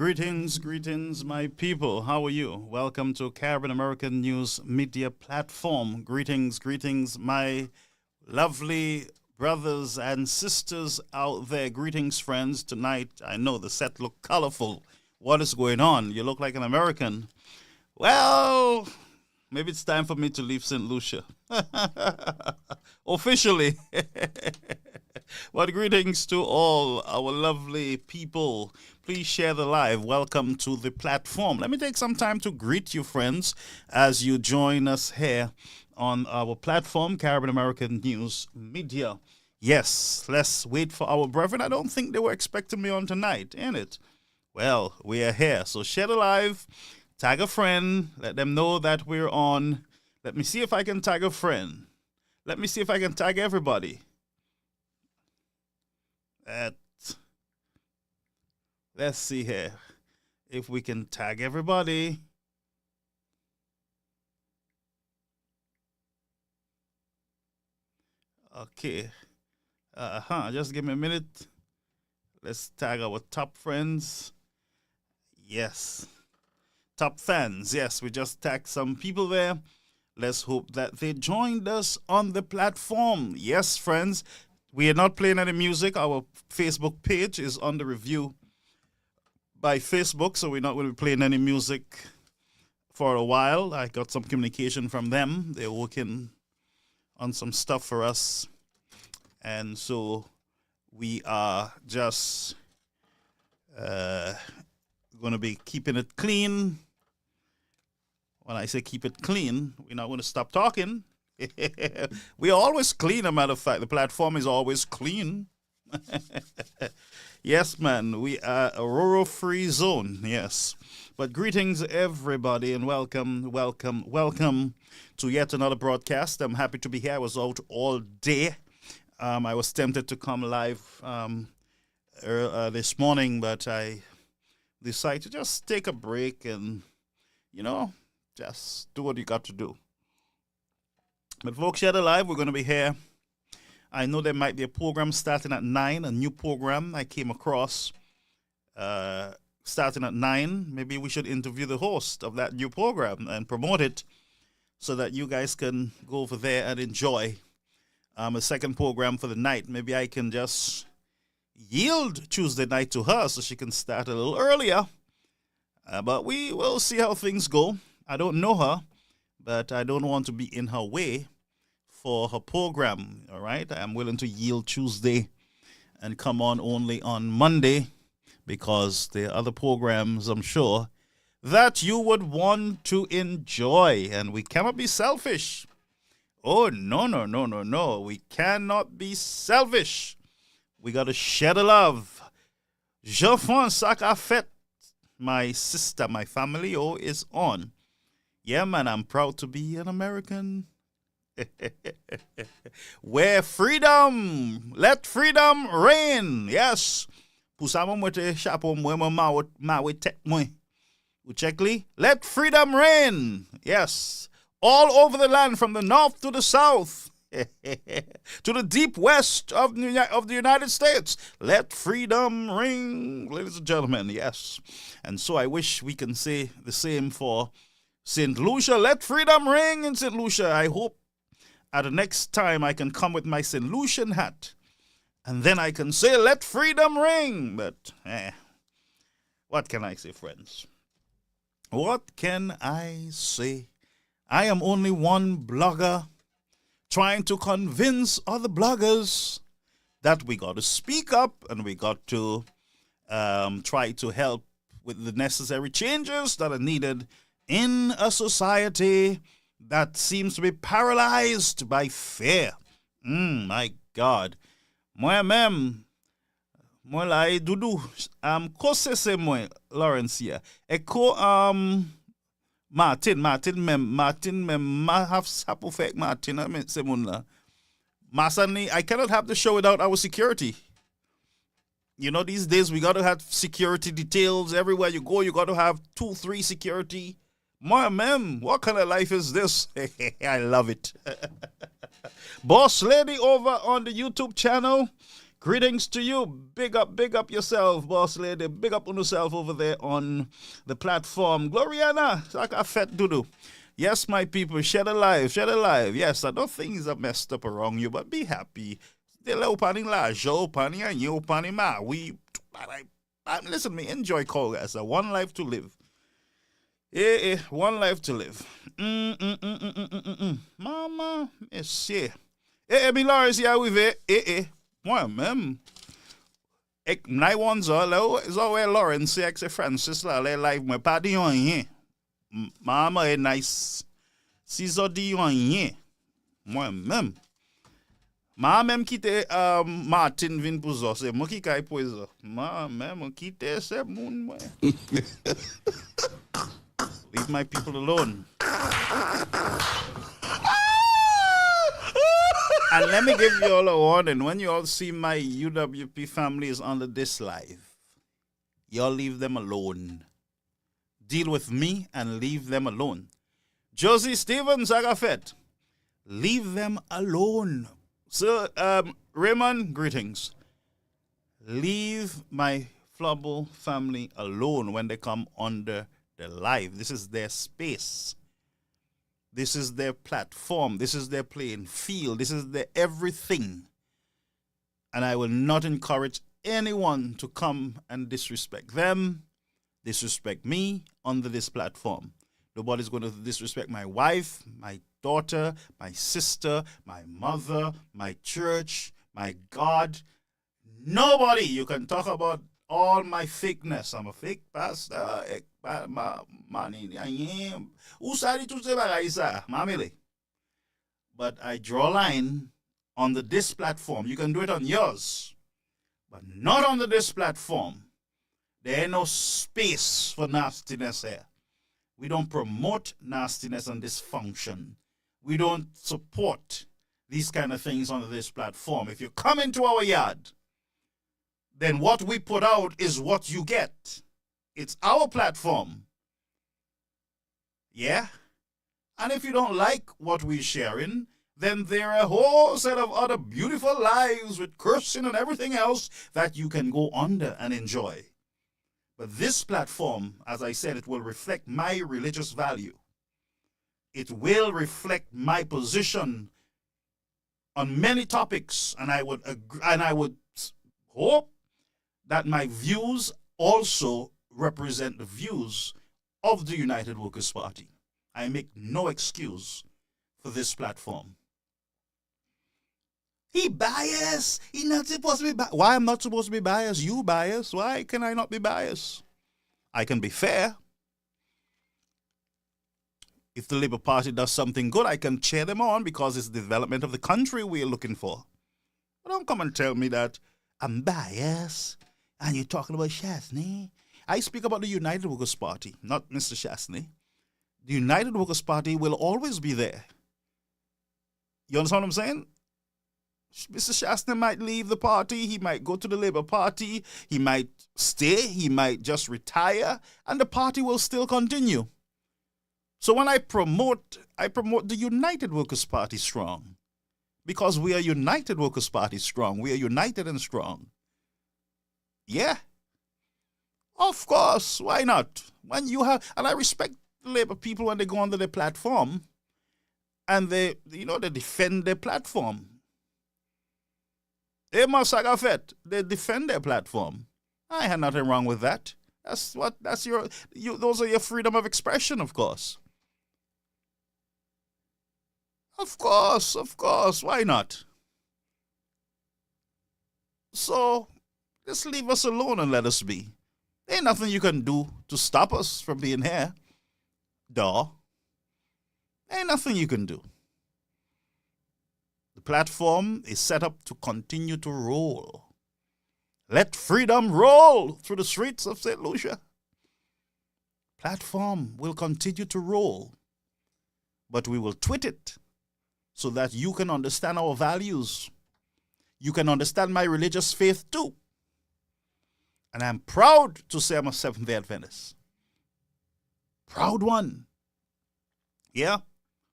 Greetings, my people. How are you? Welcome to Caribbean American News Media Platform. Greetings, my lovely brothers and sisters out there. Greetings, friends. Tonight, I know the set look colorful. What is going on? You look like an American. Well, maybe it's time for me to leave St. Lucia. Officially. But greetings to all our lovely people. Please share the live. Welcome to the platform. Let me take some time to greet you, friends, as you join us here on our platform, Caribbean American News Media. Yes, let's wait for our brethren. I don't think they were expecting me on tonight, ain't it? Well, we are here. So share the live, tag a friend, let them know that we're on. Let me see if I can tag a friend. Let me see if I can tag everybody. Let's see here if we can tag everybody. Okay. Just give me a minute. Let's tag our top friends. Yes. Top fans. Yes, we just tagged some people there. Let's hope that they joined us on the platform. Yes, friends. We are not playing any music. Our Facebook page is under review by Facebook, so we're not going to be playing any music for a while. I got some communication from them. They're working on some stuff for us. And so we are just going to be keeping it clean. When I say keep it clean, we're not going to stop talking. We are always clean, a matter of fact. The platform is always clean. Yes, man. We are a rural-free zone. Yes. But greetings, everybody, and welcome to yet another broadcast. I'm happy to be here. I was out all day. I was tempted to come live this morning, but I decided to just take a break and, just do what you got to do. But folks, share the live. We're going to be here. I know there might be a program starting at 9, a new program I came across starting at 9. Maybe we should interview the host of that new program and promote it so that you guys can go over there and enjoy a second program for the night. Maybe I can just yield Tuesday night to her so she can start a little earlier. But we will see how things go. I don't know her, but I don't want to be in her way for her program, all right? I am willing to yield Tuesday and come on only on Monday because there are other programs, I'm sure, that you would want to enjoy, and we cannot be selfish. Oh, no. We cannot be selfish. We got to share the love. Jean-François Fête, my sister, my family, is on. Yeah, man, I'm proud to be an American. Where freedom, let freedom reign. Yes. Pusama mwete chapo mwe ma tek mwe. Uchekli, let freedom reign. Yes. All over the land, from the north to the south, to the deep west of the United States. Let freedom ring, ladies and gentlemen. Yes. And so I wish we can say the same for St. Lucia. Let freedom ring in St. Lucia. I hope at the next time I can come with my St. Lucian hat, and then I can say, let freedom ring. But, what can I say, friends? What can I say? I am only one blogger trying to convince other bloggers that we got to speak up and we got to try to help with the necessary changes that are needed in a society that seems to be paralyzed by fear. My God. Moi-même, moi la e doudou, kose se moi, Lawrence here. Eko, Martin mem, ma have sapo fake Martin, I mean, se moun la. Masani, I cannot have the show without our security. You know, these days we got to have security details. Everywhere you go, you got to have 2-3 security. Moi-même, what kind of life is this? I love it. Boss Lady over on the YouTube channel. Greetings to you. Big up yourself, boss lady. Big up on yourself over there on the platform. Gloriana, Saka Fet Dudu. Yes, my people, share the live. Yes, I know things are messed up around you, but be happy. Listen, me enjoy call guys. One life to live. One life to live. Mama, monsieur. Mi Lawrence here with it. Moi même. Ik nai wan zo Lawrence ek se Francis la le live me pa di yon yen. Mama e nice. Si zo di yon yen. Moi même. Ma même kite Martin vin pou zo se mo ki kay pou zo. Ma même kite se moun moi. Leave my people alone. And let me give you all a warning. When you all see my UWP families under this live, y'all leave them alone. Deal with me and leave them alone. Josie Stevens, Agafet, leave them alone. So, Raymond, greetings. Leave my Flubble family alone when they come under the live. This is their space. This is their platform. This is their playing field. This is their everything. And I will not encourage anyone to come and disrespect them, disrespect me under this platform. Nobody's going to disrespect my wife, my daughter, my sister, my mother, my church, my God. Nobody. You can talk about all my fakeness. I'm a fake pastor. But I draw a line on this platform. You can do it on yours, but not on this platform. There ain't no space for nastiness here. We don't promote nastiness and dysfunction. We don't support these kind of things on this platform. If you come into our yard, then what we put out is what you get. It's our platform. Yeah? And if you don't like what we're sharing, then there are a whole set of other beautiful lives with cursing and everything else that you can go under and enjoy. But this platform, as I said, it will reflect my religious value. It will reflect my position on many topics, and I would hope that my views also represent the views of the United Workers' Party. I make no excuse for this platform. He biased. He's not supposed to be biased. Why I'm not supposed to be biased? You biased. Why can I not be biased? I can be fair. If the Labour Party does something good, I can cheer them on because it's the development of the country we're looking for. But don't come and tell me that I'm biased and you're talking about Chastney. I speak about the United Workers' Party, not Mr. Chastney. The United Workers' Party will always be there. You understand what I'm saying? Mr. Chastney might leave the party. He might go to the Labour Party. He might stay. He might just retire. And the party will still continue. So when I promote the United Workers' Party strong. Because we are United Workers' Party strong. We are united and strong. Yeah. Of course. Why not? When you have, and I respect Labour people when they go onto their platform and they defend their platform. They defend their platform. I had nothing wrong with that. Those are your freedom of expression, of course. Of course. Why not? So, just leave us alone and let us be. There ain't nothing you can do to stop us from being here. Duh. Ain't nothing you can do. The platform is set up to continue to roll. Let freedom roll through the streets of St. Lucia. Platform will continue to roll, but we will tweet it so that you can understand our values. You can understand my religious faith too. And I'm proud to say I'm a Seventh-day Adventist. Proud one. Yeah?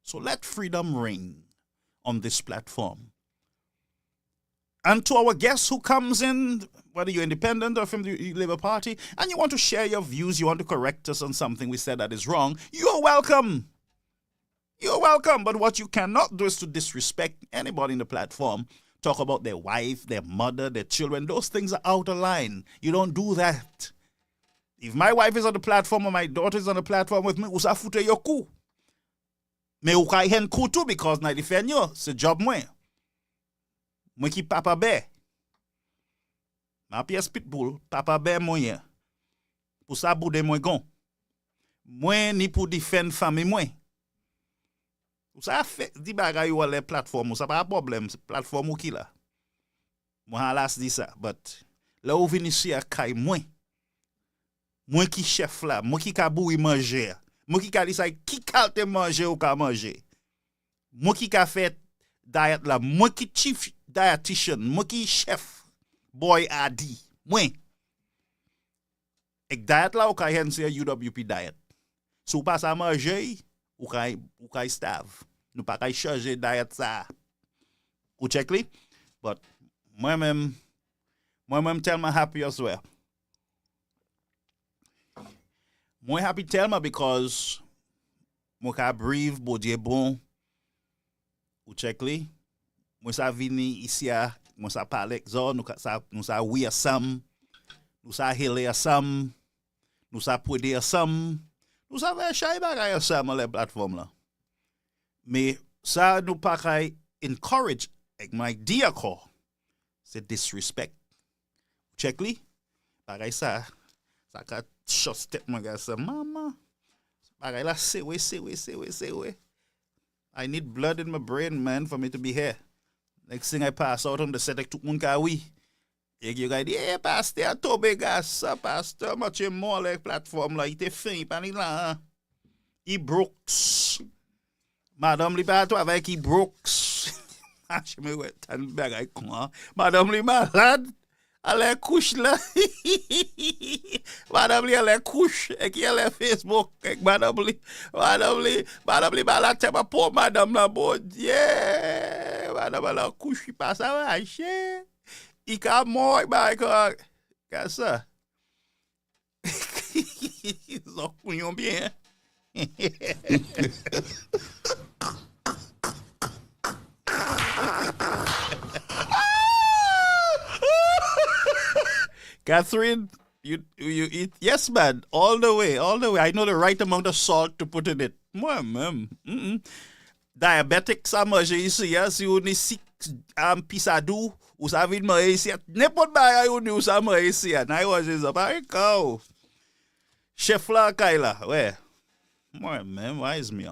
So let freedom ring on this platform. And to our guests who comes in, whether you're independent or from the Labour Party, and you want to share your views, you want to correct us on something we said that is wrong, you're welcome. You're welcome. But what you cannot do is to disrespect anybody in the platform, talk about their wife, their mother, their children. Those things are out of line. You don't do that. If my wife is on the platform or my daughter is on the platform with me, usa fute yo kou. Me ou ka hen kou too because na defend yo. C'est job mwen. Mwen ki papa bear. Ma pièce pitbull, papa bear mwen. Pour ça boude mwen gon. Mwen ni pour defend famille mwen. Ou ça fait di bagay ou les plateformes, ça pas problème, plateforme ou ki la. Mwen halas di ça, but là ou vini ici à kay mwen. Mwen ki chef la, mwen ki ka boui manger. Mwen ki ka di sa ki kalte manger ou ka manger. Mwen ki ka fait diet la, mwen ki chief dietitian, mwen ki chef boy adi, mwen. Ek diet la ou ka hen se UWP diet. Sou pas à manger, ou ka starve. Nou pa ka charge diet sa. Ou check li? But moi-même tell me happy as well. Moi happy tell me because moi ka breathe, bodye bon. Ou check li? Moi sa vini ici a, moi sa parle zo, nous sa oui asam, nous sa hele asam, nous sa pwede asam, nous sa ve chay bagay asam le platform la. Mais ça nous pa kay encourage ek my dear call. C'est disrespect. Check li? Bagay sa ka shot step my guy say, mama, bagay la say we. I need blood in my brain, man, for me to be here. Next thing I pass out on the set, ek tout moun ka oui. Ek yo guy di, pasteur, tobe gas, pasteur, much more like platform la, ite fin, pani la. I Brooks. Madame li pa to avec I Brooks. Je me wè tan bagay kon. Madame li malade. Ale couche là. Madame li ale couche. Et qui ale Facebook. Et madame li malade. C'est pas pour madame la bon Dieu. Madame la couche. Il passe à vacher. Il ka mort. Qu'est-ce ça? Ils ont couillon bien. Catherine, you eat? Yes, man, all the way. I know the right amount of salt to put in it. Moi, même. Diabetic, ça mange ici, si on est sick, pisadou, ou ça vient manger ici, n'importe quoi, ou ça mange ici, na yo je ça cow. Chef la kaila, ouais. Moi, même, wise me.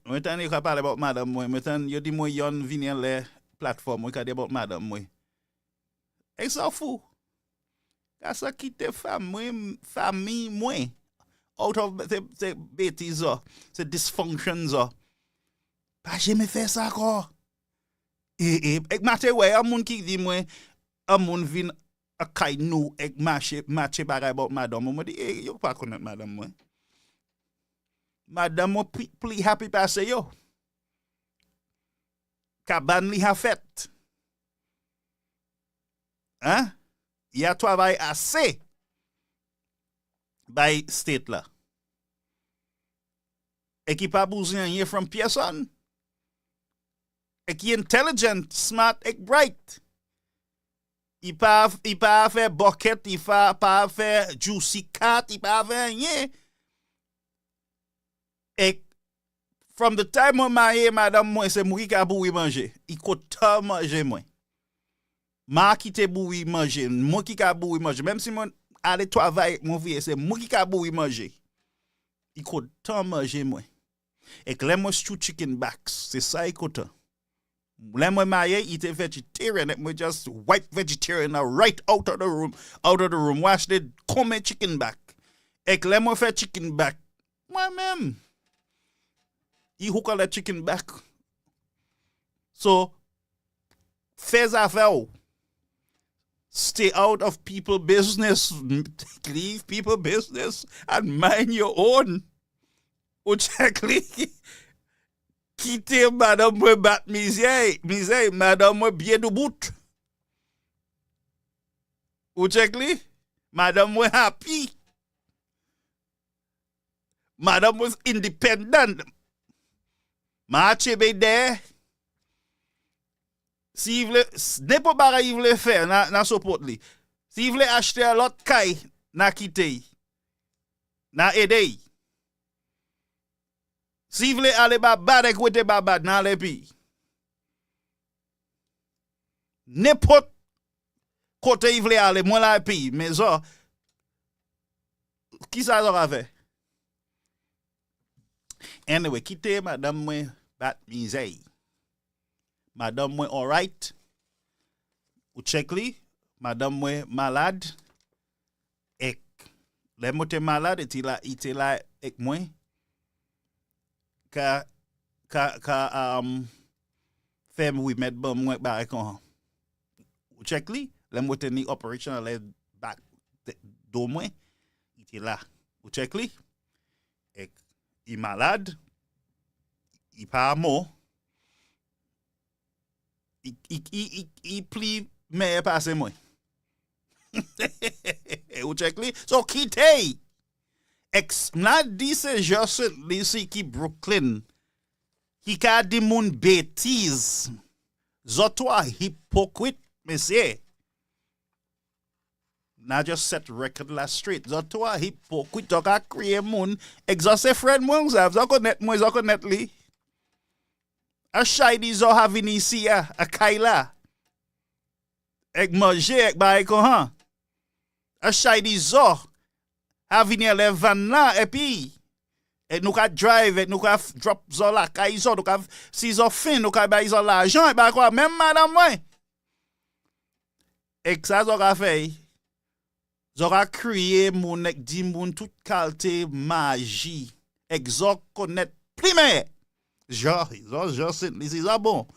Maintenant, you can parle about madame, moi. Maintenant, you dis moi, yon vini le plateforme, moi, ka about madame, moi. Et ça fou. Ça quitte famille moins. Out of the bêtises, the dysfunctions. Pas jamais fait ça quoi. Et maté ouais, un monde qui dit moi, un monde vient a kay nou ek marché bagay about madame. Moi dit, yo pas connaître madame moi. Madame moi pli happy passe yo. Kaban li ha fait. Hein? Il y a travail assez by state là. Et qui pas besoin rien from personne. Et qui intelligent, smart et bright. Il pas faire bucket, il pas faire juicy cat, il pas faire rien. Et from the time moi marié madame moi c'est moi qui a boui manger. Il coûte manger moi. Ma qui te boui manger, moi qui a boui manger. Même si moi aller travailler mon vie, c'est moi qui a boui manger. Il coûte manger moi. Et que les moi chicken backs, c'est ça il coûte. When my marié, il était vegetarian. It was just white vegetarian right out of the room. Wash the come chicken back. Et que moi fait chicken back. Moi-même. Il hook le chicken back. So, fais affaire. Stay out of people's business. Leave people's business and mind your own. Ou check li. quitter madame moi bat misère, madame moi bien de bout. Ou check li? Madame moi happy. Madame was independent. Marche be there. Si vle, n'importe quoi il vle faire, na support li. Si vle acheter un lot kay, na kite, na aide. Si vle ale ba bad écoute ba bad, na le pi. N'importe côté il vle ale, moi la pi, mais ça, qui ça aura fait? Anyway, quitte madame moi bat misère. Madame moi alright. Ou check li, madame moi malade. Ek, le mote malade, ite la ek moi. Ka femme oui met bon moi ba kon. Ou check li, le mote ni operational le back do moi. Ite la. Ou check li. Ek, il malade. Il pas mort. Il plie mais passe moi. Ou check li. So quitte. N'a dit c'est juste ici qui Brooklyn. Qui ka di moun bêtise. Zotwa hypocrite monsieur. N'a just set record la street. Zotwa hypocrite donc a créé moun. Exauce friend moun ça. Zo connaît li. A shady zo havini ici a kaila. Ek manger ek ba ek han. A shady zo havini le van la et puis et nous ka drive et nous ka drop zo la kay zo nous ka si zo fin nous ka ba zo l'argent et ba quoi même madame moi. Ek ça zo ka fait. Zo ka crier moun ek di moun tout qualité magie. Ek zo connaît primaire. Genre, c'est ça bon.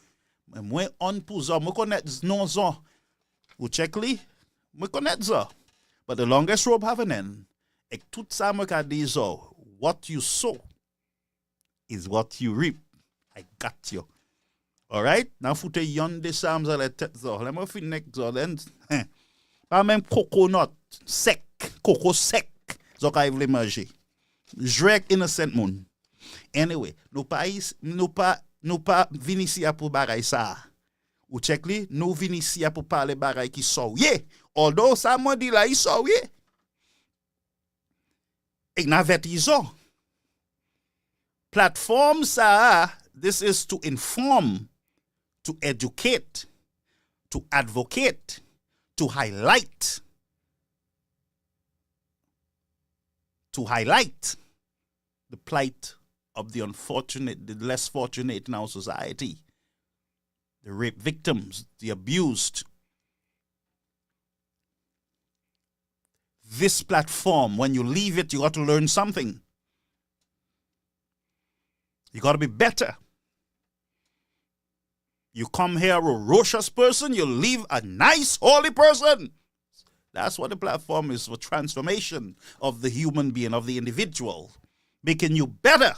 Mais moi, on pour ça, moi connais non ça. Ou check li, moi connais ça. But the longest rope have an end. Et tout ça, moi ka di ça. What you sow is what you reap. I got you. Alright? Now foute yon de sams à la tête ça. Let me finir ça. Pas même coconut sec. Coco sec. Ça ka vle manger. Drake innocent moun. Anyway, nous pas vini ici pour bagay ça. Ou check li, nous vini ici pour parler bagay qui so ye. Although ça m'a dit là, il so ye. Et na vetizo. Platform ça, this is to inform, to educate, to advocate, to highlight. The plight of the unfortunate, the less fortunate in our society, the rape victims, the abused. This platform, when you leave it, you got to learn something. You got to be better. You come here a ferocious person, you leave a nice, holy person. That's what the platform is for, transformation of the human being, of the individual. Making you better.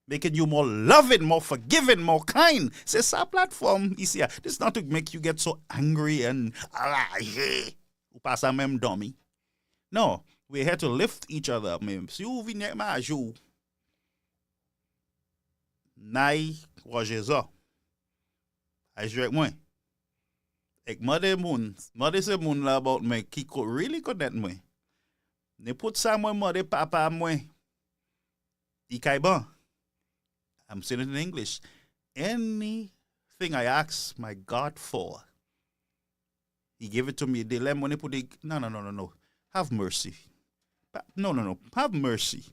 Making you more loving, more forgiving, more kind. C'est ça platform ici. This is not to make you get so angry and ou pas ça même dummy. No, we're here to lift each other up. Si vous venez ma jou, nai waje ça. I joue avec moi. Ek mode se moun la about me qui really connect moi. Ne put ça moi mode papa moi. Ikay bon. I'm saying it in English. Anything I ask my God for, He gave it to me. They let money put it. No. Have mercy. No. Have mercy.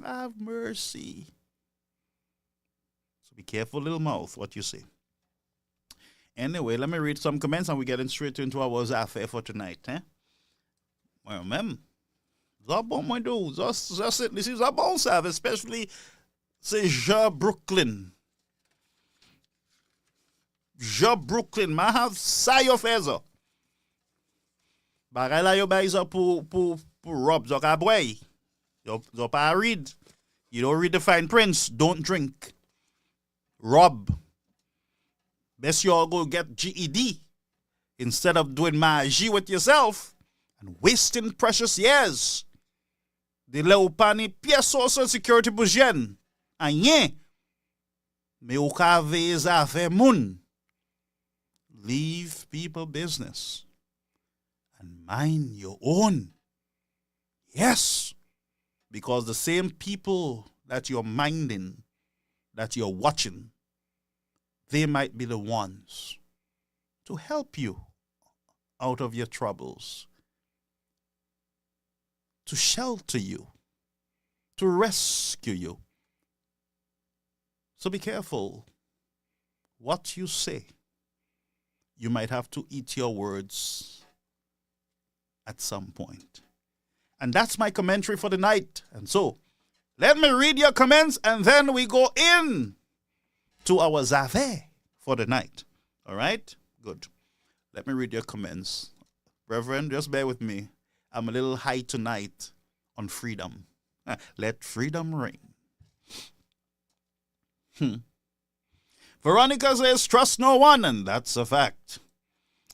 Have mercy. So be careful, little mouth, what you say. Anyway, let me read some comments and we're getting straight into our affair for tonight. Well, ma'am. Ça bon, moi, do. This is a bon service, especially c'est Brooklyn. Ma have sa yo fezo. Bagay la yo bay za pour rob zo ka boy. Yo pa read. You don't read the fine prints, don't drink. rob. Best you all go get GED instead of doing magie with yourself and wasting precious years. De le ou pa ni piye social security pou jen. Anyen. Me ou ka veye zafè moun. Leave people business and mind your own. Yes. Because the same people that you're minding, that you're watching, they might be the ones to help you out of your troubles, to shelter you, to rescue you. So be careful what you say. You might have to eat your words at some point. And that's my commentary for the night. And so, let me read your comments and then we go in to our Zave for the night. All right? Good. Let me read your comments. Reverend, just bear with me. I'm a little high tonight on freedom. Let freedom reign. Veronica says, trust no one, and that's a fact.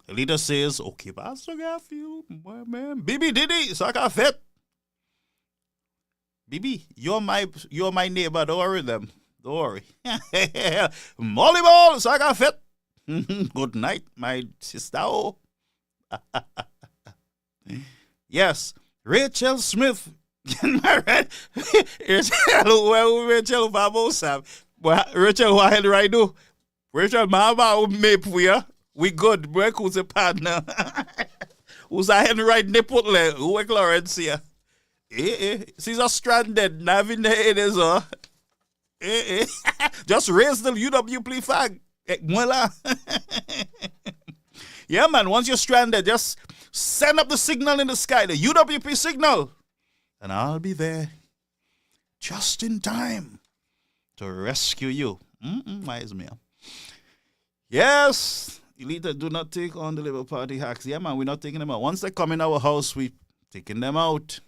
Elita says, okay, Pastor Garfield, boy, man. Bibi Didi, Saka Fet. Bibi, you're my neighbor, don't worry them. Don't worry. Molly Ball, Saka Fet. Good night, my sister. Yes, Rachel Smith. Rachel, Rachel, Babosa. Rachel, what hell right do? Rachel, Mama, me puya. We good. Break who's a partner. Who's a hen right nipple? Who is Lawrence here? She's a stranded. Navin the is just raise the UWP flag. Yeah, man. Once you're stranded, just send up the signal in the sky, the UWP signal, and I'll be there just in time to rescue you. Wise me. Yes, Elita, do not take on the Labour Party hacks. Yeah, man, we're not taking them out. Once they come in our house, we're taking them out.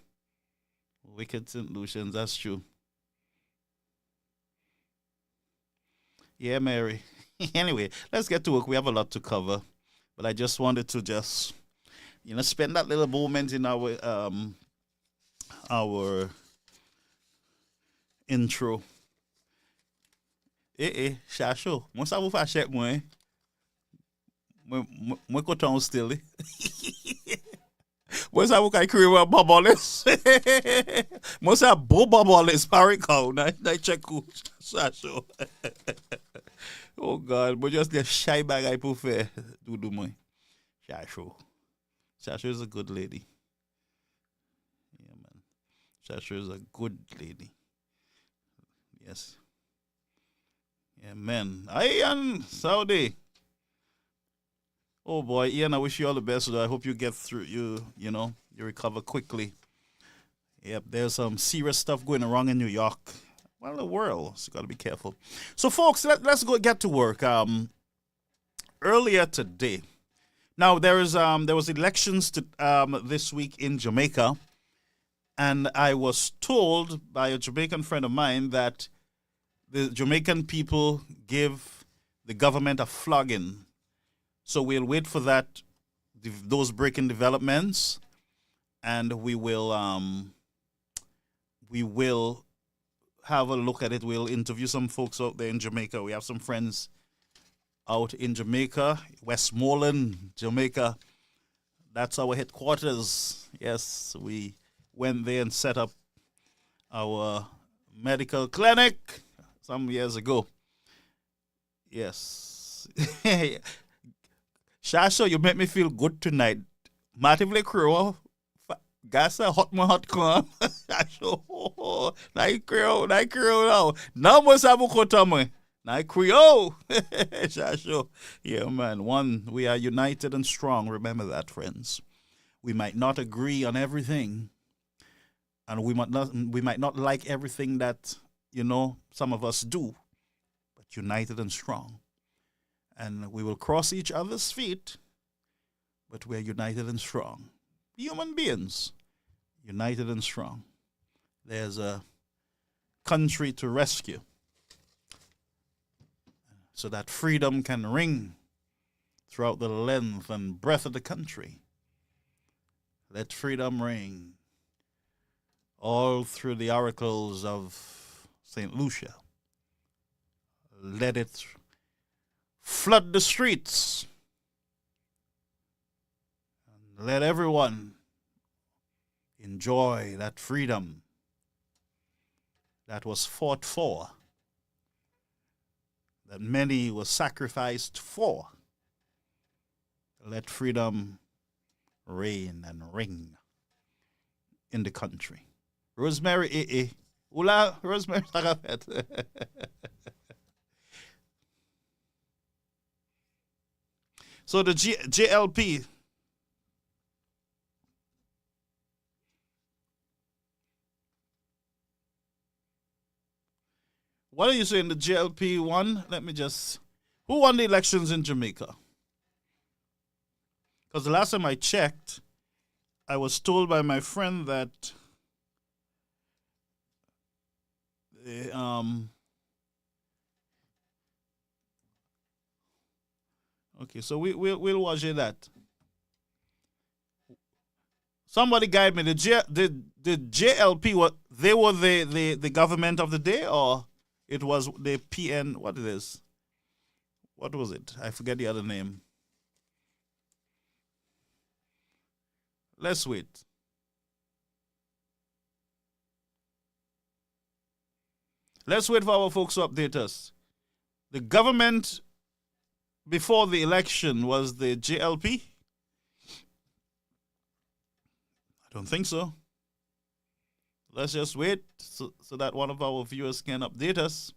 Wicked St. Lucians, that's true. Yeah, Mary. Anyway, let's get to work. We have a lot to cover. But I just wanted to just, spend that little moment in our intro. Shasho. Moi ça vous fâche moi. Moi content still. Moi ça vous ka écrire babaless. Moi ça beau babaless pariko na check Shasho. Oh God, but just the shy bagay pour faire do moi. Shasho. Shasho is a good lady. Yeah, man. Shasho is a good lady. Yes. Amen. Ian Saudi. Oh boy, Ian, I wish you all the best. I hope you get through. You recover quickly. Yep, there's some serious stuff going wrong in New York. Well, the world, so you got to be careful. So, folks, let's go get to work. Earlier today, now there was elections this week in Jamaica, and I was told by a Jamaican friend of mine that the Jamaican people give the government a flogging. So we'll wait for that, those breaking developments, and we will have a look at it. We'll interview some folks out there in Jamaica. We have some friends out in Jamaica, Westmoreland, Jamaica. That's our headquarters. Yes, we went there and set up our medical clinic some years ago. Yes. Shasha, you make me feel good tonight. Matively Crow, Gasa hot my hot come. Shasha, Night Crow now. Now must have a kotame. Night Crow. Shasha. Yeah, man. We are united and strong. Remember that, friends. We might not agree on everything. And we might not like everything that, some of us do, but united and strong. And we will cross each other's feet, but we're united and strong. Human beings, united and strong. There's a country to rescue. so that freedom can ring throughout the length and breadth of the country. Let freedom ring all through the oracles of St. Lucia. Let it flood the streets. And let everyone enjoy that freedom that was fought for, that many were sacrificed for. Let freedom reign and ring in the country. Rosemary Ula, Rosemary Tagafet. So the JLP, what are you saying? The JLP won? Who won the elections in Jamaica? Because the last time I checked, I was told by my friend that okay, so we'll watch that. Somebody guide me. The JLP, what they were the government of the day, or it was the PN? What it is? What was it? I forget the other name. Let's wait. Let's wait for our folks to update us. The government before the election was the JLP? I don't think so. Let's just wait so that one of our viewers can update us.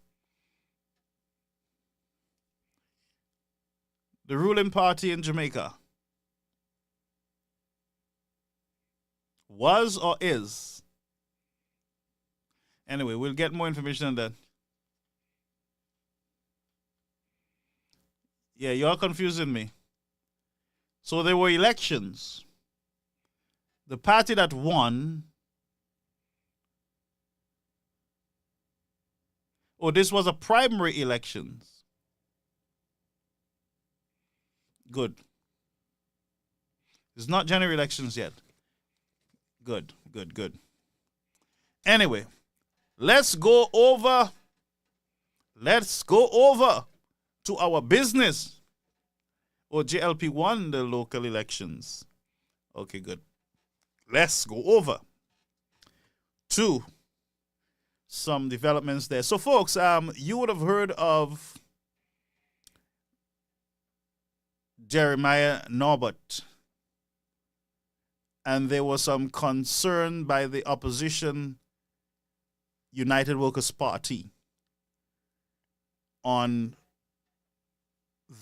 The ruling party in Jamaica was or is? Anyway, we'll get more information on that. Yeah, you're confusing me. So there were elections. The party that won. Oh, this was a primary elections. Good. It's not general elections yet. Good. Anyway, let's go over to our business. Oh, JLP won the local elections. Okay, good. Let's go over to some developments there. So, folks, you would have heard of Jeremiah Norbert. And there was some concern by the opposition United Workers' Party on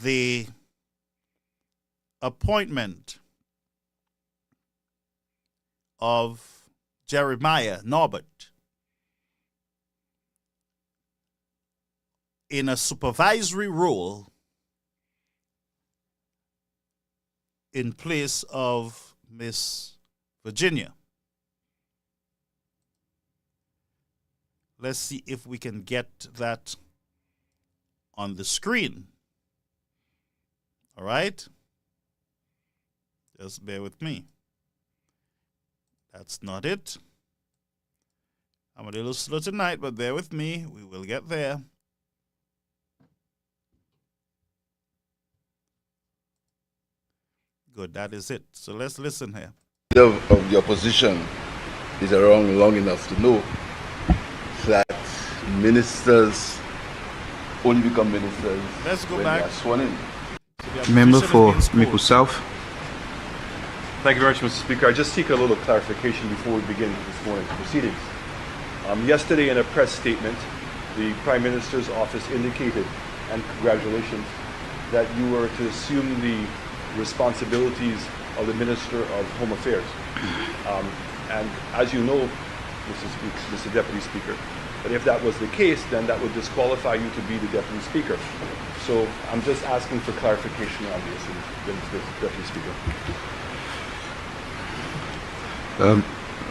the appointment of Jeremiah Norbert in a supervisory role in place of Miss Virginia. Let's see if we can get that on the screen. All right? Just bear with me. That's not it. I'm a little slow tonight, but bear with me. We will get there. Good, that is it. So let's listen here. Of the opposition is around long enough to know that ministers only become ministers when they are sworn in. Member for Miku South. Thank you very much, Mr. Speaker. I just seek a little clarification before we begin this morning's proceedings. Yesterday in a press statement, the Prime Minister's office indicated, and congratulations, that you were to assume the responsibilities of the Minister of Home Affairs. And as you know, Mr. Deputy Speaker, that if that was the case, then that would disqualify you to be the Deputy Speaker. So I'm just asking for clarification on this, Mr. Deputy Speaker.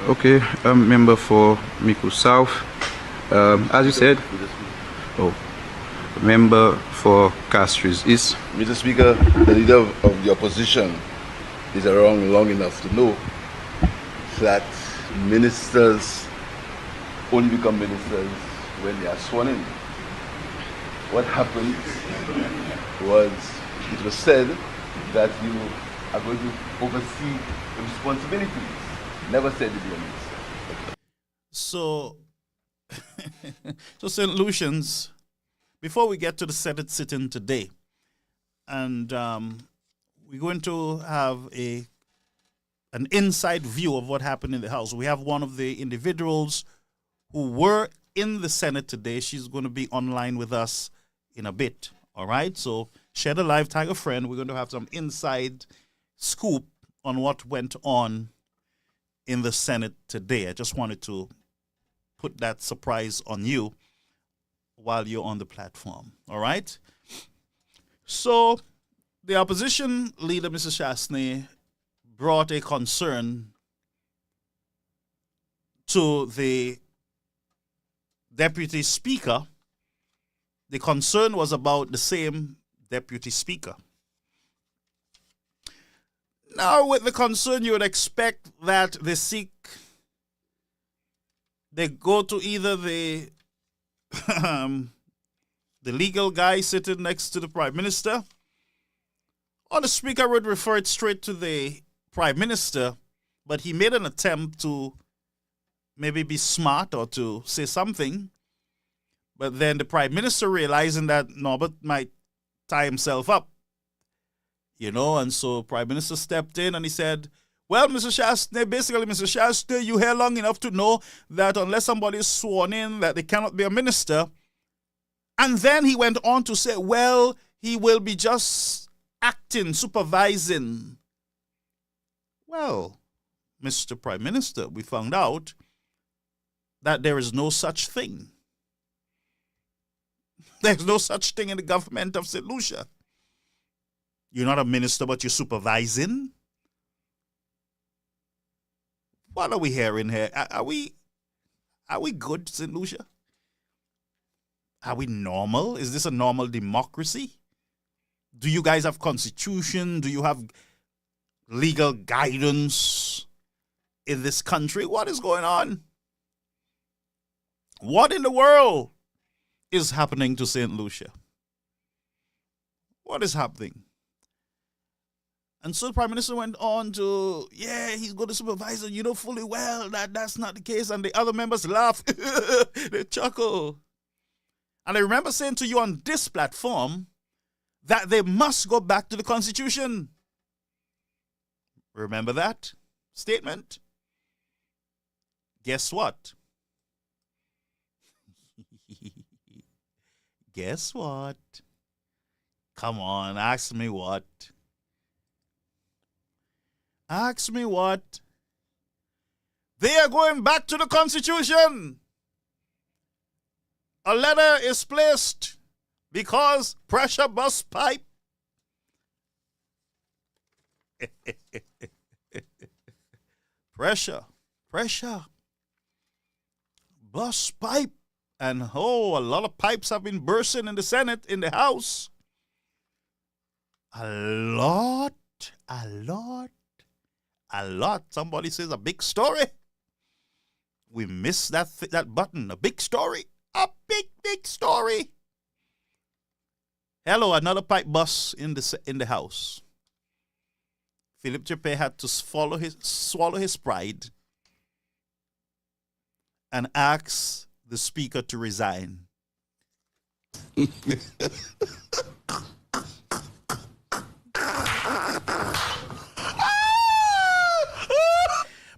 Okay, member for Miku South. As you said, member for Castries East. Mr. Speaker, the leader of the opposition is around long enough to know that ministers only become ministers when they are sworn in. What happened was, it was said that you are going to oversee the responsibilities. Never said to be a minister. So, so St. Lucians, before we get to the Senate sitting today, and we're going to have an inside view of what happened in the House. We have one of the individuals who were in the Senate today. She's going to be online with us in a bit. All right? So, Shed a Live, Tag a Friend. We're going to have some inside scoop on what went on in the Senate today. I just wanted to put that surprise on you while you're on the platform. All right? So, the opposition leader, Mr. Shastney, brought a concern to the deputy speaker. The concern was about the same deputy speaker. Now, with the concern, you would expect that they go to either the the legal guy sitting next to the prime minister, or the speaker would refer it straight to the prime minister, but he made an attempt to maybe be smart or to say something. But then the prime minister, realizing that Norbert might tie himself up, and so prime minister stepped in and he said, well, Mr. Shastney, basically, Mr. Shastney, you here long enough to know that unless somebody is sworn in, that they cannot be a minister. And then he went on to say, well, he will be just acting, supervising. Well, Mr. Prime Minister, we found out that there is no such thing. There's no such thing in the government of St. Lucia. You're not a minister, but you're supervising. What are we hearing here? Are we good, St. Lucia? Are we normal? Is this a normal democracy? Do you guys have constitution? Do you have legal guidance in this country? What is going on? What in the world is happening to St. Lucia? What is happening? And so the Prime Minister went on to, he's going to supervise, you know fully well that that's not the case. And the other members laugh. They chuckle. And I remember saying to you on this platform that they must go back to the Constitution. Remember that statement? Guess what? Guess what? Come on, ask me what? Ask me what? They are going back to the Constitution. A letter is placed because pressure bust pipe. Pressure. Bust pipe. And a lot of pipes have been bursting in the Senate, in the House. A lot. Somebody says a big story. We missed that button. A big story. A big story. Hello, another pipe bust in the House. Philip Chepe had to swallow his pride and ask the speaker to resign.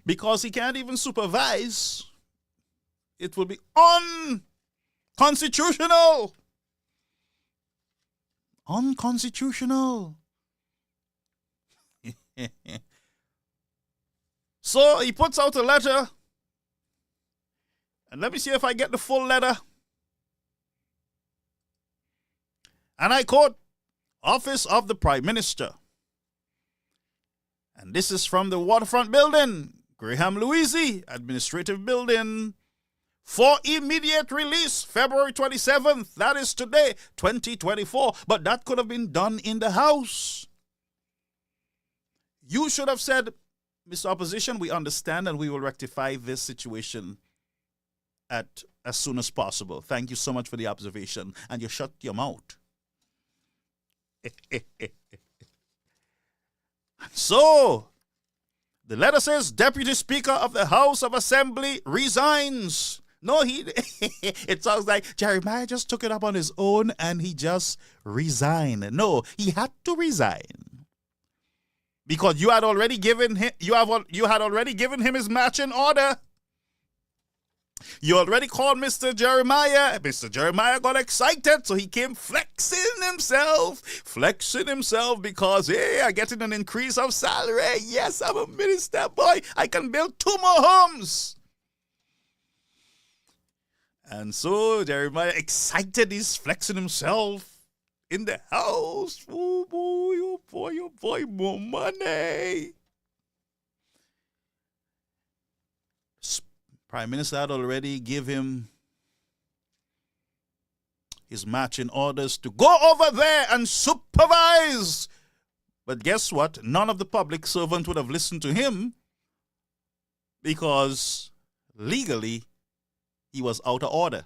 Because he can't even supervise. It will be unconstitutional. Unconstitutional. So he puts out a letter. And let me see if I get the full letter. And I quote, Office of the Prime Minister. And this is from the Waterfront Building, Graham Louisi, Administrative Building, for immediate release, February 27th. That is today, 2024. But that could have been done in the House. You should have said, Mr. Opposition, we understand and we will rectify this situation as soon as possible. Thank you so much for the observation. And you shut your mouth. So, the letter says, Deputy Speaker of the House of Assembly resigns. No, it sounds like Jeremiah just took it up on his own and he just resigned. No, he had to resign. Because you had already given him his marching order. You already called Mr. Jeremiah. Mr. Jeremiah got excited, so he came flexing himself because, hey, I'm getting an increase of salary. Yes, I'm a minister, boy. I can build 2 more homes. And so Jeremiah excited, he's flexing himself in the House. Oh boy, more money. Prime Minister had already given him his marching orders to go over there and supervise. But guess what? None of the public servants would have listened to him because legally he was out of order.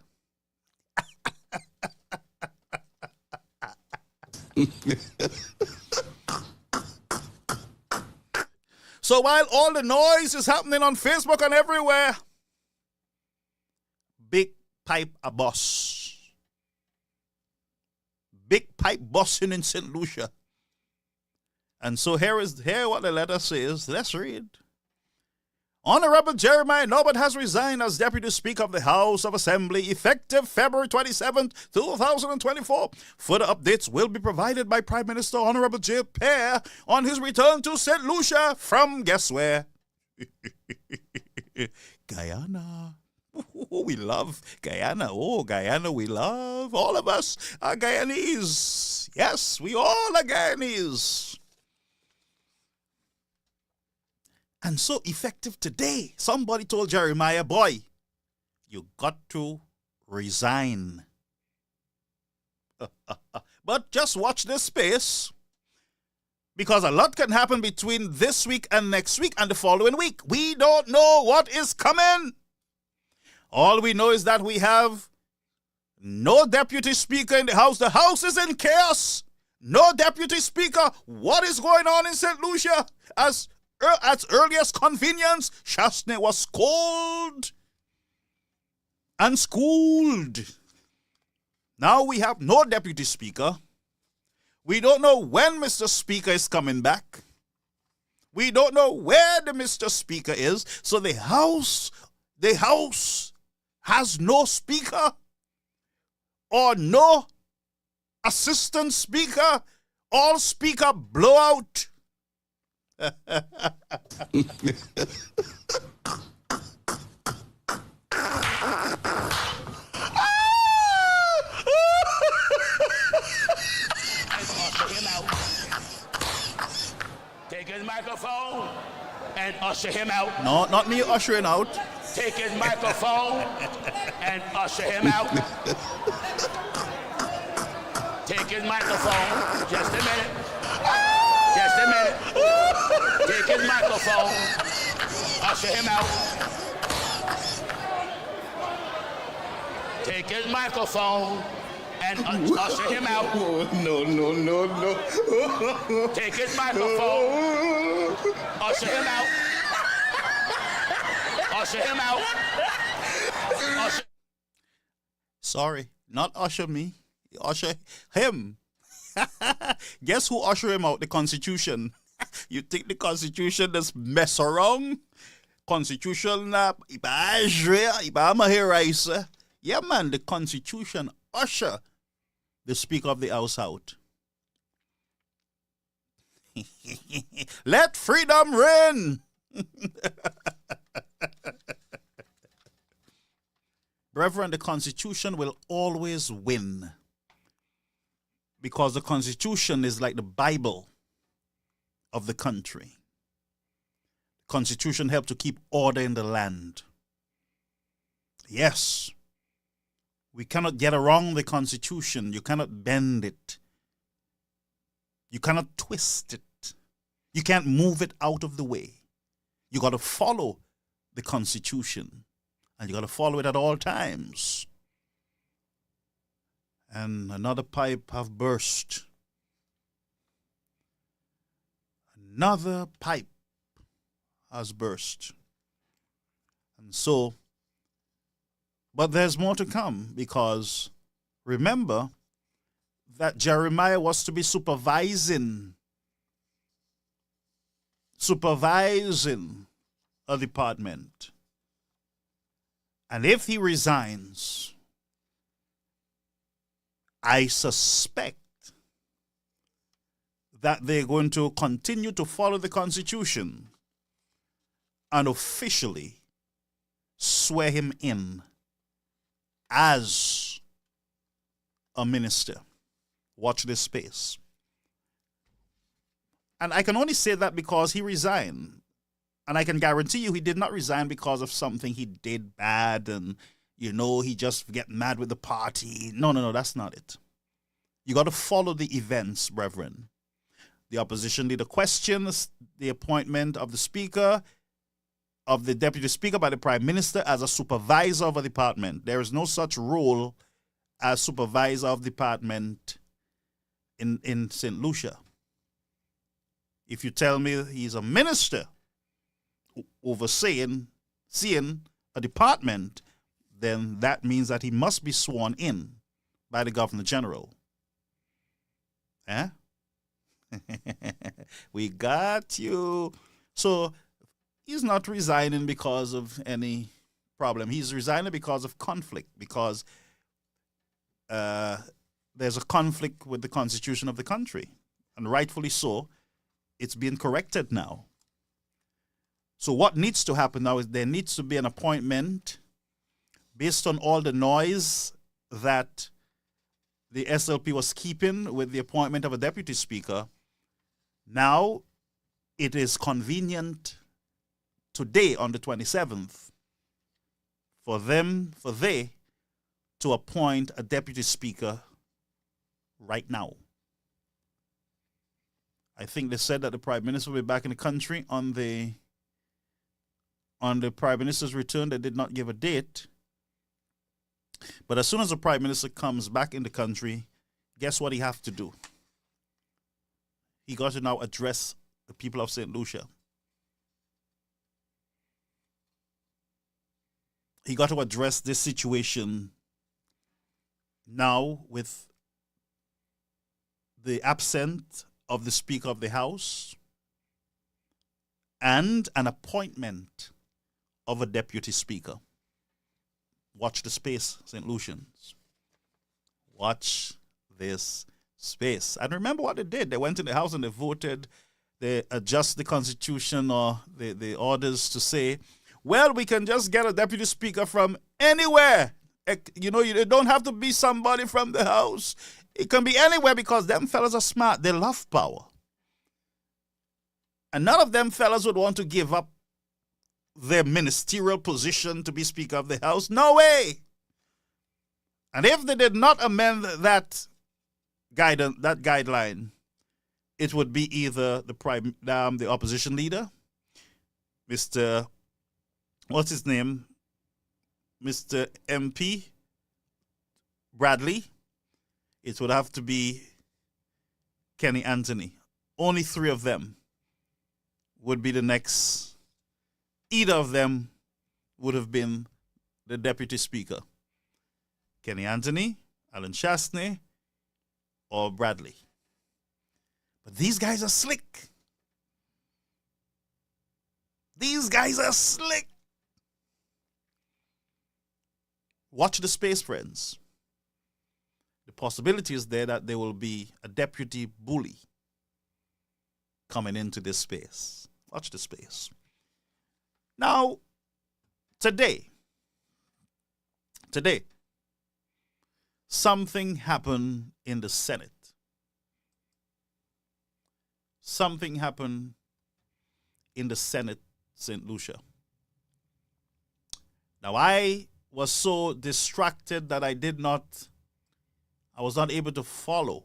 So while all the noise is happening on Facebook and everywhere, Big Pipe a boss. Big Pipe bossing in St. Lucia. And so here what the letter says. Let's read. Honorable Jeremiah Norbert has resigned as Deputy Speaker of the House of Assembly effective February 27, 2024. Further updates will be provided by Prime Minister Honorable J. Pear on his return to St. Lucia from guess where? Guyana. Oh, we love Guyana. Oh, Guyana, we love. All of us are Guyanese. Yes, we all are Guyanese. And so effective today, somebody told Jeremiah, boy, you got to resign. But just watch this space, because a lot can happen between this week and next week and the following week. We don't know what is coming. All we know is that we have no deputy speaker in the House. The House is in chaos. No deputy speaker. What is going on in St. Lucia? As earliest convenience, Shasne was called and schooled. Now we have no deputy speaker. We don't know when Mr. Speaker is coming back. We don't know where the Mr. Speaker is. So the House has no speaker or no assistant speaker. All speaker blowout. Take his microphone and usher him out. No, not me ushering out. Take his microphone and usher him out. Take his microphone. Just a minute. Just a minute. Take his microphone. Usher him out. Take his microphone and usher him out. No. Take his microphone. Usher him out. Usher him out. Usher. Sorry, not usher me. Usher him. Guess who usher him out? The Constitution. You think the Constitution just mess around? Constitution, yeah, man, the Constitution usher the Speaker of the House out. Let freedom reign. Brethren, the Constitution will always win, because the Constitution is like the Bible of the country. The Constitution helped to keep order in the land. Yes, we cannot get around the Constitution. You cannot bend it. You cannot twist it. You can't move it out of the way. You got to follow the Constitution, and you got to follow it at all times. And another pipe have burst. Another pipe has burst. And so, but there's more to come, because remember that Jeremiah was to be supervising a department. And if he resigns, I suspect that they're going to continue to follow the Constitution and officially swear him in as a minister. Watch this space. And I can only say that because he resigned. And I can guarantee you he did not resign because of something he did bad and, he just get mad with the party. No, that's not it. You got to follow the events, brethren. The opposition leader questions the appointment of the speaker, of the deputy speaker by the prime minister as a supervisor of a department. There is no such role as supervisor of department in St. Lucia. If you tell me he's a minister seeing a department, then that means that he must be sworn in by the Governor General. Eh? We got you. So he's not resigning because of any problem. He's resigning because of conflict, because there's a conflict with the constitution of the country. And rightfully so, it's being corrected now. So what needs to happen now is there needs to be an appointment based on all the noise that the SLP was keeping with the appointment of a deputy speaker. Now it is convenient today on the 27th for they to appoint a deputy speaker right now. I think they said that the prime minister will be back in the country on the prime minister's return. They did not give a date. But as soon as the prime minister comes back in the country, guess what he has to do? He got to now address the people of St. Lucia. He got to address this situation now with the absence of the Speaker of the House and an appointment of a deputy speaker. Watch the space, St. Lucians. Watch this space. And remember what they did. They went in the House and they voted. They adjust the Constitution or the orders to say, well, we can just get a deputy speaker from anywhere. You don't have to be somebody from the House. It can be anywhere because them fellas are smart. They love power. And none of them fellas would want to give up their ministerial position to be Speaker of the House. No way. And if they did not amend that guideline, it would be either the opposition leader, Mr. What's his name? Mr. MP Bradley. It would have to be Kenny Anthony. Only three of them would be the next. Either of them would have been the deputy speaker. Kenny Anthony, Alan Chastney, or Bradley. But these guys are slick. These guys are slick. Watch the space, friends. The possibility is there that there will be a deputy bully coming into this space. Watch the space. Now, today, something happened in the Senate. Something happened in the Senate, St. Lucia. Now, I was so distracted that I was not able to follow.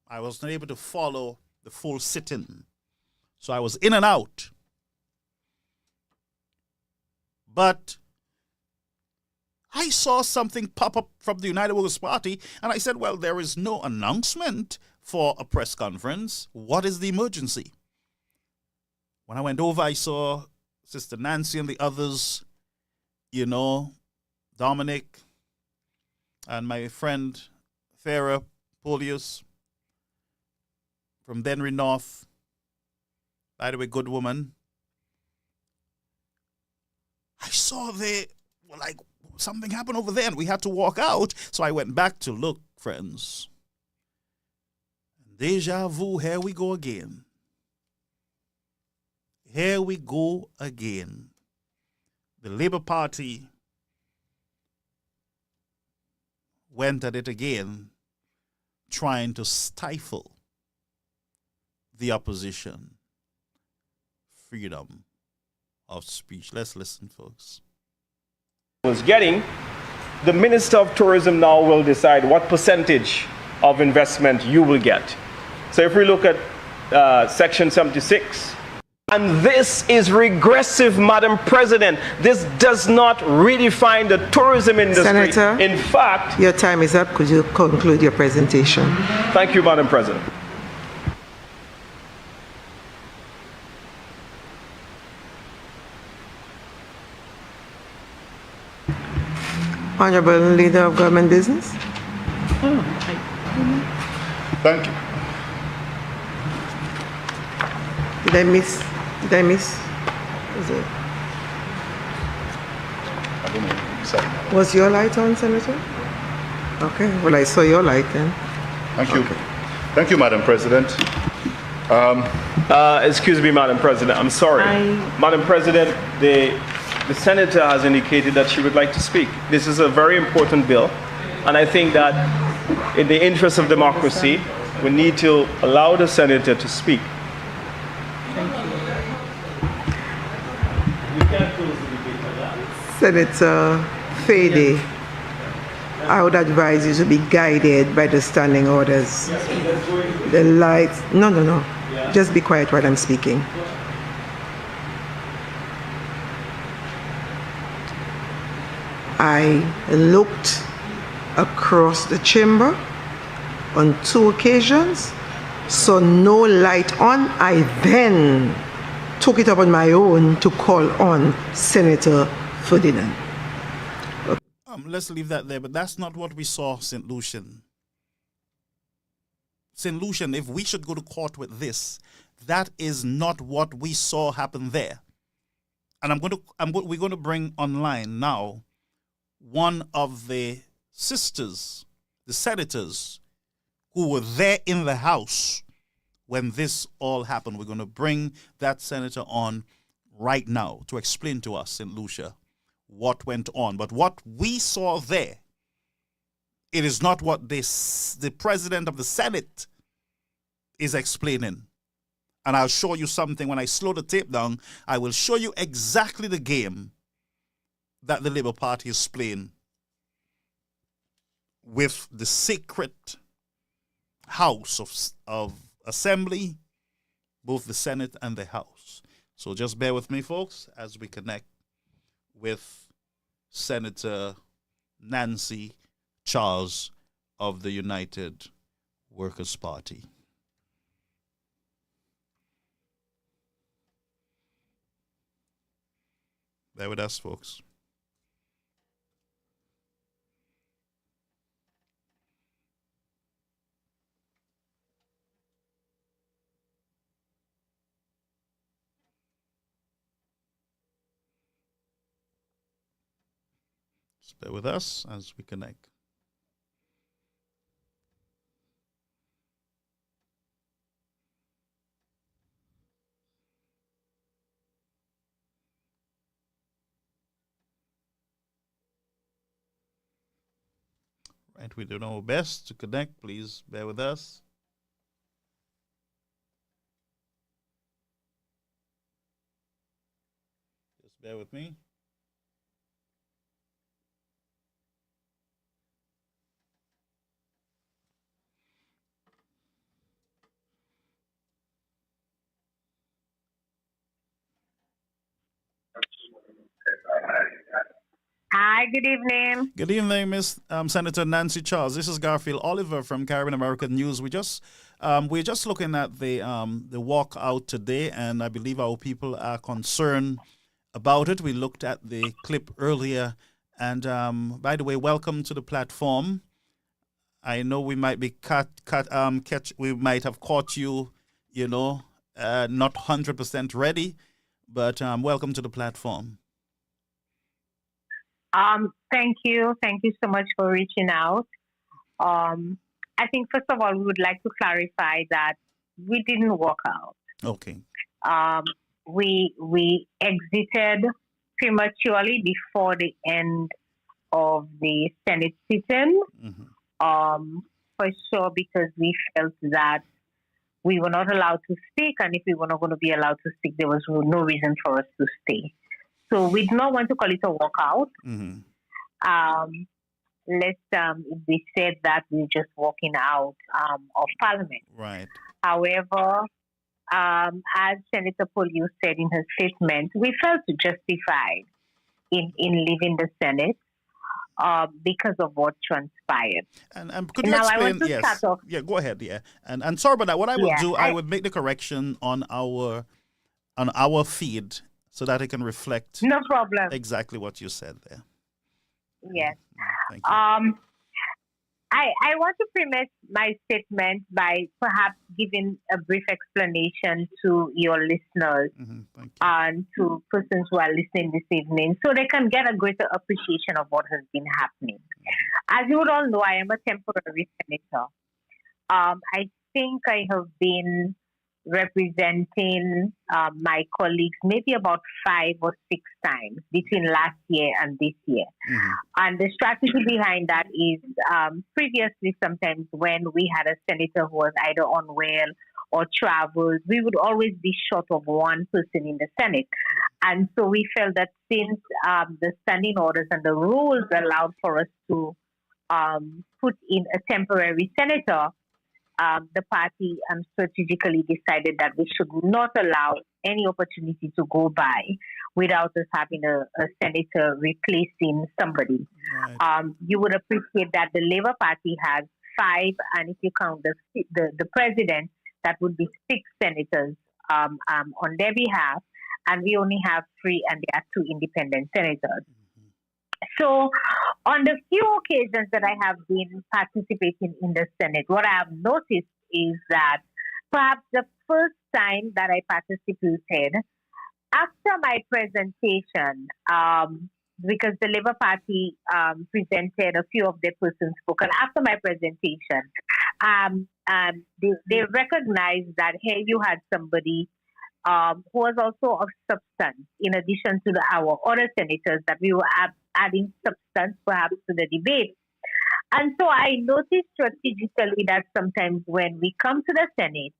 I was not able to follow the full sitting. So I was in and out. But I saw something pop up from the United Workers' Party, and I said, well, there is no announcement for a press conference. What is the emergency? When I went over, I saw Sister Nancy and the others, Dominic and my friend Farah Polius from Denry North. By the way, good woman. I saw something happened over there and we had to walk out. So I went back to look, friends. Deja vu, here we go again. Here we go again. The Labour Party went at it again, trying to stifle the opposition. Freedom of speech. Let's listen, folks. Was getting, the Minister of Tourism now will decide what percentage of investment you will get. So if we look at Section 76, and this is regressive, Madam President. This does not redefine the tourism industry. Senator, in fact, your time is up. Could you conclude your presentation? Thank you, Madam President. Honorable Leader of Government Business. Thank you. Did I miss? Was it? I don't know. Sorry. Was your light on, Senator? Okay. Well, I saw your light then. Thank you. Okay. Thank you, Madam President. Excuse me, Madam President. I'm sorry. Madam President, the Senator has indicated that she would like to speak. This is a very important bill, and I think that in the interest of democracy, we need to allow the Senator to speak. Senator Fede, I would advise you to be guided by the standing orders. The lights. No. Just be quiet while I'm speaking. I looked across the chamber on 2 occasions, saw no light on. I then took it up on my own to call on Senator Ferdinand. Let's leave that there, but that's not what we saw, St. Lucian. St. Lucian, if we should go to court with this, that is not what we saw happen there. And we're going to bring online now one of the sisters, the senators, who were there in the House when this all happened. We're going to bring that senator on right now to explain to us, St. Lucia, what went on. But what we saw there, it is not what the president of the Senate is explaining. And I'll show you something. When I slow the tape down, I will show you exactly the game that the Labour Party is playing with the sacred house of assembly, both the Senate and the House. So just bear with me, folks, as we connect with Senator Nancy Charles of the United Workers' Party. Bear with us, folks. Just bear with us as we connect. Right, we do our best to connect. Please bear with us. Just bear with me. Hi, good evening. Good evening, Miss Senator Nancy Charles. This is Garfield Oliver from Caribbean American News. We're just looking at the walkout today, and I believe our people are concerned about it. We looked at the clip earlier, and by the way, welcome to the platform. I know we might be we might have caught you, not 100% ready, but welcome to the platform. Thank you. Thank you so much for reaching out. I think first of all, we would like to clarify that we didn't walk out. Okay. We exited prematurely before the end of the Senate sitting. For sure, because we felt that we were not allowed to speak, and if we were not going to be allowed to speak, there was no reason for us to stay. So we do not want to call it a walkout. We said that we're just walking out of Parliament. Right. However, as Senator Poliu said in her statement, we felt justified in leaving the Senate because of what transpired. And could you explain? Yes. Yeah, go ahead. Yeah. And sorry about that. What I will do, I would make the correction on our feed, so that it can reflect no problem exactly what you said there. Yes. Thank you. I want to premise my statement by perhaps giving a brief explanation to your listeners and to persons who are listening this evening, so they can get a greater appreciation of what has been happening. As you would all know, I am a temporary senator. I think I have been representing my colleagues maybe about 5 or 6 times between last year and this year. And the strategy behind that is previously sometimes when we had a senator who was either unwell or traveled, we would always be short of one person in the Senate. And so we felt that since the standing orders and the rules allowed for us to put in a temporary senator, the party strategically decided that we should not allow any opportunity to go by without us having a senator replacing somebody. Right. You would appreciate that the Labour Party has 5, and if you count the president, that would be 6 senators on their behalf, and we only have 3, and there are 2 independent senators. So, on the few occasions that I have been participating in the Senate, what I have noticed is that perhaps the first time that I participated, after my presentation, because the Labour Party presented a few of their persons spoke, and after my presentation, they recognized that, hey, you had somebody who was also of substance, in addition to our other senators, that we were adding substance perhaps to the debate. And so I noticed strategically that sometimes when we come to the Senate,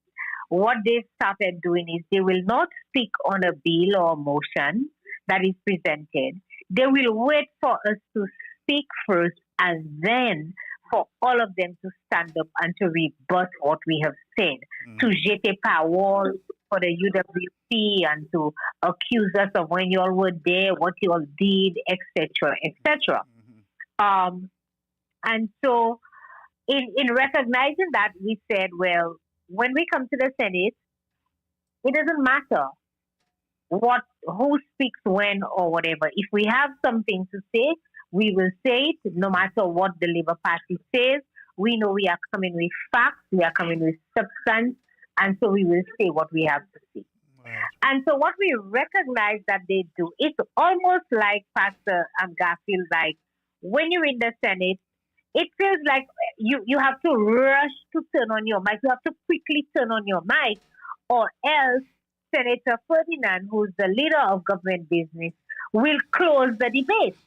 what they've started doing is they will not speak on a bill or a motion that is presented. They will wait for us to speak first and then for all of them to stand up and to rebut what we have said, to jeter parole for the UWP and to accuse us of when you all were there, what you all did, etc., etc. And so in recognizing that, we said, well, when we come to the Senate, it doesn't matter who speaks when or whatever. If we have something to say, we will say it, no matter what the Labour Party says. We know we are coming with facts, we are coming with substance, and so we will say what we have to say. Right. And so what we recognize that they do, it's almost like Pastor Garfield, like when you're in the Senate, it feels like you have to rush to turn on your mic. You have to quickly turn on your mic, or else Senator Ferdinand, who's the leader of government business, will close the debate.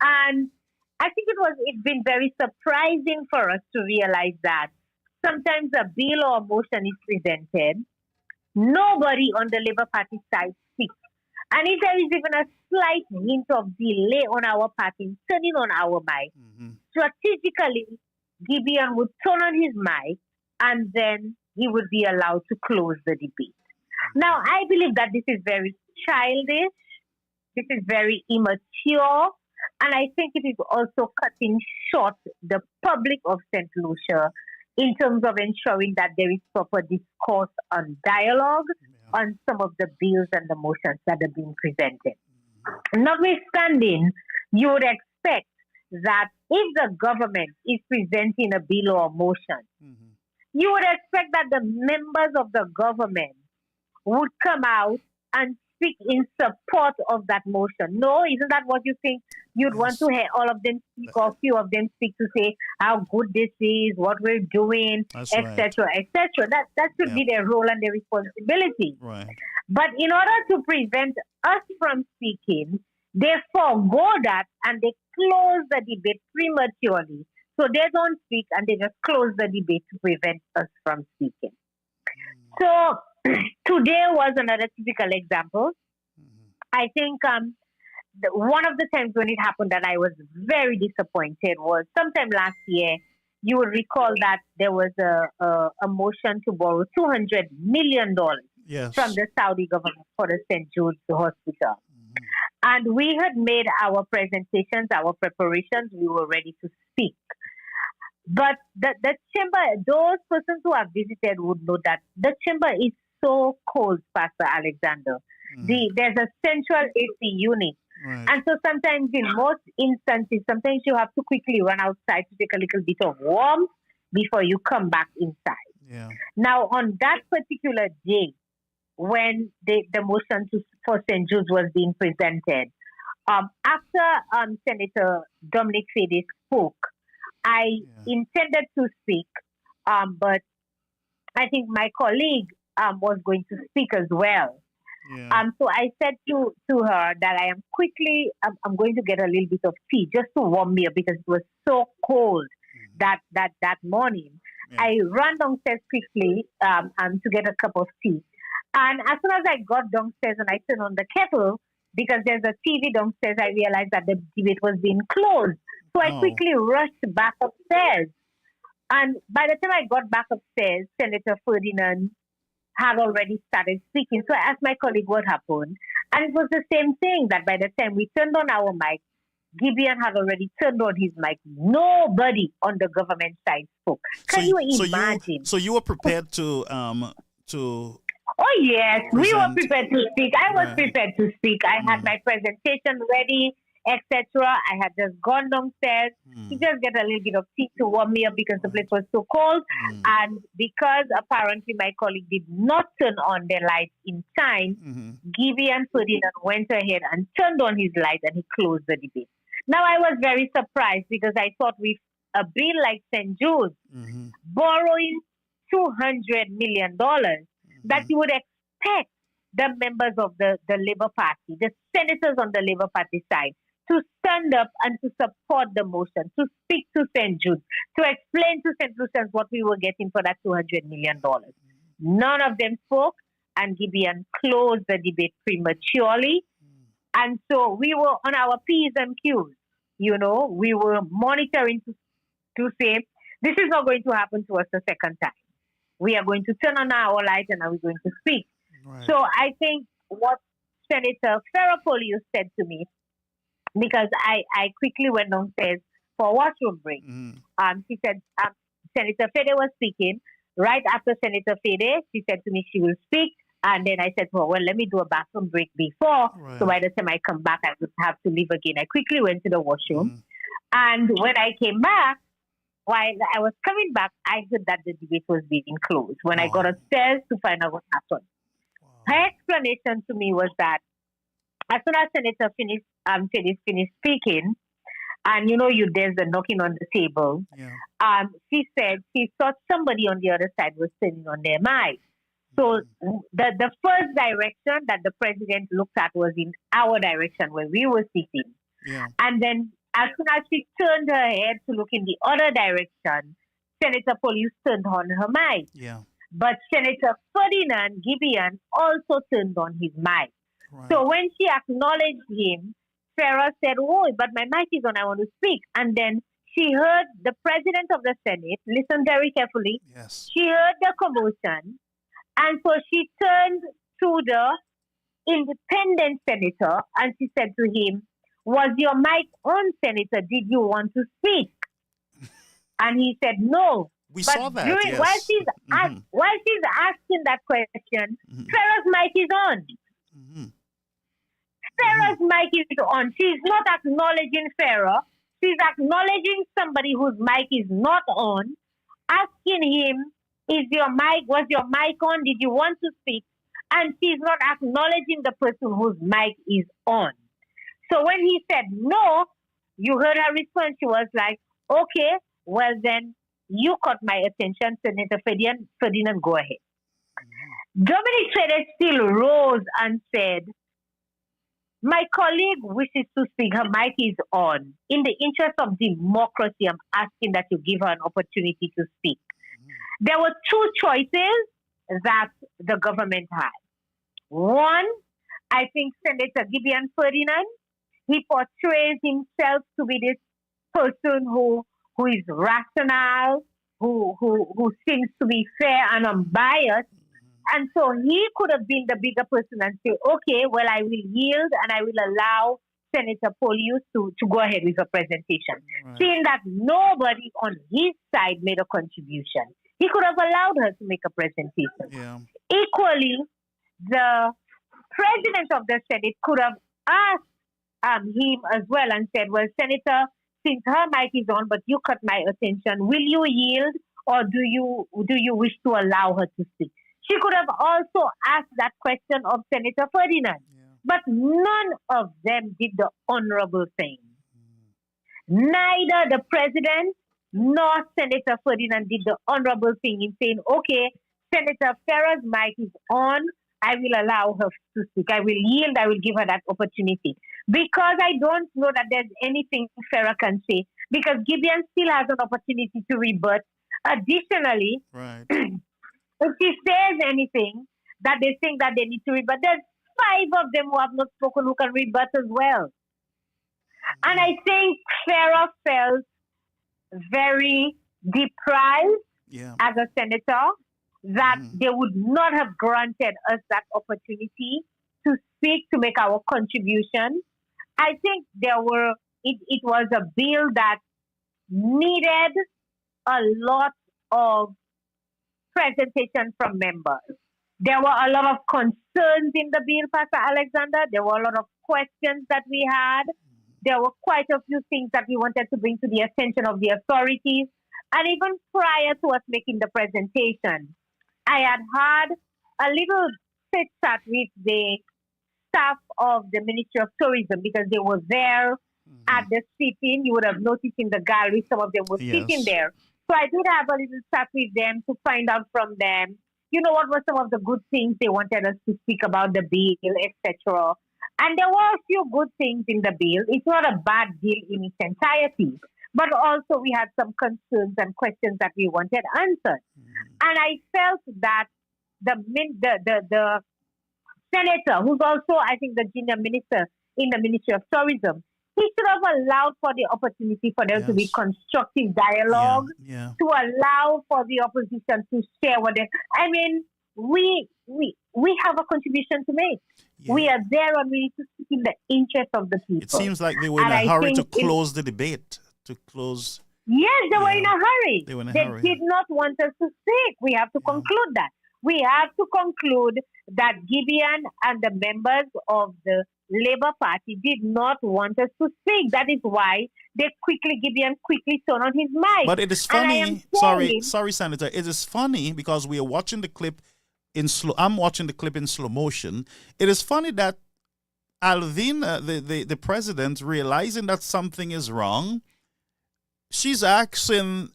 And I think it's been very surprising for us to realize that sometimes a bill or a motion is presented, nobody on the Labour Party side speaks. And if there is even a slight hint of delay on our party turning on our mic, strategically, Gideon would turn on his mic and then he would be allowed to close the debate. Now, I believe that this is very childish. This is very immature. And I think it is also cutting short the public of St. Lucia in terms of ensuring that there is proper discourse on dialogue on some of the bills and the motions that are being presented. Notwithstanding, you would expect that if the government is presenting a bill or a motion, you would expect that the members of the government would come out and speak in support of that motion. No, isn't that what you think? You'd want to hear all of them speak or a few of them speak to say how good this is, what we're doing, etc., etc. That should be their role and their responsibility. Right. But in order to prevent us from speaking, they forego that and they close the debate prematurely. So they don't speak and they just close the debate to prevent us from speaking. So today was another typical example. I think one of the times when it happened that I was very disappointed was sometime last year. You will recall that there was a motion to borrow $200 million from the Saudi government for the St. Jude's Hospital. And we had made our presentations, our preparations. We were ready to speak. But the chamber, those persons who have visited would know that the chamber is so cold, Pastor Alexander. There's a central AC unit. Right. And so sometimes in most instances, sometimes you have to quickly run outside to take a little bit of warmth before you come back inside. Yeah. Now, on that particular day, when the motion for St. Jude's was being presented, after Senator Dominic Fede spoke, I intended to speak, but I think my colleague was going to speak as well. Yeah. So I said to her that I am quickly, I'm going to get a little bit of tea just to warm me up because it was so cold that morning. Yeah. I ran downstairs quickly to get a cup of tea. And as soon as I got downstairs and I turned on the kettle, because there's a TV downstairs, I realized that the debate was being closed. So I quickly rushed back upstairs. And by the time I got back upstairs, Senator Ferdinand had already started speaking. So I asked my colleague what happened. And it was the same thing, that by the time we turned on our mic, Gibeon had already turned on his mic. Nobody on the government side spoke. Can you imagine? So you were prepared to Oh, yes. We were prepared to speak. I was prepared to speak. I had my presentation ready, etc. I had just gone downstairs to just get a little bit of tea to warm me up because the place was so cold. And because apparently my colleague did not turn on the lights in time, Gibeon Ferdinand went ahead and turned on his light and he closed the debate. Now, I was very surprised because I thought with a bill like St. Jude's, borrowing $200 million, that you would expect the members of the Labour Party, the senators on the Labour Party side, to stand up and to support the motion, to speak to St. Jude, to explain to St. Lucians what we were getting for that $200 million. None of them spoke, and Gibeon closed the debate prematurely. And so we were on our P's and Q's. You know, we were monitoring to say, this is not going to happen to us a second time. We are going to turn on our light and are we going to speak. Right. So I think what Senator Ferropolio said to me, because I quickly went downstairs for a washroom break. She said, Senator Fede was speaking. Right after Senator Fede, she said to me she will speak. And then I said to her, well, let me do a bathroom break before. Right. So by the time I come back, I would have to leave again. I quickly went to the washroom. And when I came back, while I was coming back, I heard that the debate was being closed. When I got upstairs to find out what happened. Her explanation to me was that as soon as Senator finished speaking, and there's the knocking on the table, she said she thought somebody on the other side was turning on their mic. So the first direction that the president looked at was in our direction where we were sitting. Yeah. And then as soon as she turned her head to look in the other direction, Senator Polius turned on her mic. Yeah. But Senator Ferdinand Gibeon also turned on his mic. Right. So when she acknowledged him, Farah said, oh, but my mic is on, I want to speak. And then she heard the president of the Senate, listen very carefully, she heard the commotion, and so she turned to the independent senator, and she said to him, "Was your mic on, Senator? Did you want to speak?" And he said, "No." We but saw that, during, yes. while she's asking that question, Farah's mic is on. Farah's mic is on. She's not acknowledging Farah. She's acknowledging somebody whose mic is not on, asking him, was your mic on? Did you want to speak? And she's not acknowledging the person whose mic is on. So when he said no, you heard her response. She was like, "Okay, well then, you caught my attention, Senator Ferdinand, go ahead." Dominic Traders still rose and said, "My colleague wishes to speak. Her mic is on. In the interest of democracy, I'm asking that you give her an opportunity to speak." There were two choices that the government had. One, I think Senator Gideon Ferdinand, he portrays himself to be this person who is rational, who seems to be fair and unbiased. And so he could have been the bigger person and say, "Okay, well, I will yield and I will allow Senator Polius to go ahead with her presentation." Right. Seeing that nobody on his side made a contribution, he could have allowed her to make a presentation. Yeah. Equally, the president of the Senate could have asked him as well and said, "Well, Senator, since her mic is on, but you caught my attention, will you yield or do you wish to allow her to speak?" She could have also asked that question of Senator Ferdinand. Yeah. But none of them did the honorable thing. Neither the president nor Senator Ferdinand did the honorable thing in saying, "Okay, Senator Farah's mic is on. I will allow her to speak. I will yield. I will give her that opportunity." Because I don't know that there's anything Farah can say. Because Gideon still has an opportunity to rebut. Additionally, right. If she says anything that they think that they need to rebut, there's 5 of them who have not spoken who can rebut as well. And I think Farah felt very deprived as a senator that they would not have granted us that opportunity to speak, to make our contribution. I think it was a bill that needed a lot of presentation from members. There were a lot of concerns in the bill, Pastor Alexander. There were a lot of questions that we had. There were quite a few things that we wanted to bring to the attention of the authorities. And even prior to us making the presentation, I had a little chit-chat with the staff of the Ministry of Tourism because they were there at the sitting. You would have noticed in the gallery, some of them were sitting there. So I did have a little chat with them to find out from them, what were some of the good things they wanted us to speak about the bill, etc. And there were a few good things in the bill. It's not a bad bill in its entirety, but also we had some concerns and questions that we wanted answered. And I felt that the senator, who's also, I think, the junior minister in the Ministry of Tourism, he should have allowed for the opportunity for there to be constructive dialogue, to allow for the opposition to share what they... I mean, we have a contribution to make. Yeah. We are there and we need to speak in the interest of the people. It seems like they were in a hurry to close the debate, to close... Yes, they were in a hurry. They did not want us to speak. We have to conclude that. We have to conclude that Gideon and the members of the Labour Party did not want us to speak. That is why Gideon quickly turned on his mic. But it is funny. Sorry, Senator. It is funny because we are watching the clip I'm watching the clip in slow motion. It is funny that Alvin, the president, realizing that something is wrong, she's asking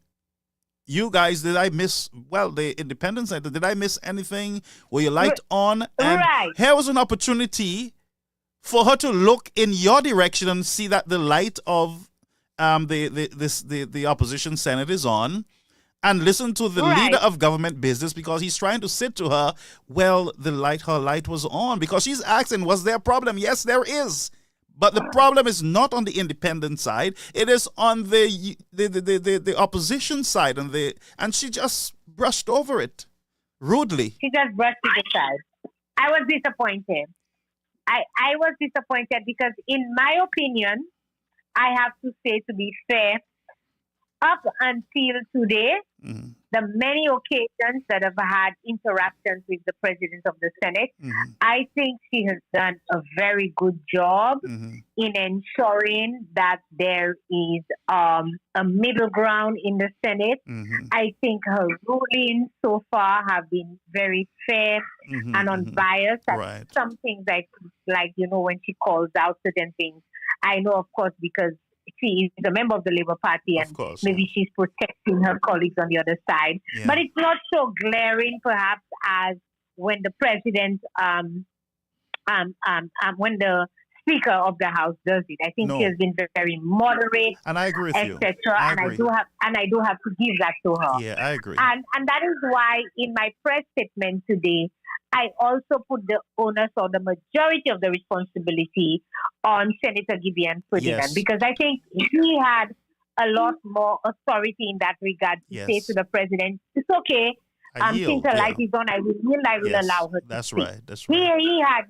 you guys, did I miss, the Independent Center, did I miss anything? Were your light on? And here was an opportunity for her to look in your direction and see that the light of the opposition Senate is on, and listen to the leader of government business because he's trying to say to her, her light was on. Because she's asking, was there a problem? Yes, there is. But the problem is not on the independent side. It is on the opposition side, and she just brushed over it rudely. She just brushed it aside. I was disappointed. I was disappointed because, in my opinion, I have to say, to be fair, up until today, the many occasions that I've had interactions with the president of the Senate, I think she has done a very good job in ensuring that there is a middle ground in the Senate. I think her rulings so far have been very fair and unbiased. And some things like, when she calls out certain things, I know, of course, because she is a member of the Labour Party, and maybe she's protecting her colleagues on the other side. Yeah. But it's not so glaring, perhaps, as when the president, when the Speaker of the House does it. I think she has been very moderate, and I agree with you, etc. And I do have to give that to her. Yeah, I agree. And that is why, in my press statement today, I also put the onus or the majority of the responsibility on Senator Gideon Ferdinand, because I think he had a lot more authority in that regard to say to the president, it's okay, since the light is on, I will allow her to speak. That's right. He had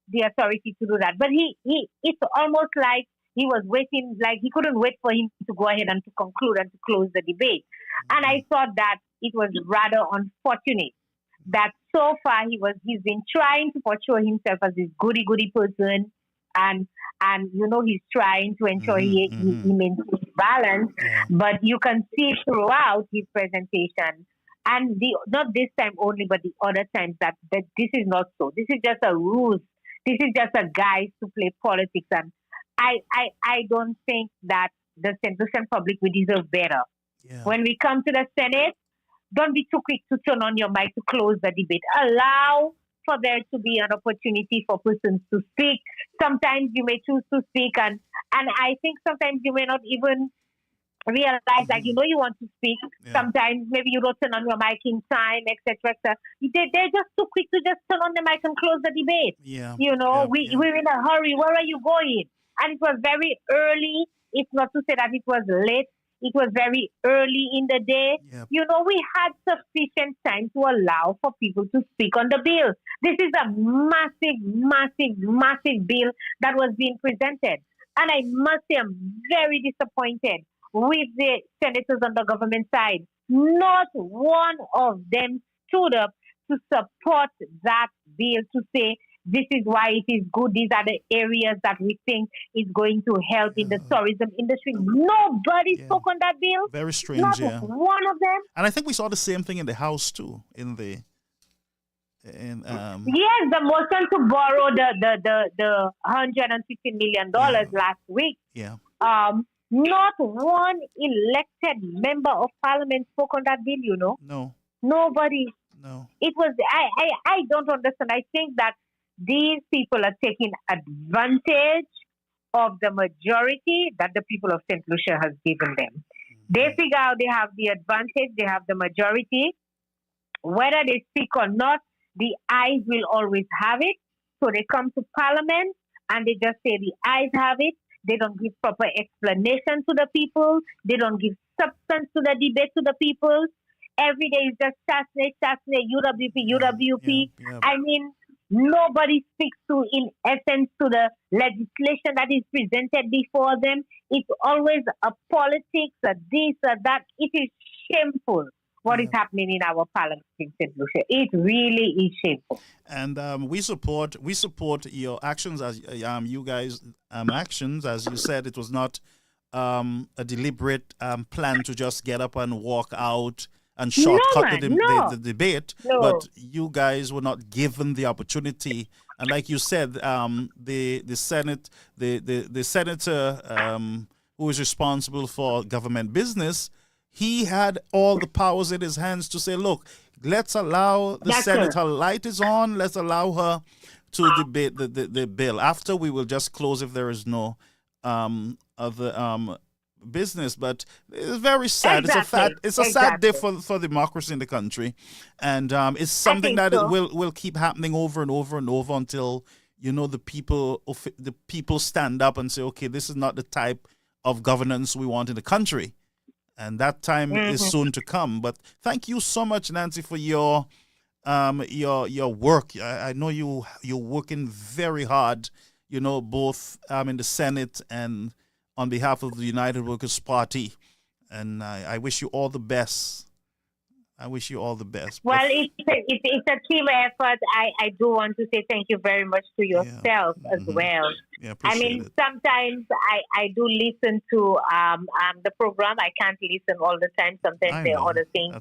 the authority to do that. But it's almost like he was waiting, like he couldn't wait for him to go ahead and to conclude and to close the debate. And I thought that it was rather unfortunate that so far he's been trying to portray himself as this goody person, and he's trying to ensure he maintains balance, but you can see throughout his presentation, and not this time only, but the other times, that this is not so. This is just a ruse. This is just a guise to play politics, and I don't think that the St. Lucian public would deserve better. Yeah. When we come to the Senate, don't be too quick to turn on your mic to close the debate. Allow for there to be an opportunity for persons to speak. Sometimes you may choose to speak, and I think sometimes you may not even realize that you want to speak. Yeah. Sometimes maybe you don't turn on your mic in time, etc. They're just too quick to just turn on the mic and close the debate. Yeah. We're in a hurry. Where are you going? And it was very early. It's not to say that it was late. It was very early in the day. Yep. We had sufficient time to allow for people to speak on the bill. This is a massive, massive, massive bill that was being presented. And I must say, I'm very disappointed with the senators on the government side. Not one of them stood up to support that bill, to say, this is why it is good. These are the areas that we think is going to help in the tourism industry. Nobody spoke on that bill. Very strange, Not one of them. And I think we saw the same thing in the House too. Yes, the motion to borrow the $150 million last week. Yeah. Not one elected member of parliament spoke on that bill. No. Nobody. No. It was. I don't understand. I think that these people are taking advantage of the majority that the people of St. Lucia has given them. They figure out they have the advantage, they have the majority. Whether they speak or not, the ayes will always have it. So they come to Parliament and they just say the ayes have it. They don't give proper explanation to the people. They don't give substance to the debate to the people. Every day is just assassinate, UWP. Yeah. I mean, nobody speaks in essence to the legislation that is presented before them. It's always a politics, a this, a that. It is shameful what is happening in our parliament in St. Lucia. It really is shameful. And we support your actions as you guys actions. As you said, it was not a deliberate plan to just get up and walk out and shortcut the debate, but you guys were not given the opportunity. And like you said, the Senate, the senator who is responsible for government business, he had all the powers in his hands to say, look, let's allow the senator, light is on, let's allow her to debate the bill. After, we will just close if there is no other business. But it's very sad. Exactly. It's a sad day for democracy in the country, and it's something that it will keep happening over and over and over until the people stand up and say, okay, this is not the type of governance we want in the country, and that time is soon to come. But thank you so much, Nancy, for your your work. I know you're working very hard, both in the Senate and on behalf of the United Workers Party. And I wish you all the best. I wish you all the best. Well, it's a team effort. I do want to say thank you very much to yourself as well. Yeah, I mean, sometimes I do listen to the program. I can't listen all the time. Sometimes there are other things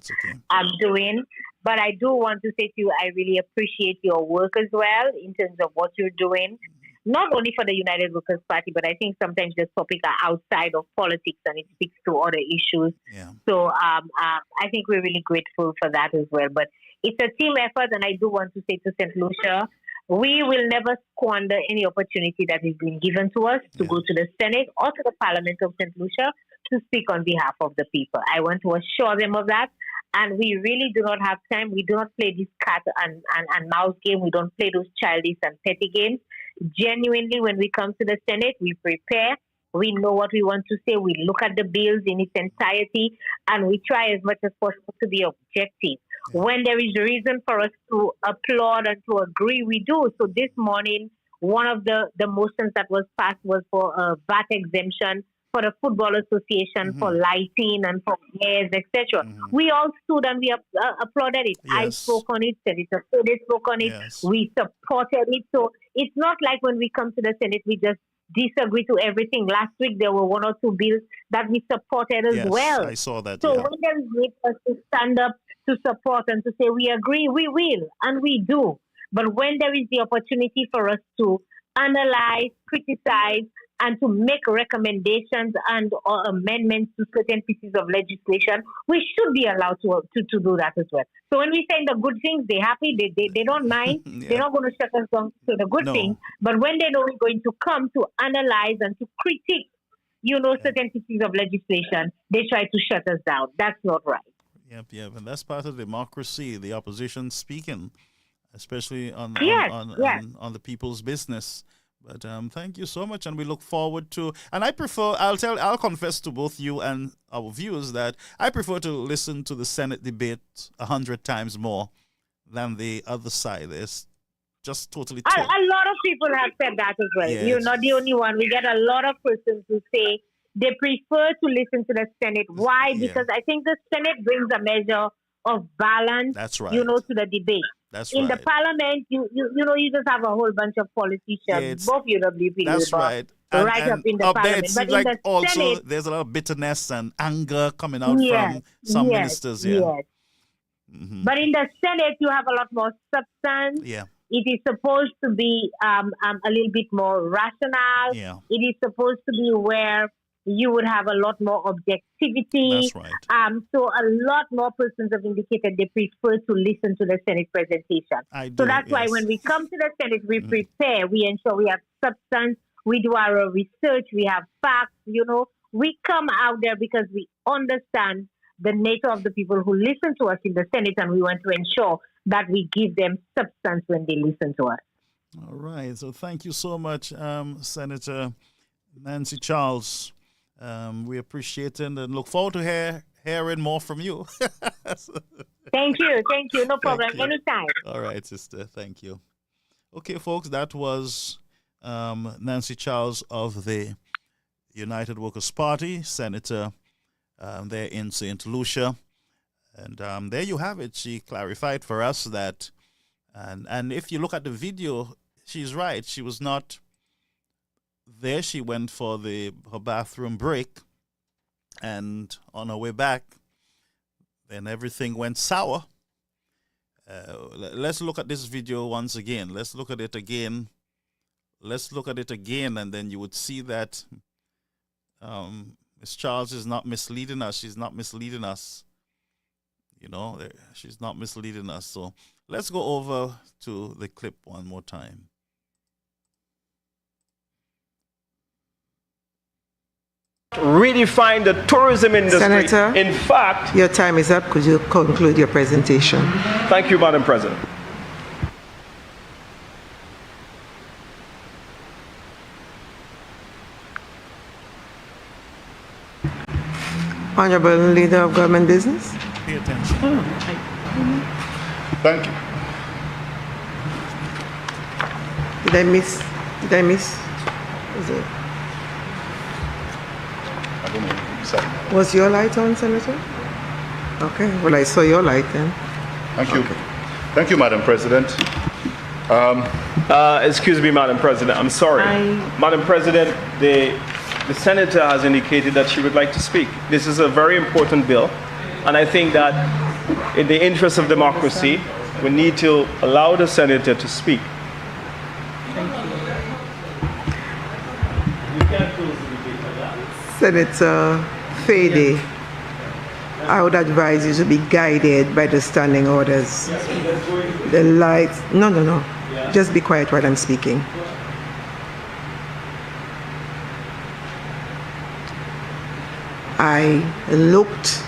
I'm doing. But I do want to say to you, I really appreciate your work as well in terms of what you're doing. Not only for the United Workers Party, but I think sometimes the topics are outside of politics and it speaks to other issues. Yeah. So I think we're really grateful for that as well. But it's a team effort, and I do want to say to St. Lucia, we will never squander any opportunity that is being given to us to go to the Senate or to the Parliament of St. Lucia to speak on behalf of the people. I want to assure them of that. And we really do not have time. We do not play this cat and mouse game. We don't play those childish and petty games. Genuinely, when we come to the Senate, we prepare. We know what we want to say. We look at the bills in its entirety, and we try as much as possible to be objective. When there is reason for us to applaud and to agree, we do. So this morning, one of the motions that was passed was for a VAT exemption for the Football Association, for lighting and for gas, etc. We all stood and we applauded it. Yes. I spoke on it, Senator Fede spoke on it. Yes. We supported it. So it's not like when we come to the Senate, we just disagree to everything. Last week, there were one or two bills that we supported as well. I saw that. So when there is need for us to stand up to support and to say we agree, we will, and we do. But when there is the opportunity for us to analyze, criticize, and to make recommendations and or amendments to certain pieces of legislation, we should be allowed to do that as well. So when we say the good things, they're happy, they don't mind, they're not going to shut us down to the good things. But when they know we're going to come to analyze and to critique, certain pieces of legislation, they try to shut us down. That's not right. Yep. And that's part of democracy, the opposition speaking, especially on the people's business. But thank you so much, and we look forward to. And I'll confess to both you and our viewers that I prefer to listen to the Senate debate 100 times more than the other side. It's just totally. A lot of people have said that as well. Yes. You're not the only one. We get a lot of persons who say they prefer to listen to the Senate. Why? Because I think the Senate brings a measure of balance. That's right. To the debate. That's in right. the parliament, you just have a whole bunch of politicians, both UWP, that's right. Right up in the parliament. It but seems like the also Senate, there's a lot of bitterness and anger coming out from some ministers. Yes. But in the Senate, you have a lot more substance. Yeah. It is supposed to be a little bit more rational. Yeah. It is supposed to be where you would have a lot more objectivity. That's right. So a lot more persons have indicated they prefer to listen to the Senate presentation. So that's why when we come to the Senate, we prepare, we ensure we have substance, we do our research, we have facts, we come out there because we understand the nature of the people who listen to us in the Senate, and we want to ensure that we give them substance when they listen to us. All right. So thank you so much, Senator Nancy Charles. We appreciate it and look forward to hearing more from you. Thank you. No problem. Anytime. All right, sister. Thank you. Okay, folks, that was Nancy Charles of the United Workers Party, Senator there in St. Lucia. And there you have it. She clarified for us that, and if you look at the video, she's right. She was not there. She went for her bathroom break, and on her way back, then everything went sour. Let's look at this video once again. Let's look at it again, and then you would see that Ms. Charles is not misleading us. She's not misleading us. She's not misleading us. So let's go over to the clip one more time. Redefine the tourism industry. Senator, in fact, your time is up. Could you conclude your presentation? Thank you, Madam President. Honorable Leader of Government Business. Pay attention. Thank you. Did I miss? Is it? I don't know. Sorry. Was your light on, Senator? Okay. Well, I saw your light then. Thank you. Thank you, Madam President. Excuse me, Madam President. I'm sorry. Madam President, the Senator has indicated that she would like to speak. This is a very important bill, and I think that in the interest of democracy, we need to allow the Senator to speak. Senator Fede, I would advise you to be guided by the standing orders. The lights. No. Just be quiet while I'm speaking. I looked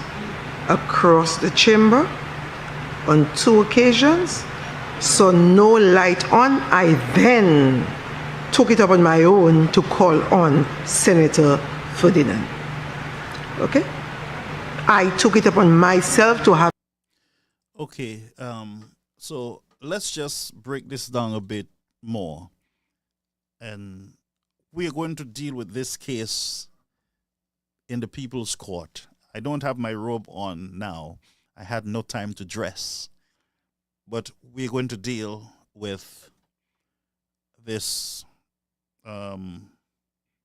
across the chamber on 2 occasions, saw no light on. I then took it up on my own to call on Senator Ferdinand. Okay? I took it upon myself to have. Okay, so let's just break this down a bit more. And we are going to deal with this case in the People's Court. I don't have my robe on now. I had no time to dress. But we're going to deal with this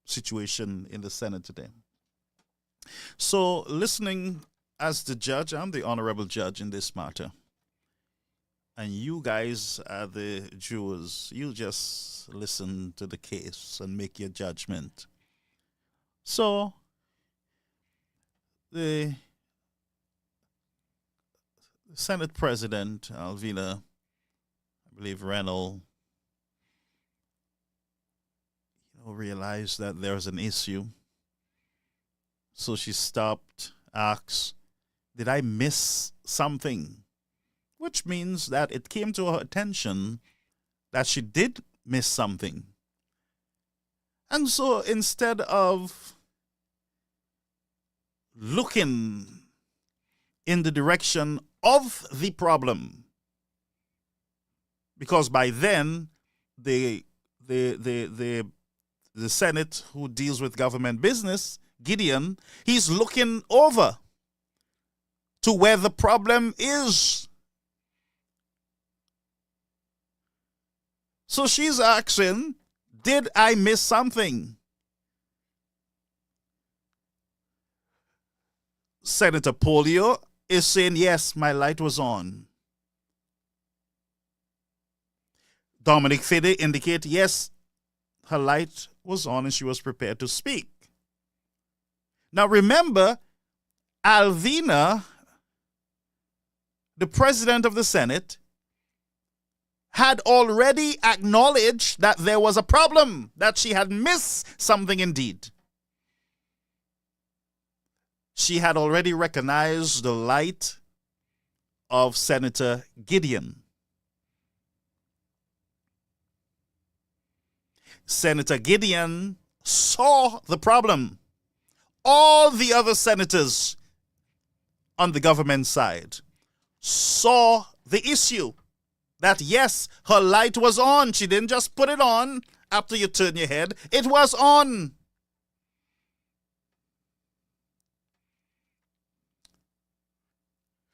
situation in the Senate today. So, listening as the judge, I'm the honorable judge in this matter. And you guys are the jurors. You just listen to the case and make your judgment. So, the Senate President, Alvina, I believe Reynolds, realized that there's an issue. So she stopped, asked, did I miss something? Which means that it came to her attention that she did miss something. And so instead of looking in the direction of the problem, because by then the Senate, who deals with government business, Gideon, he's looking over to where the problem is. So she's asking, did I miss something? Senator Polio is saying, yes, my light was on. Dominic Fede indicate, yes, her light was on and she was prepared to speak. Now remember, Alvina, the president of the Senate, had already acknowledged that there was a problem, that she had missed something indeed. She had already recognized the light of Senator Gideon. Senator Gideon saw the problem. All the other senators on the government side saw the issue. That yes, her light was on. She didn't just put it on after you turn your head. It was on.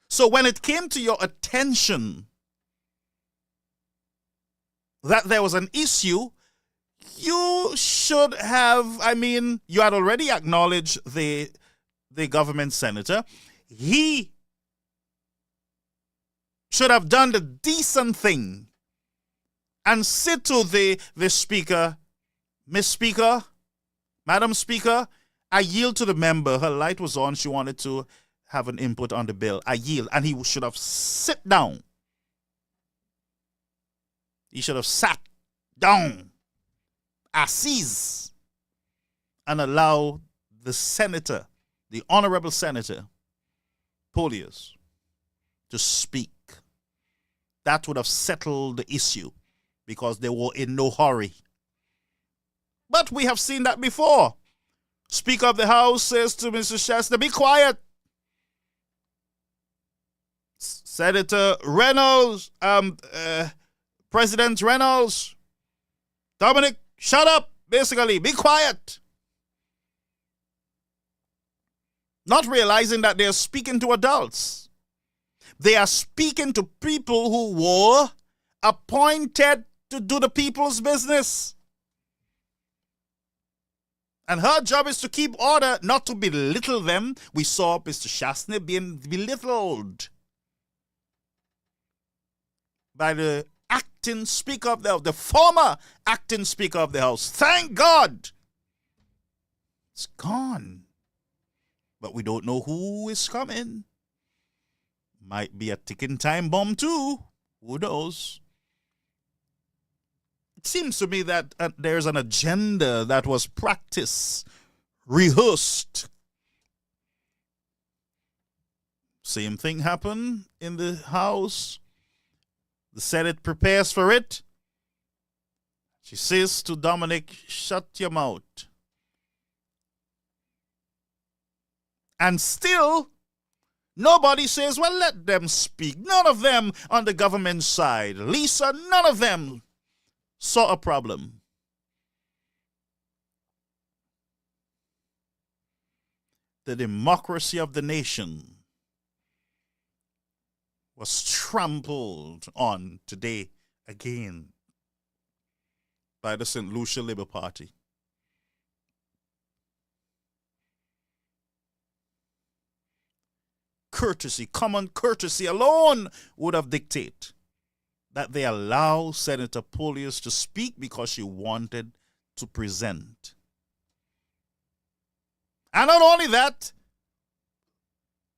So when it came to your attention that there was an issue, you should have, you had already acknowledged the government senator. He should have done the decent thing and said to the speaker, Miss Speaker, Madam Speaker, I yield to the member. Her light was on. She wanted to have an input on the bill. I yield. And he should have sit down. He should have sat down, assise, and allow the senator, the honorable senator, Polius, to speak. That would have settled the issue because they were in no hurry. But we have seen that before. Speaker of the House says to Mr. Shasta, be quiet. Senator Reynolds, President Reynolds, Dominic, shut up, basically. Be quiet. Not realizing that they're speaking to adults. They are speaking to people who were appointed to do the people's business. And her job is to keep order, not to belittle them. We saw Mr. Shastney being belittled by the acting speaker of the former acting speaker of the House. Thank God. It's gone. But we don't know who is coming. Might be a ticking time bomb too. Who knows? It seems to me that there's an agenda that was practiced, rehearsed. Same thing happened in the House. The Senate prepares for it. She says to Dominic, shut your mouth. And still, nobody says, well, let them speak. None of them on the government side. Lisa, none of them saw a problem. The democracy of the nation was trampled on today again by the St. Lucia Labour Party. Courtesy, common courtesy alone would have dictated that they allow Senator Polis to speak because she wanted to present. And not only that,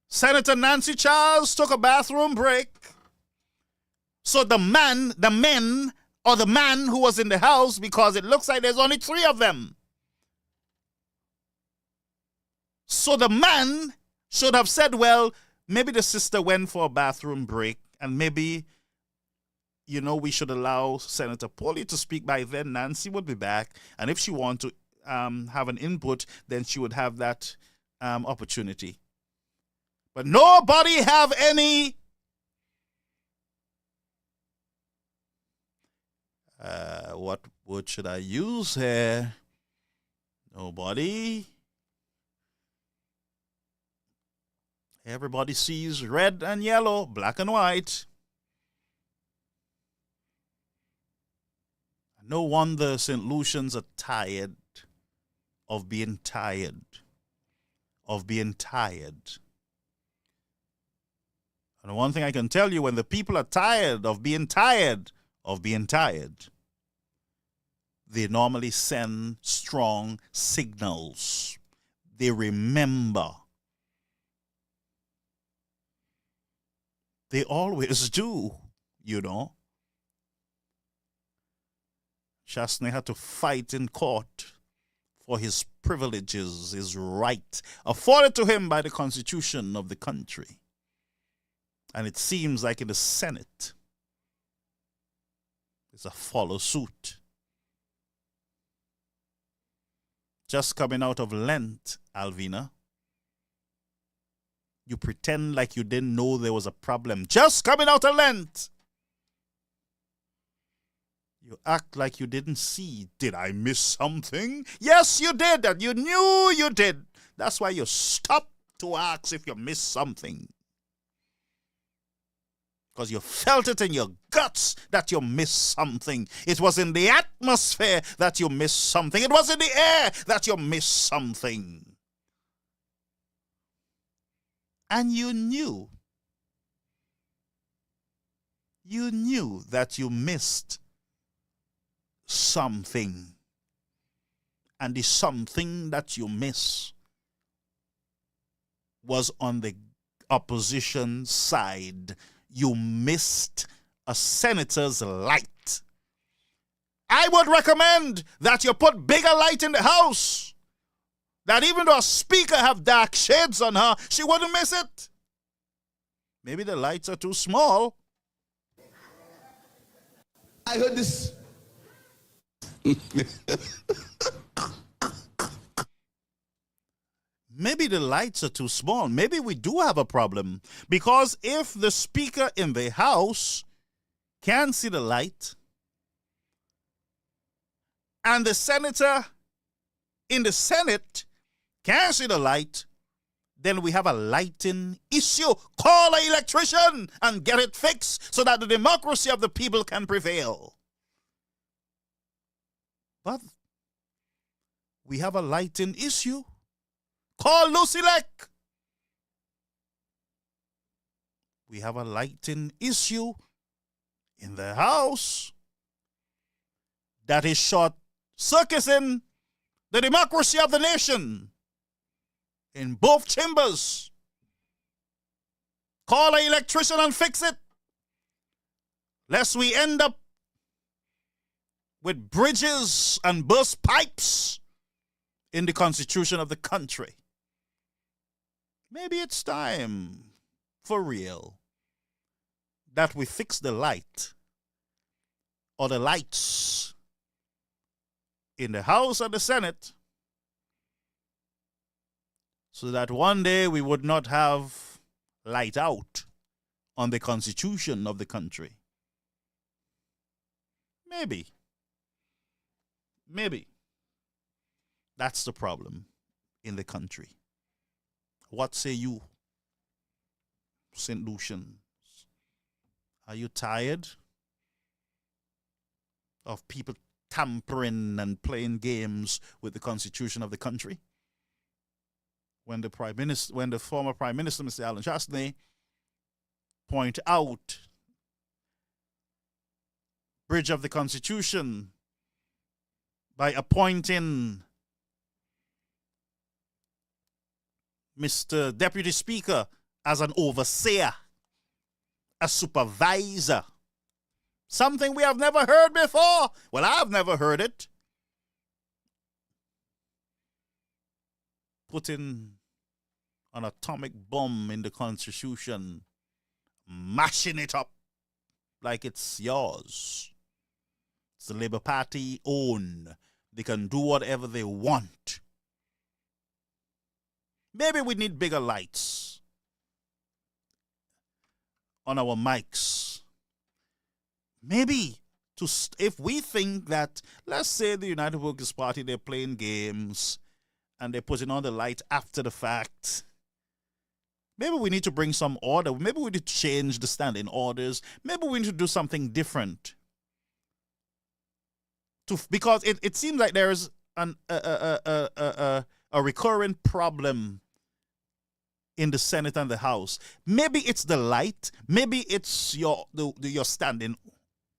Senator Nancy Charles took a bathroom break. So the man who was in the House, because it looks like there's only 3 of them. So the man should have said, well, maybe the sister went for a bathroom break and maybe, we should allow Senator Polis to speak. By then, Nancy would be back. And if she wanted to have an input, then she would have that opportunity. But nobody have any what word should I use here? Nobody. Everybody sees red and yellow, black and white. No wonder St. Lucians are tired of being tired. And one thing I can tell you, when the people are tired, they normally send strong signals. They remember. They always do, Shastney had to fight in court for his privileges, his right, afforded to him by the Constitution of the country. And it seems like in the Senate, it's a follow suit. Just coming out of Lent, Alvina, you pretend like you didn't know there was a problem. Just coming out of Lent. You act like you didn't see. Did I miss something? Yes, you did, and you knew you did. That's why you stopped to ask if you missed something. Because you felt it in your guts that you missed something. It was in the atmosphere that you missed something. It was in the air that you missed something. And you knew that you missed something. And the something that you missed was on the opposition side. You missed a senator's light. I would recommend that you put bigger light in the House. That even though a speaker have dark shades on her, she wouldn't miss it. Maybe the lights are too small. I heard this. Maybe the lights are too small. Maybe we do have a problem. Because if the speaker in the House can't see the light, and the senator in the Senate can't see the light, then we have a lighting issue. Call an electrician and get it fixed so that the democracy of the people can prevail. But we have a lighting issue. Call Lucilec. We have a lighting issue in the House that is short-circuiting the democracy of the nation in both chambers. Call an electrician and fix it, lest we end up with bridges and burst pipes in the constitution of the country. Maybe it's time, for real, that we fix the light or the lights in the House and the Senate so that one day we would not have light out on the constitution of the country. Maybe. That's the problem in the country. What say you, St. Lucians? Are you tired of people tampering and playing games with the constitution of the country? When the former Prime Minister, Mr. Alan Chastney, point out bridge of the Constitution by appointing Mr. Deputy Speaker as an overseer, a supervisor. Something we have never heard before. Well, I've never heard it. Putting an atomic bomb in the Constitution, mashing it up like it's yours. It's the Labour Party own. They can do whatever they want. Maybe we need bigger lights on our mics. Maybe if we think that, let's say the United Workers' Party, they're playing games and they're putting on the light after the fact. Maybe we need to bring some order. Maybe we need to change the standing orders. Maybe we need to do something different. Because it seems like there is a recurring problem in the Senate and the House. Maybe it's the light. Maybe it's your standing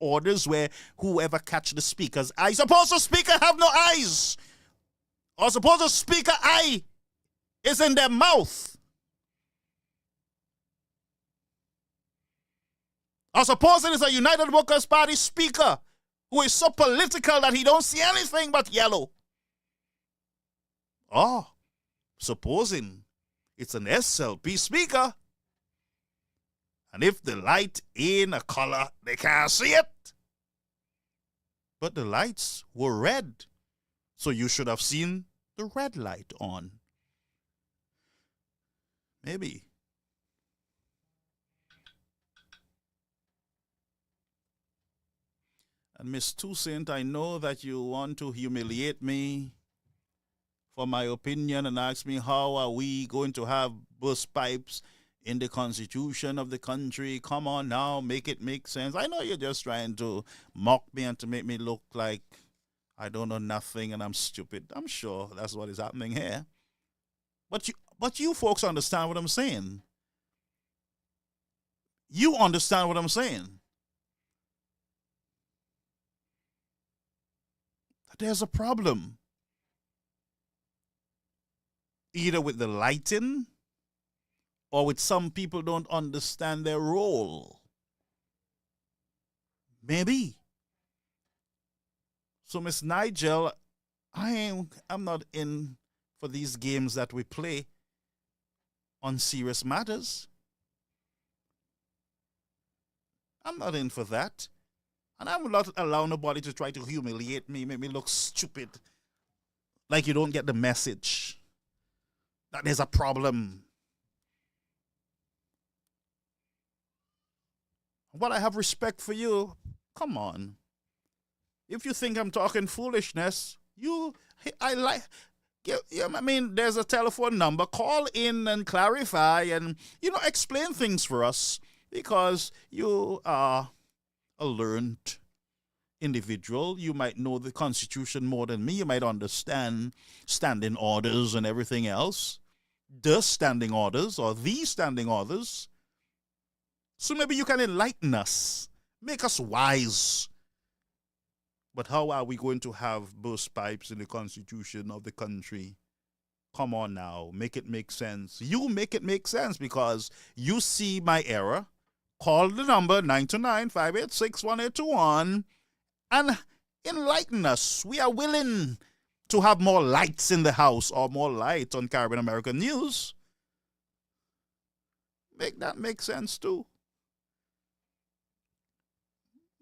orders where whoever catch the speaker's eye. Suppose the speaker have no eyes. Or suppose the speaker eye is in their mouth. Or suppose it is a United Workers' Party speaker who is so political that he don't see anything but yellow. Or supposing it's an SLP speaker, and if the light in a color, they can't see it. But the lights were red, so you should have seen the red light on. Maybe. And Miss Toussaint, I know that you want to humiliate me for my opinion and ask me how are we going to have burst pipes in the constitution of the country. Come on now, make it make sense. I know you're just trying to mock me and to make me look like I don't know nothing and I'm stupid. I'm sure that's what is happening here. But you folks understand what I'm saying. You understand what I'm saying. There's a problem. Either with the lighting or with some people don't understand their role. Maybe. So, Miss Nigel, I'm not in for these games that we play on serious matters. I'm not in for that. And I will not allow nobody to try to humiliate me, make me look stupid, like you don't get the message that there's a problem. But I have respect for you. Come on. If you think I'm talking foolishness, I mean, there's a telephone number. Call in and clarify and, explain things for us, because you are a learned individual. You might know the Constitution more than me. You might understand standing orders and everything else. The standing orders or the standing orders. So maybe you can enlighten us, make us wise. But how are we going to have burst pipes in the Constitution of the country? Come on now, make it make sense. You make it make sense, because you see my error. Call the number 929-586-1821 and enlighten us. We are willing to have more lights in the house, or more light on Caribbean American news. Make that make sense too.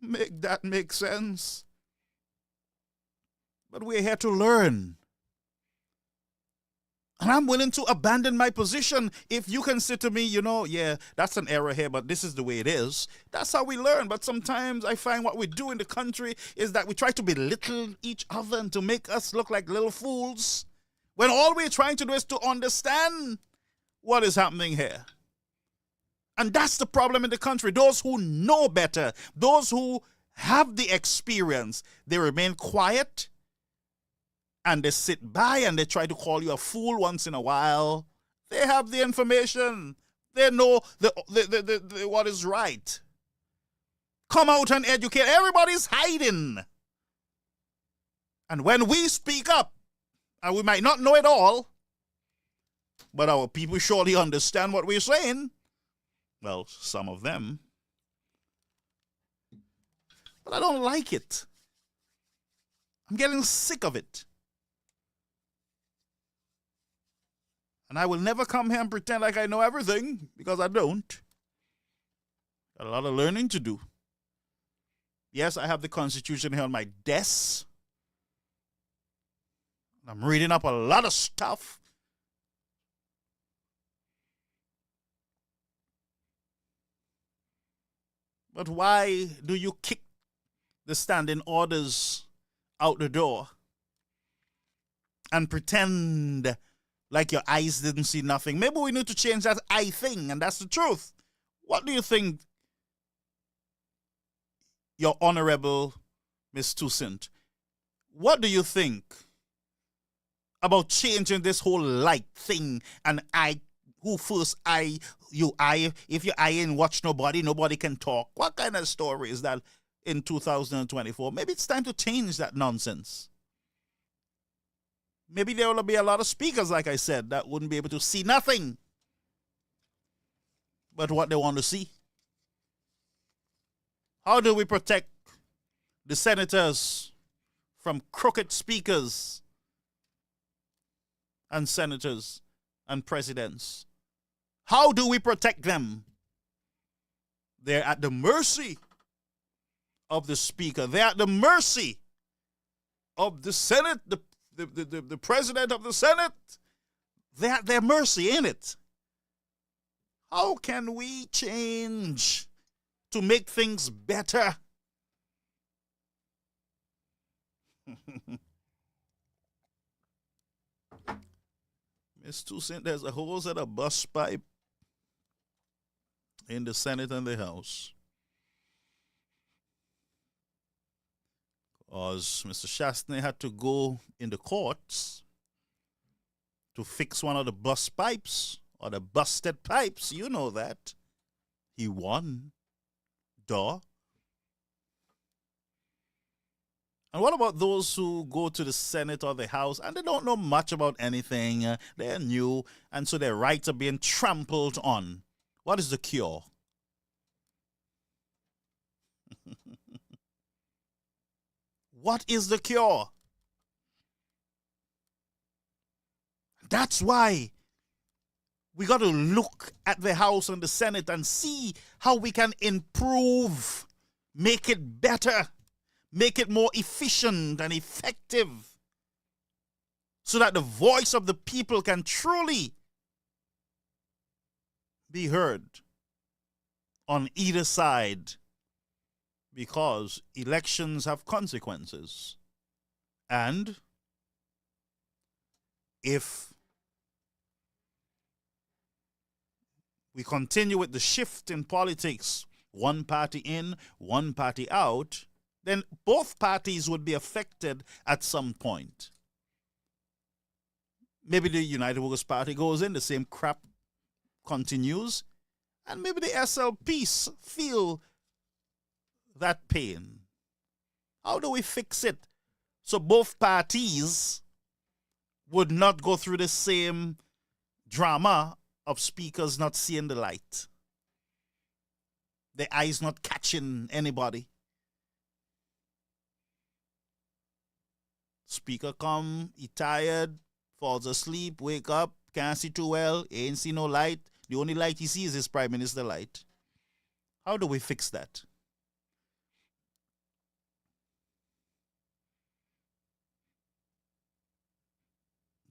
Make that make sense. But we're here to learn. And I'm willing to abandon my position if you can say to me, yeah, that's an error here, but this is the way it is. That's how we learn. But sometimes I find what we do in the country is that we try to belittle each other and to make us look like little fools, when all we're trying to do is to understand what is happening here. And that's the problem in the country. Those who know better, those who have the experience, they remain quiet. And they sit by and they try to call you a fool once in a while. They have the information. They know the what is right. Come out and educate. Everybody's hiding. And when we speak up, and we might not know it all, but our people surely understand what we're saying. Well, some of them. But I don't like it. I'm getting sick of it. And I will never come here and pretend like I know everything, because I don't. Got a lot of learning to do. Yes, I have the Constitution here on my desk. I'm reading up a lot of stuff. But why do you kick the standing orders out the door and pretend like your eyes didn't see nothing? Maybe we need to change that eye thing, and that's the truth. What do you think, your Honorable Miss Toussaint? What do you think about changing this whole light thing and eye? Who first eye? You eye. If your eye ain't watch nobody, nobody can talk. What kind of story is that in 2024? Maybe it's time to change that nonsense. Maybe there will be a lot of speakers, like I said, that wouldn't be able to see nothing but what they want to see. How do we protect the senators from crooked speakers and senators and presidents? How do we protect them? They're at the mercy of the speaker. They're at the mercy of the Senate, the president of the Senate. They're at their mercy, ain't it? How can we change to make things better? Miss Toussaint, there's a whole set of bus pipe in the Senate and the House. Because Mr. Shastney had to go in the courts to fix one of the bus pipes or the busted pipes. You know that. He won. Duh. And what about those who go to the Senate or the House and they don't know much about anything? They're new, and so their rights are being trampled on. What is the cure? What is the cure? That's why we got to look at the House and the Senate and see how we can improve, make it better, make it more efficient and effective, so that the voice of the people can truly be heard on either side. because elections have consequences. And if we continue with the shift in politics, one party in, one party out, then both parties would be affected at some point. Maybe the United Workers' Party goes in, the same crap continues, and maybe the SLPs feel that pain. How do we fix it so both parties would not go through the same drama of speakers not seeing the light? Their eyes not catching anybody. Speaker come, he tired, falls asleep, wake up, can't see too well, ain't see no light. The only light he sees is Prime Minister light. How do we fix that?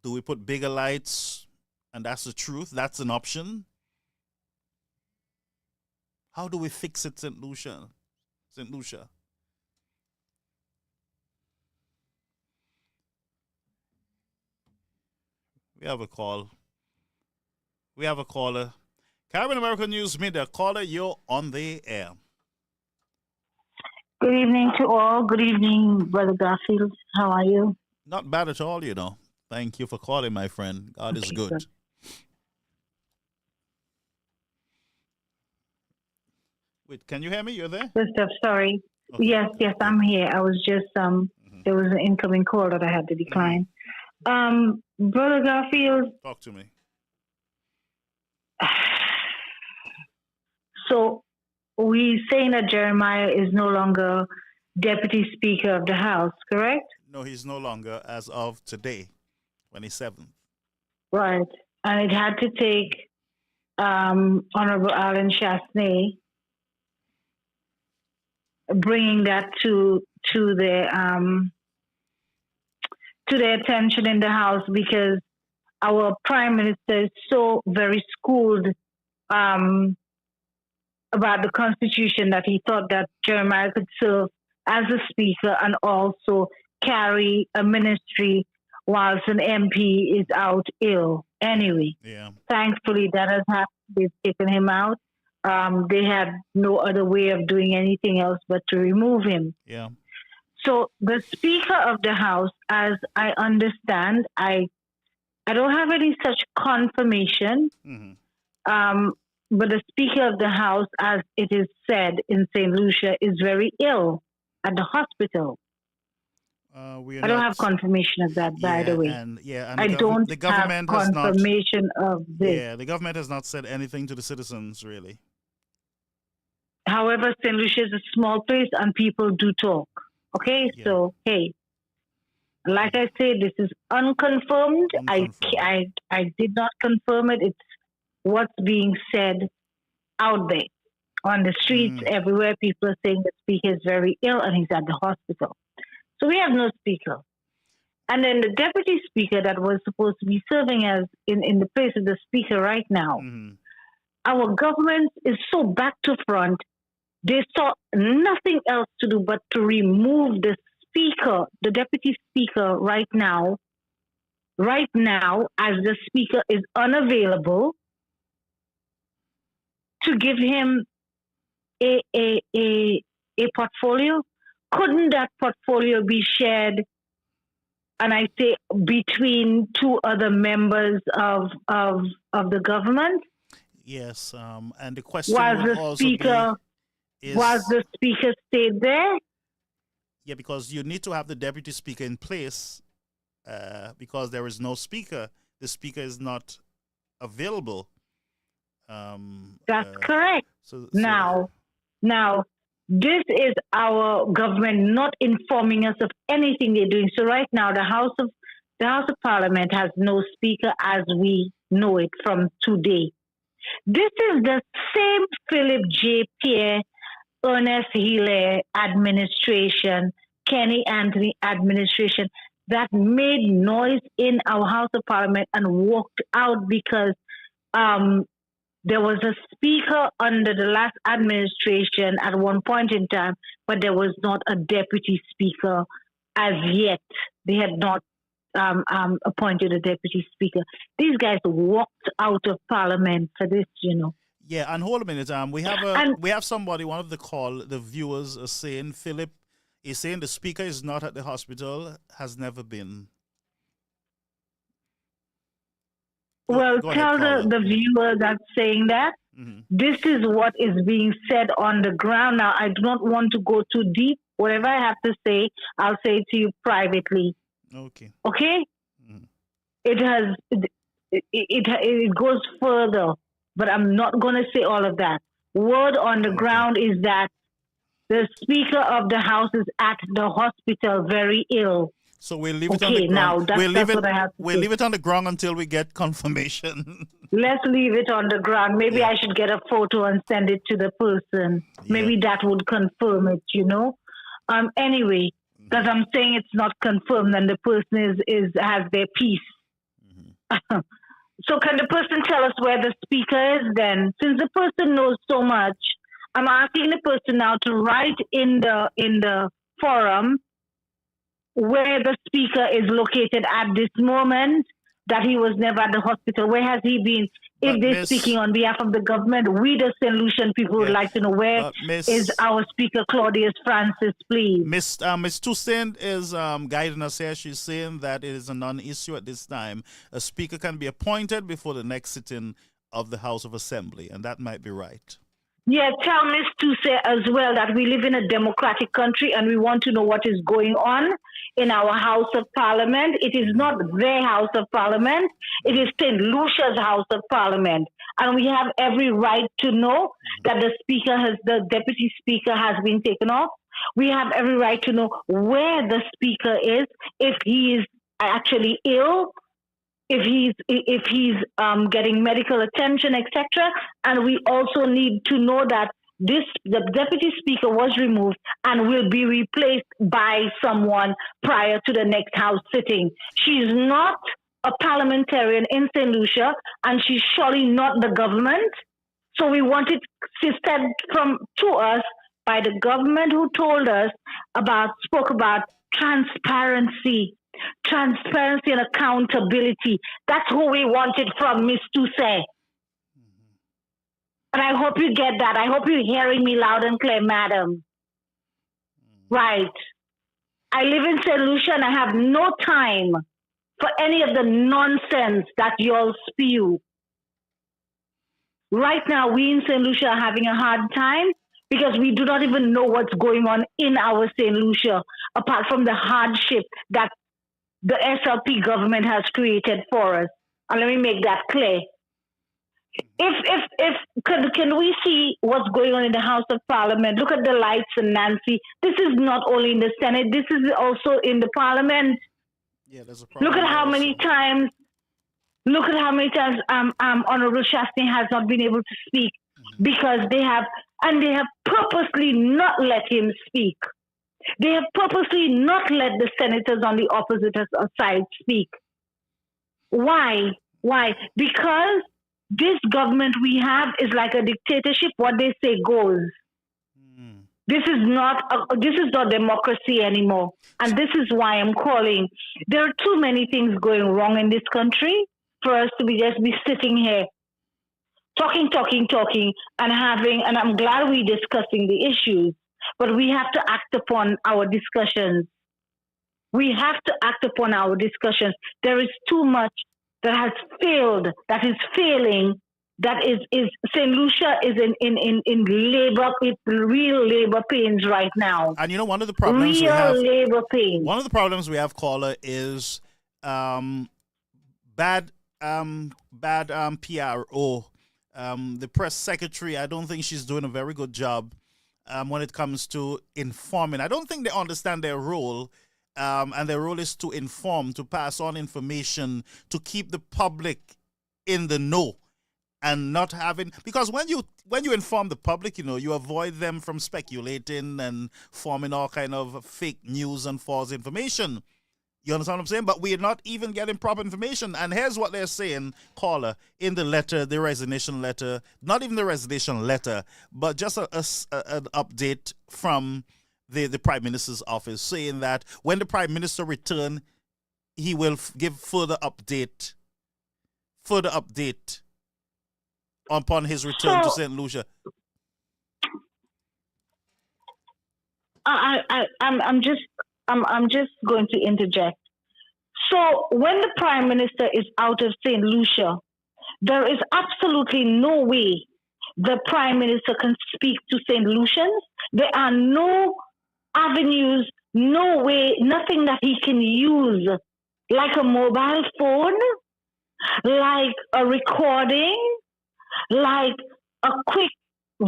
Do we put bigger lights and that's the truth? That's an option. How do we fix it, St. Lucia? St. Lucia. We have a call. We have a caller. Caribbean American News Media. Caller, you're on the air. Good evening to all. Good evening, Brother Garfield. How are you? Not bad at all, you know. Thank you for calling, my friend. God is good. Good. Wait, can you hear me? You're there? Good stuff. Sorry. Okay. Yes, I'm here. I was just there was an incoming call that I had to decline. Brother Garfield. Talk to me. So we saying that Jeremiah is no longer Deputy Speaker of the House, correct? No, he's no longer as of today, 27th. Right. And it had to take Honorable Alan Chasney bringing that to their attention in the House, because our Prime Minister is so very schooled about the Constitution that he thought that Jeremiah could serve as a Speaker and also carry a ministry whilst an MP is out ill. Anyway, Thankfully that has happened. They've taken him out. They had no other way of doing anything else but to remove him. Yeah. So the Speaker of the House, as I understand, I don't have any such confirmation, but the Speaker of the House, as it is said in St. Lucia, is very ill at the hospital. I don't have confirmation of that, by the way. And I don't the government have has confirmation of this. Yeah, the government has not said anything to the citizens, really. However, St. Lucia is a small place and people do talk. Okay, so, hey, like I say, this is unconfirmed. I did not confirm it. It's what's being said out there on the streets, everywhere. People are saying the Speaker is very ill and he's at the hospital. So we have no Speaker. And then the Deputy Speaker that was supposed to be serving as in the place of the Speaker right now, our government is so back to front. They saw nothing else to do but to remove the Speaker, the Deputy Speaker right now, as the Speaker is unavailable, to give him a portfolio. Couldn't that portfolio be shared, and I say between two other members of the government? Yes, and the question would also be, was the Speaker stayed there? Yeah, because you need to have the Deputy Speaker in place because there is no Speaker. The Speaker is not available. That's correct. Now, this is our government not informing us of anything they're doing. So right now, the House of Parliament has no Speaker as we know it from today. This is the same Philip J. Pierre, Ernest Hilaire administration, Kenny Anthony administration that made noise in our House of Parliament and walked out because there was a speaker under the last administration at one point in time, but there was not a deputy speaker as yet. They had not appointed a deputy speaker. These guys walked out of parliament for this, Yeah, and hold a minute. We have somebody. One of the viewers are saying, Philip is saying the speaker is not at the hospital, has never been. Well, Go tell ahead, the viewer that's saying that this is what is being said on the ground. Now, I do not want to go too deep. Whatever I have to say, I'll say to you privately. Okay. Okay? It goes further, but I'm not going to say all of that. Word on the ground is that the Speaker of the House is at the hospital very ill. So we'll leave it on the ground. Now that's what I have to We'll leave it on the ground until we get confirmation. Let's leave it on the ground. Maybe I should get a photo and send it to the person. Maybe that would confirm it, Anyway, because I'm saying it's not confirmed and the person has their peace. So can the person tell us where the speaker is then? Since the person knows so much, I'm asking the person now to write in the forum where the speaker is located at this moment, that he was never at the hospital. Where has he been? If they're speaking on behalf of the government, we the St. people would like to know where is our Speaker Claudius Francis, please. Miss Toussaint is guiding us here. She's saying that it is a non-issue at this time. A speaker can be appointed before the next sitting of the House of Assembly, and that might be right. Yeah, tell Ms. Toussaint as well that we live in a democratic country and we want to know what is going on in our House of Parliament. It is not their House of Parliament. It is St. Lucia's House of Parliament. And we have every right to know that the Deputy Speaker has been taken off. We have every right to know where the Speaker is, if he is actually ill, if he's getting medical attention, etc. And we also need to know that the Deputy Speaker was removed and will be replaced by someone prior to the next House sitting. She's not a parliamentarian in St. Lucia, and she's surely not the government. So we want it said to us by the government who spoke about transparency and accountability. That's who we wanted from Ms. Toussaint. And I hope you get that. I hope you're hearing me loud and clear, madam. Right. I live in St. Lucia and I have no time for any of the nonsense that y'all spew. Right now, we in St. Lucia are having a hard time because we do not even know what's going on in our St. Lucia, apart from the hardship that the SLP government has created for us. And let me make that clear. Can we see what's going on in the House of Parliament? Look at the lights and Nancy. This is not only in the Senate, this is also in the Parliament. Yeah, there's a problem. Look at how many times Honorable Shastny has not been able to speak because they have purposely not let him speak. They have purposely not let the senators on the opposite side speak. Why? Because this government we have is like a dictatorship. What they say goes. This is not democracy anymore. And this is why I'm calling. There are too many things going wrong in this country for us to be sitting here talking, and I'm glad we're discussing the issues, but we have to act upon our discussions. There is too much that has failed, that is failing, that is St. Lucia is in labor, it's real labor pains right now. And one of the problems labor pains. One of the problems we have, caller, is bad PRO. The press secretary, I don't think she's doing a very good job when it comes to informing. I don't think they understand their role. And their role is to inform, to pass on information, to keep the public in the know, and not having, because when you inform the public, you avoid them from speculating and forming all kind of fake news and false information. You understand what I'm saying? But we're not even getting proper information. And here's what they're saying, caller, in the letter, the resignation letter, not even the resignation letter, but just an update from the Prime Minister's office saying that when the Prime Minister return, he will give further update upon his return to St. Lucia. I'm just going to interject. So when the Prime Minister is out of St. Lucia, there is absolutely no way the Prime Minister can speak to St. Lucians. There are no avenues, no way, nothing that he can use, like a mobile phone, like a recording, like a quick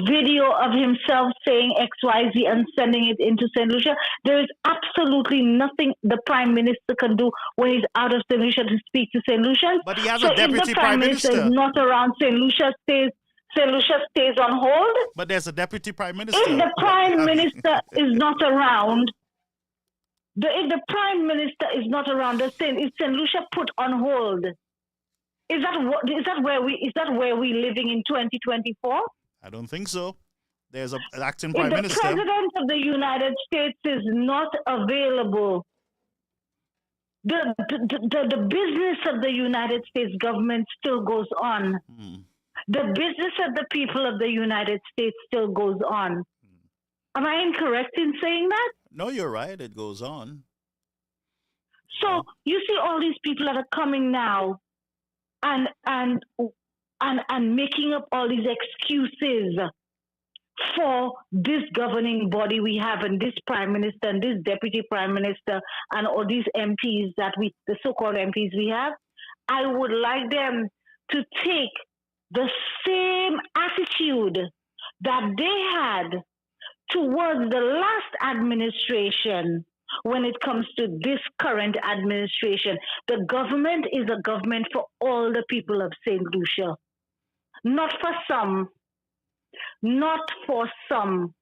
video of himself saying XYZ and sending it into St. Lucia. There is absolutely nothing the Prime Minister can do when he's out of St. Lucia to speak to St. Lucians. But he has so a deputy if the Prime Minister is not around, St. Lucia stays on hold. But there's a deputy Prime Minister. If the Prime Minister is not around, if the Prime Minister is not around, is St. Lucia put on hold? Is that where we living in 2024? I don't think so. There's an acting Prime Minister. If the President of the United States is not available, the business of the United States government still goes on. The business of the people of the United States still goes on. Am I incorrect in saying that? No, you're right. It goes on. So you see all these people that are coming now and making up all these excuses for this governing body we have and this Prime Minister and this Deputy Prime Minister and all these MPs the so-called MPs we have. I would like them to take the same attitude that they had towards the last administration when it comes to this current administration. The government is a government for all the people of St. Lucia. Not for some. Not for some.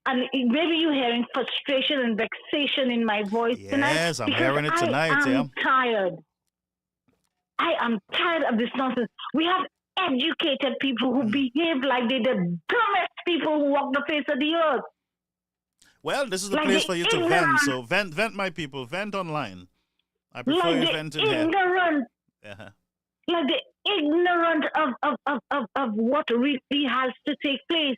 And maybe you're hearing frustration and vexation in my voice tonight. Yes, I'm hearing it tonight. I'm tired. I am tired of this nonsense. We have educated people who behave like they're the dumbest people who walk the face of the earth. Well, this is the place for you to vent. So vent, my people. Vent online. I prefer you vent in here. Like the ignorant of what really has to take place.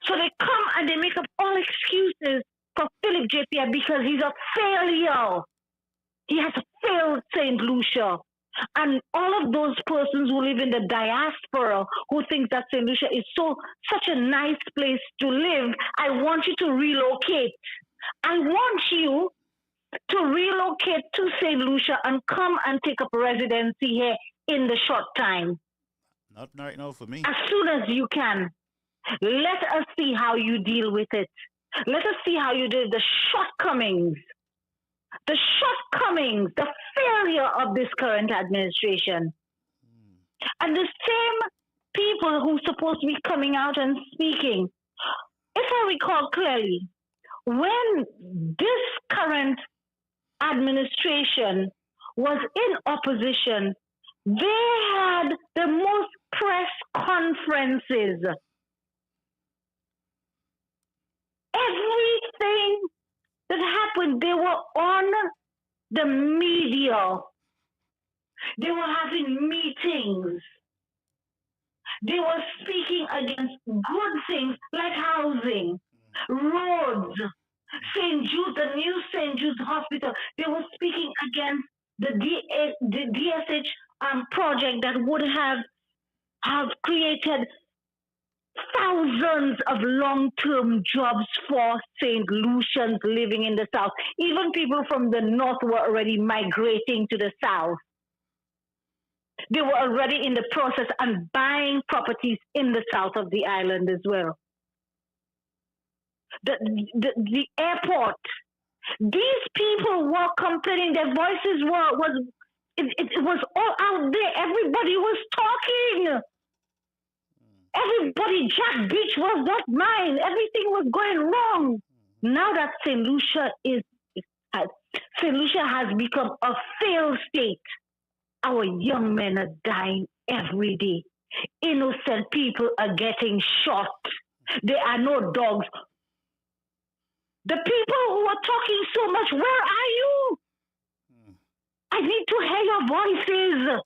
So they come and they make up all excuses for Philip JPI because he's a failure. He has failed St. Lucia. And all of those persons who live in the diaspora who think that St. Lucia is such a nice place to live, I want you to relocate. I want you to relocate to St. Lucia and come and take up residency here in the short time. Not right now for me. As soon as you can. Let us see how you deal with it. Let us see how you deal with the shortcomings. The shortcomings, the failure of this current administration. And the same people who are supposed to be coming out and speaking. If I recall clearly, when this current administration was in opposition, they had the most press conferences. Everything that happened, they were on the media. They were having meetings. They were speaking against good things like housing, roads, St. Jude, the new St. Jude's Hospital. They were speaking against the DSH project that would have created thousands of long-term jobs for St. Lucians living in the South. Even people from the North were already migrating to the South. They were already in the process and buying properties in the south of the island as well. The airport. These people were complaining. Their voices it was all out there. Everybody was talking. Everybody, Jack Beach was not mine. Everything was going wrong. Now that St. Lucia is St. Lucia has become a failed state. Our young men are dying every day. Innocent people are getting shot. There are no dogs. The people who are talking so much, where are you? I need to hear your voices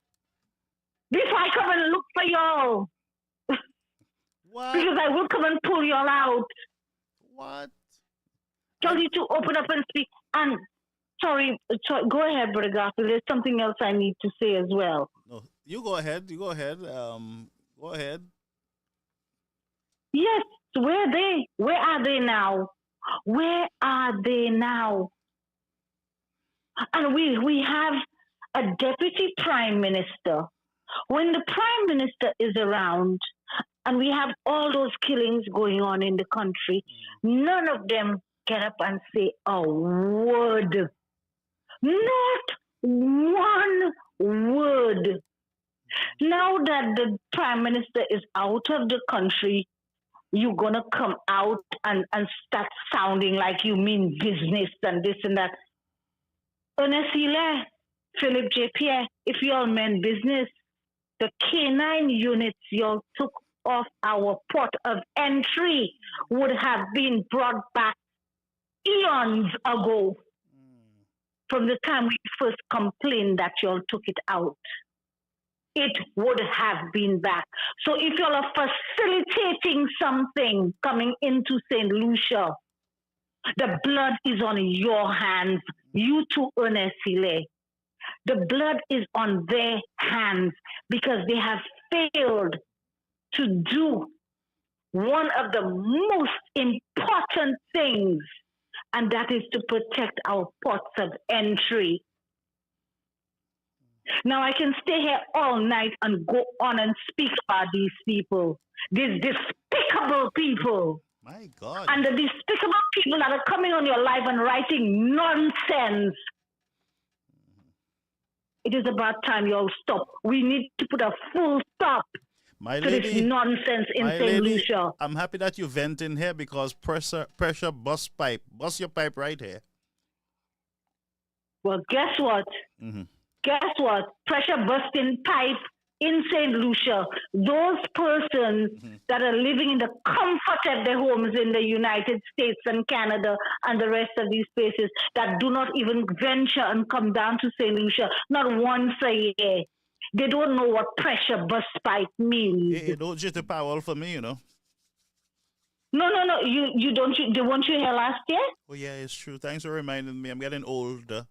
before I come and look for y'all. What? Because I will come and pull y'all out. What? Tell you to open up and speak. And sorry, go ahead, Brother Garfield. There's something else I need to say as well. No, you go ahead. You go ahead. Go ahead. Yes, where are they? Where are they now? Where are they now? And we have a deputy prime minister. When the prime minister is around and we have all those killings going on in the country, none of them get up and say a word. Not one word. Now that the prime minister is out of the country, you're going to come out and start sounding like you mean business and this and that. Honestly, Philip J. Pierre, if y'all meant business, the K9 units y'all took off our port of entry would have been brought back eons ago from the time we first complained that y'all took it out. It would have been back. So if y'all are facilitating something coming into St. Lucia, the blood is on your hands. You too, Onesile. The blood is on their hands because they have failed to do one of the most important things, and that is to protect our ports of entry. Now, I can stay here all night and go on and speak about these people, these despicable people. My God. And the despicable people that are coming on your life and writing nonsense. It is about time you all stop. We need to put a full stop to this nonsense in St. Lucia. I'm happy that you vent in here because pressure bust pipe. Bust your pipe right here. Well, guess what? Guess what? Pressure busting pipe in St. Lucia. Those persons that are living in the comfort of their homes in the United States and Canada and the rest of these places that do not even venture and come down to St. Lucia, not once a year. They don't know what pressure bust pipe means. Hey, don't just the power for me, you know. No. You don't. They weren't you here last year? Oh yeah, it's true. Thanks for reminding me. I'm getting older.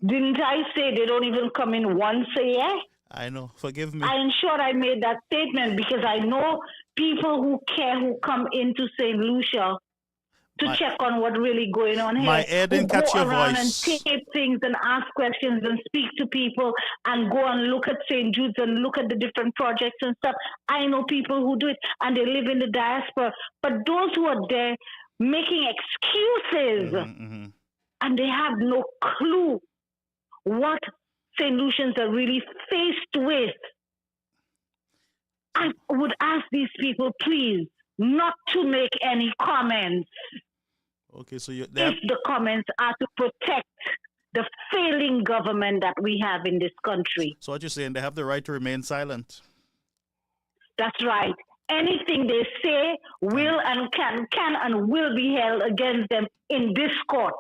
Didn't I say they don't even come in once a year? I know. Forgive me. I am sure I made that statement because I know people who care who come into St. Lucia to check on what really going on here. My ear didn't catch your voice. And tape things and ask questions and speak to people and go and look at St. Jude's and look at the different projects and stuff. I know people who do it and they live in the diaspora. But those who are there making excuses and they have no clue what St. Lucians are really faced with. I would ask these people, please, not to make any comments. Okay, so if the comments are to protect the failing government that we have in this country. So what you're saying, they have the right to remain silent? That's right. Anything they say will and can and will be held against them in this court.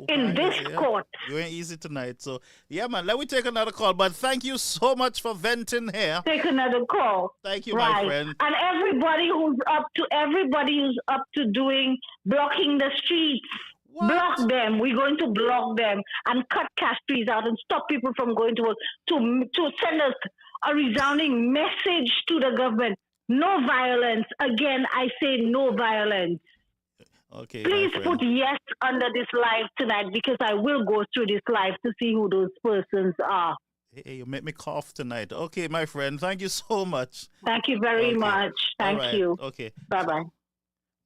In this court. You ain't easy tonight. So, yeah, man, let me take another call. But thank you so much for venting here. Take another call. Thank you, my friend. And everybody who's up to doing blocking the streets. What? Block them. We're going to block them and cut cash trees out and stop people from going to work to send us a resounding message to the government. No violence. Again, I say no violence. Okay. Please put yes under this live tonight because I will go through this live to see who those persons are. Hey, you make me cough tonight. Okay, my friend. Thank you so much. Thank you very much. Thank you. Okay. Bye-bye.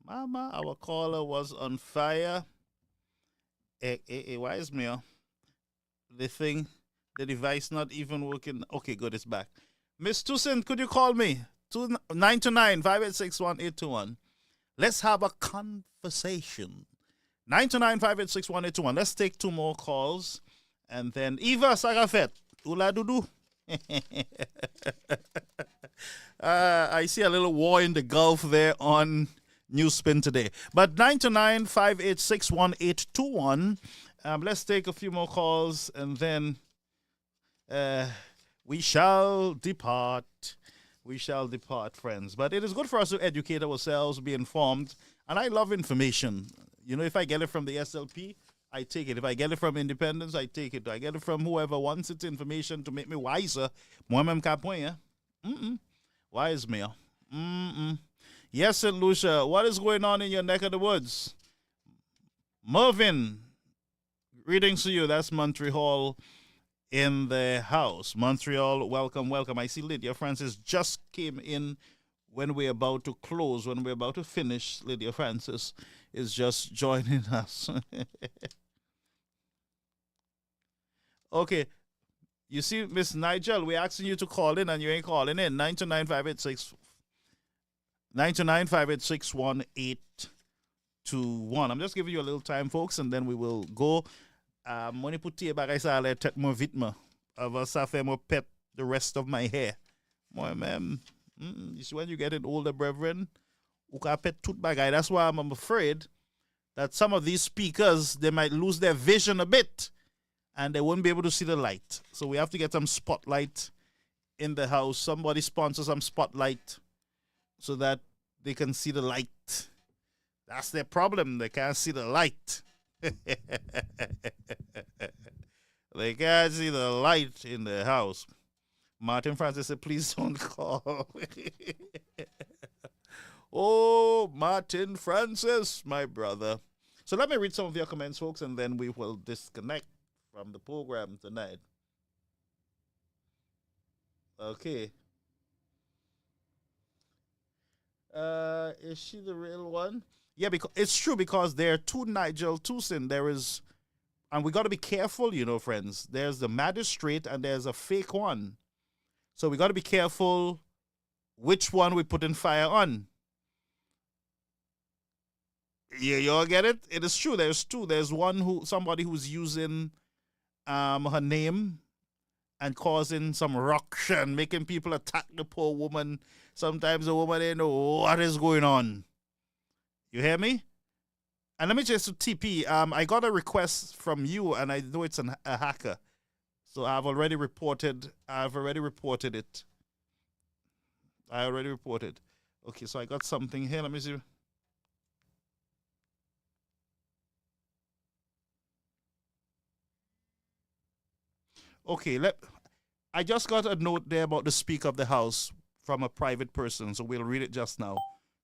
Mama, our caller was on fire. Why is me? The device not even working. Okay, good. It's back. Miss Toussaint, could you call me? 929-586-1821. Let's have a conversation. 929-586-1821. Let's take two more calls. And then Eva Sagafet. Ula Dudu. I see a little war in the Gulf there on Newspin today. But 929-586-1821. Let's take a few more calls and then we shall depart. We shall depart, friends. But it is good for us to educate ourselves, be informed. And I love information. You know, if I get it from the SLP, I take it. If I get it from Independence, I take it. I get it from whoever wants its information to make me wiser. Wise me. Yes, St. Lucia, what is going on in your neck of the woods? Mervin, greetings to you. That's Montreal in the house. Montreal, welcome, welcome. I see Lydia Francis just came in when we're about to close, when we're about to finish. Lydia Francis is just joining us. Okay. You see, Miss Nigel, we're asking you to call in and you ain't calling in. 929-586-1821. I'm just giving you a little time, folks, and then we will go. Money put here back, I say, I'll take more vitma. I'll say, more pet the rest of my hair. More, man. You see, when you get an older brethren, who can pet tooth bag. That's why I'm afraid that some of these speakers, they might lose their vision a bit and they won't be able to see the light. So we have to get some spotlight in the house. Somebody sponsor some spotlight so that they can see the light. That's their problem. They can't see the light. They can't see the light in the house. Martin Francis said, please don't call. Oh, Martin Francis, my brother. So let me read some of your comments, folks, and then we will disconnect from the program tonight. Okay. Is she the real one? Yeah, because it's true, because there are two Nigel Tucson. There is, and we got to be careful, you know, friends. There's the magistrate and there's a fake one. So we got to be careful which one we put in fire on. Yeah, you all get it? It is true. There's two. There's somebody who's using her name and causing some ruction, making people attack the poor woman. Sometimes the woman didn't know what is going on. You hear me? And let me just TP. I got a request from you, and I know it's a hacker. So I've already reported it. I already reported. Okay, so I got something here. Let me see. Okay, I just got a note there about the Speaker of the House from a private person, so we'll read it just now.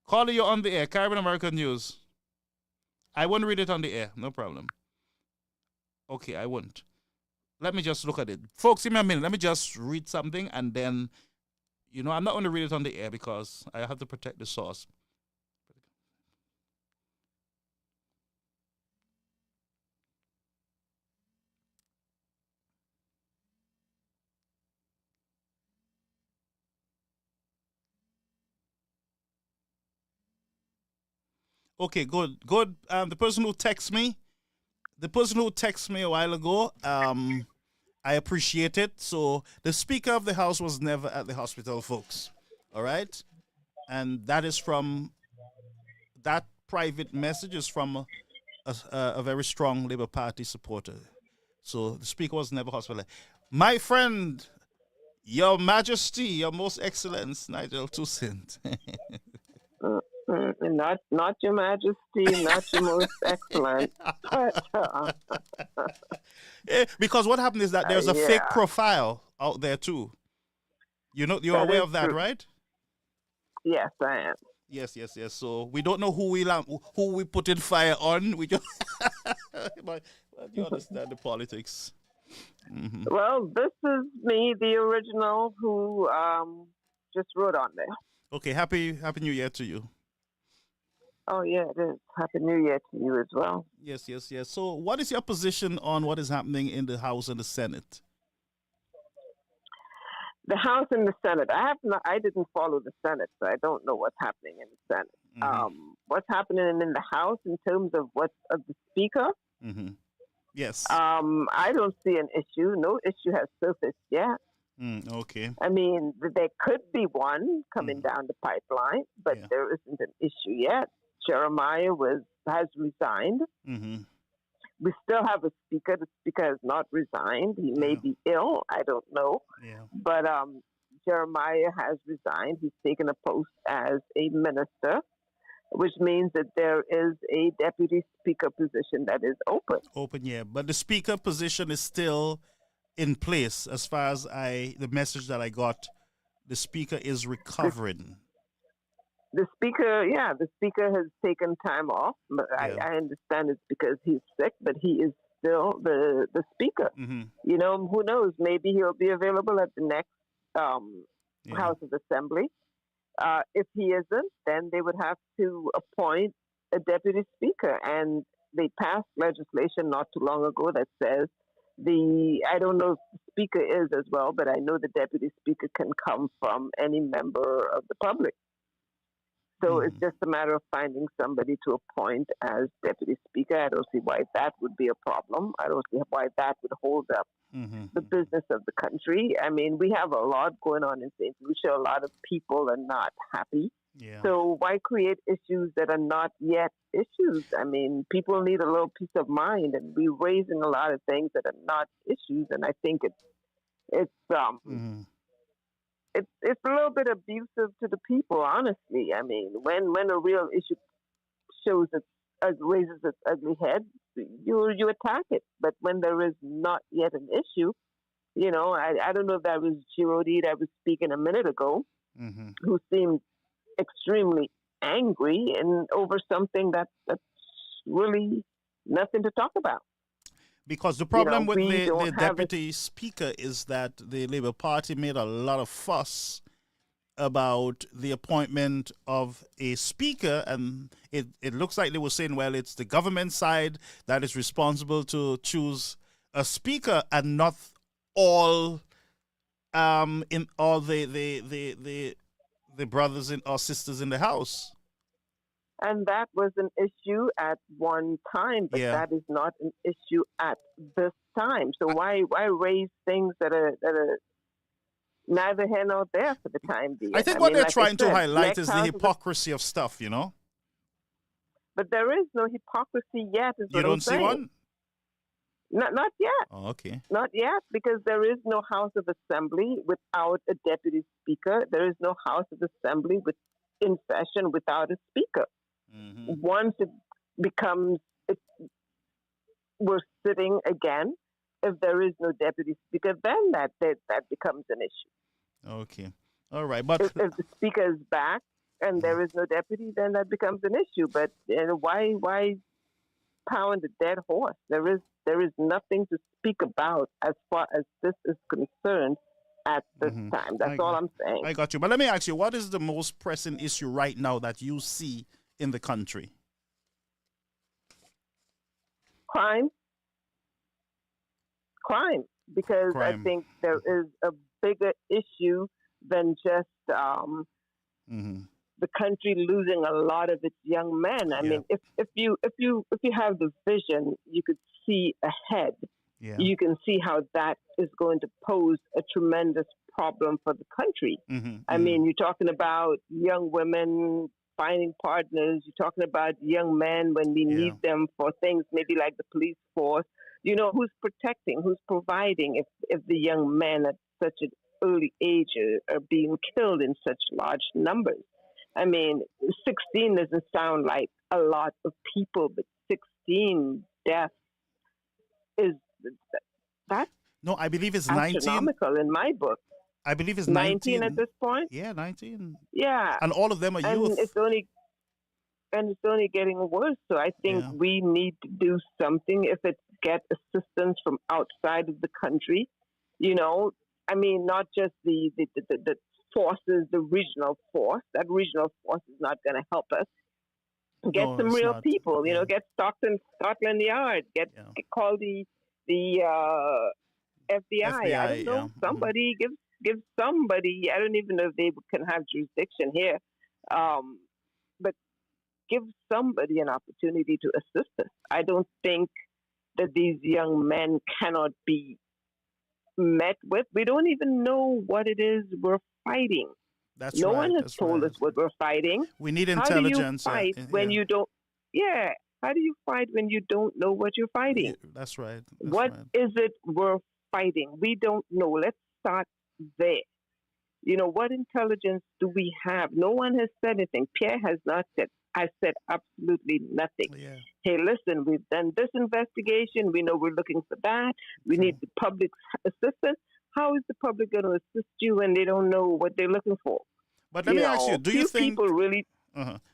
Caller, you're on the air. Caribbean American News. I won't read it on the air. No problem. Okay, I won't. Let me just look at it. Folks, give me a minute. Let me just read something, and then, you know, I'm not going to read it on the air because I have to protect the source. Okay, good. The person who texted me a while ago, I appreciate it. So the Speaker of the House was never at the hospital, folks. All right? And that private message is from a very strong Labour Party supporter. So the Speaker was never hospitalized. My friend, Your Majesty, Your Most Excellence, Nigel Toussaint. Not Your Majesty, not Your Most Excellent. Because what happened is that there's a fake profile out there too. You're aware of that, true. Right? Yes, I am. Yes. So we don't know who we put in fire on. We just, but you understand the politics. Mm-hmm. Well, this is me, the original, who just wrote on there. Okay, happy New Year to you. Oh, yeah, it is. Happy New Year to you as well. Yes. So what is your position on what is happening in the House and the Senate? The House and the Senate. I didn't follow the Senate, so I don't know what's happening in the Senate. Mm-hmm. what's happening in the House in terms of what's of the Speaker, Yes. I don't see an issue. No issue has surfaced yet. Okay. I mean, there could be one coming down the pipeline, but there isn't an issue yet. Jeremiah has resigned. We still have a speaker. The speaker has not resigned. He may be ill. I don't know. Yeah. But Jeremiah has resigned. He's taken a post as a minister, which means that there is a deputy speaker position that is open. Open, yeah. But the speaker position is still in place as far as the message that I got. The speaker is recovering. The speaker has taken time off. But I understand it's because he's sick, but he is still the speaker. You know, who knows? Maybe he'll be available at the next House of Assembly. If he isn't, then they would have to appoint a deputy speaker. And they passed legislation not too long ago that says I don't know if the speaker is as well, but I know the deputy speaker can come from any member of the public. So it's just a matter of finding somebody to appoint as deputy speaker. I don't see why that would be a problem. I don't see why that would hold up the business of the country. I mean, we have a lot going on in St. Lucia. A lot of people are not happy. Yeah. So why create issues that are not yet issues? I mean, people need a little peace of mind, and we're raising a lot of things that are not issues. And I think it's a little bit abusive to the people, honestly. I mean, when a real issue raises its ugly head, you attack it. But when there is not yet an issue, you know, I don't know if that was Girodi that was speaking a minute ago, who seemed extremely angry and over something that's really nothing to talk about. Because the problem with the deputy speaker is that the Labour Party made a lot of fuss about the appointment of a speaker, and it looks like they were saying, well, it's the government side that is responsible to choose a speaker and not all in all the brothers or sisters in the House. And that was an issue at one time, but that is not an issue at this time. So why raise things that are neither here nor there for the time being? I think what they're trying to highlight is the hypocrisy of stuff, you know? But there is no hypocrisy yet. You don't see one? Not yet. Oh, okay. Not yet, because there is no House of Assembly without a deputy speaker. There is no House of Assembly in session without a speaker. Once it becomes, we're sitting again, if there is no deputy speaker, then that becomes an issue. Okay. All right. But if the speaker is back and there is no deputy, then that becomes an issue. But why pound a dead horse? There is nothing to speak about as far as this is concerned at this time. That's all I'm saying. I got you. But let me ask you, what is the most pressing issue right now that you see in the country? Crime, because I think there is a bigger issue than just the country losing a lot of its young men. I mean, if you have the vision, you could see ahead. Yeah. You can see how that is going to pose a tremendous problem for the country. I mean, you're talking about young women finding partners. You're talking about young men when we need them for things maybe like the police force. You know, who's protecting, who's providing if the young men at such an early age are being killed in such large numbers. I mean, 16 doesn't sound like a lot of people, but 16 deaths is that. No, I believe it's 19. Astronomical in my book. I believe it's 19 at this point. Yeah, 19. Yeah, and all of them are youth. It's only getting worse. So I think we need to do something. If it's get assistance from outside of the country, you know, I mean, not just the forces, the regional force. That regional force is not going to help us. Get some real people, you know, get Scotland Yard, call the FBI. I don't know, somebody give somebody. I don't even know if they can have jurisdiction here, but give somebody an opportunity to assist us. I don't think that these young men cannot be met with. We don't even know what it is we're fighting. That's no right. one has That's told right. us what we're fighting. We need How do you intelligence. fight when you don't? Yeah. How do you fight when you don't know what you're fighting? That's right. What is it we're fighting? We don't know. Let's start there. What intelligence do we have? No one has said anything. Pierre has not said. I said absolutely nothing. Yeah. Hey, listen, we've done this investigation. We know we're looking for that. We need the public's assistance. How is the public going to assist you when they don't know what they're looking for? But let me ask you, do you think people really?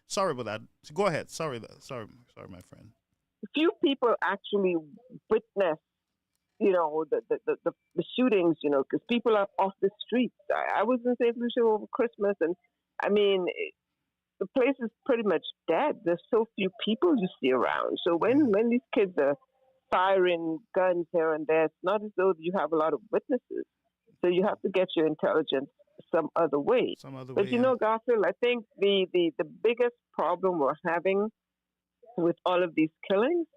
Sorry about that. Go ahead. Sorry, my friend. Few people actually witness, the shootings, because people are off the streets. I was in St. Lucia over Christmas, and I mean, the place is pretty much dead. There's so few people you see around. So when these kids are firing guns here and there, it's not as though you have a lot of witnesses. So you have to get your intelligence some other way. But Garfield, I think the biggest problem we're having with all of these killings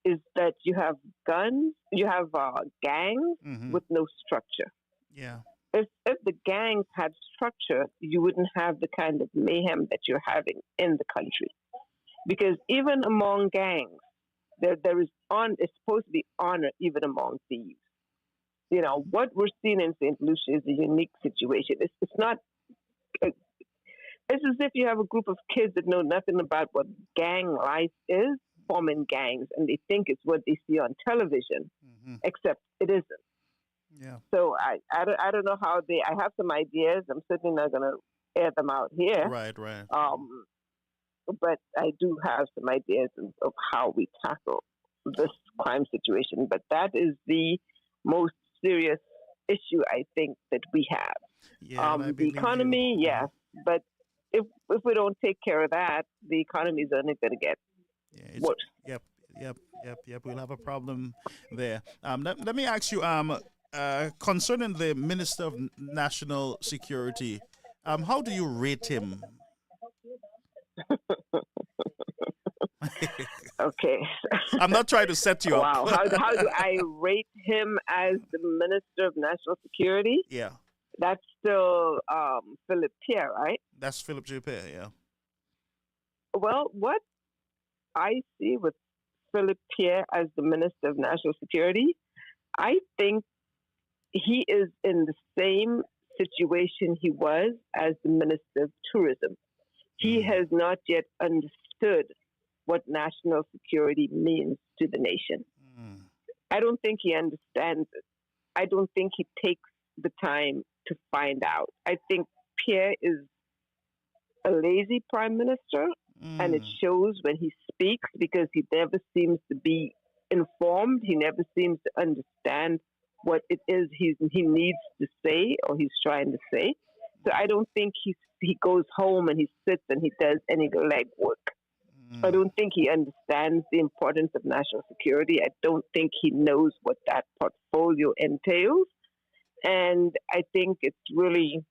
is that you have guns, you have gangs with no structure. Yeah. If the gangs had structure, you wouldn't have the kind of mayhem that you're having in the country. Because even among gangs, there is it's supposed to be honor even among thieves. What we're seeing in St. Lucia is a unique situation. It's not. It's as if you have a group of kids that know nothing about what gang life is, forming gangs, and they think it's what they see on television, except it isn't. Yeah. So I don't know how I have some ideas. I'm certainly not going to air them out here. Right. But I do have some ideas of how we tackle this crime situation. But that is the most serious issue I think that we have. Yeah, the economy, yes, but if we don't take care of that, the economy is only going to get worse. Yep. We'll have a problem there. Let me ask you, concerning the Minister of National Security, how do you rate him? Okay. I'm not trying to set you up. Wow. How do I rate him as the Minister of National Security? Yeah. That's still Philip Pierre, right? That's Philip J. Pierre, yeah. Well, what I see with Philip Pierre as the Minister of National Security, I think he is in the same situation he was as the Minister of Tourism. He has not yet understood what national security means to the nation. I don't think he understands it. I don't think he takes the time to find out. I think Pierre is a lazy prime minister, and it shows when he speaks because he never seems to be informed. He never seems to understand what it is he needs to say or he's trying to say. So I don't think he goes home and he sits and he does any legwork. I don't think he understands the importance of national security. I don't think he knows what that portfolio entails. And I think it's really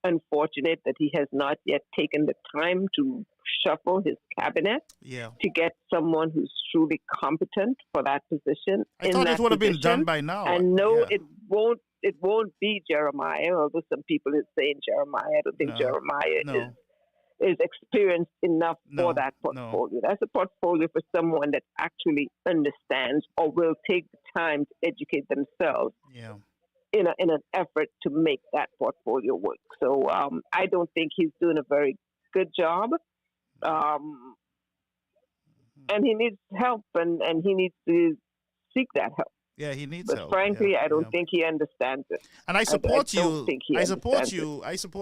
unfortunate that he has not yet taken the time to shuffle his cabinet to get someone who's truly competent for that position. I thought it would have been done by now. And no, it won't be Jeremiah, although some people are saying Jeremiah. I don't think Jeremiah is experienced enough for that portfolio. That's a portfolio for someone that actually understands or will take the time to educate themselves in an effort to make that portfolio work. So I don't think he's doing a very good job. And he needs help, and he needs to seek that help. Yeah, he needs help. But frankly, I don't think he understands it. And I support you. I support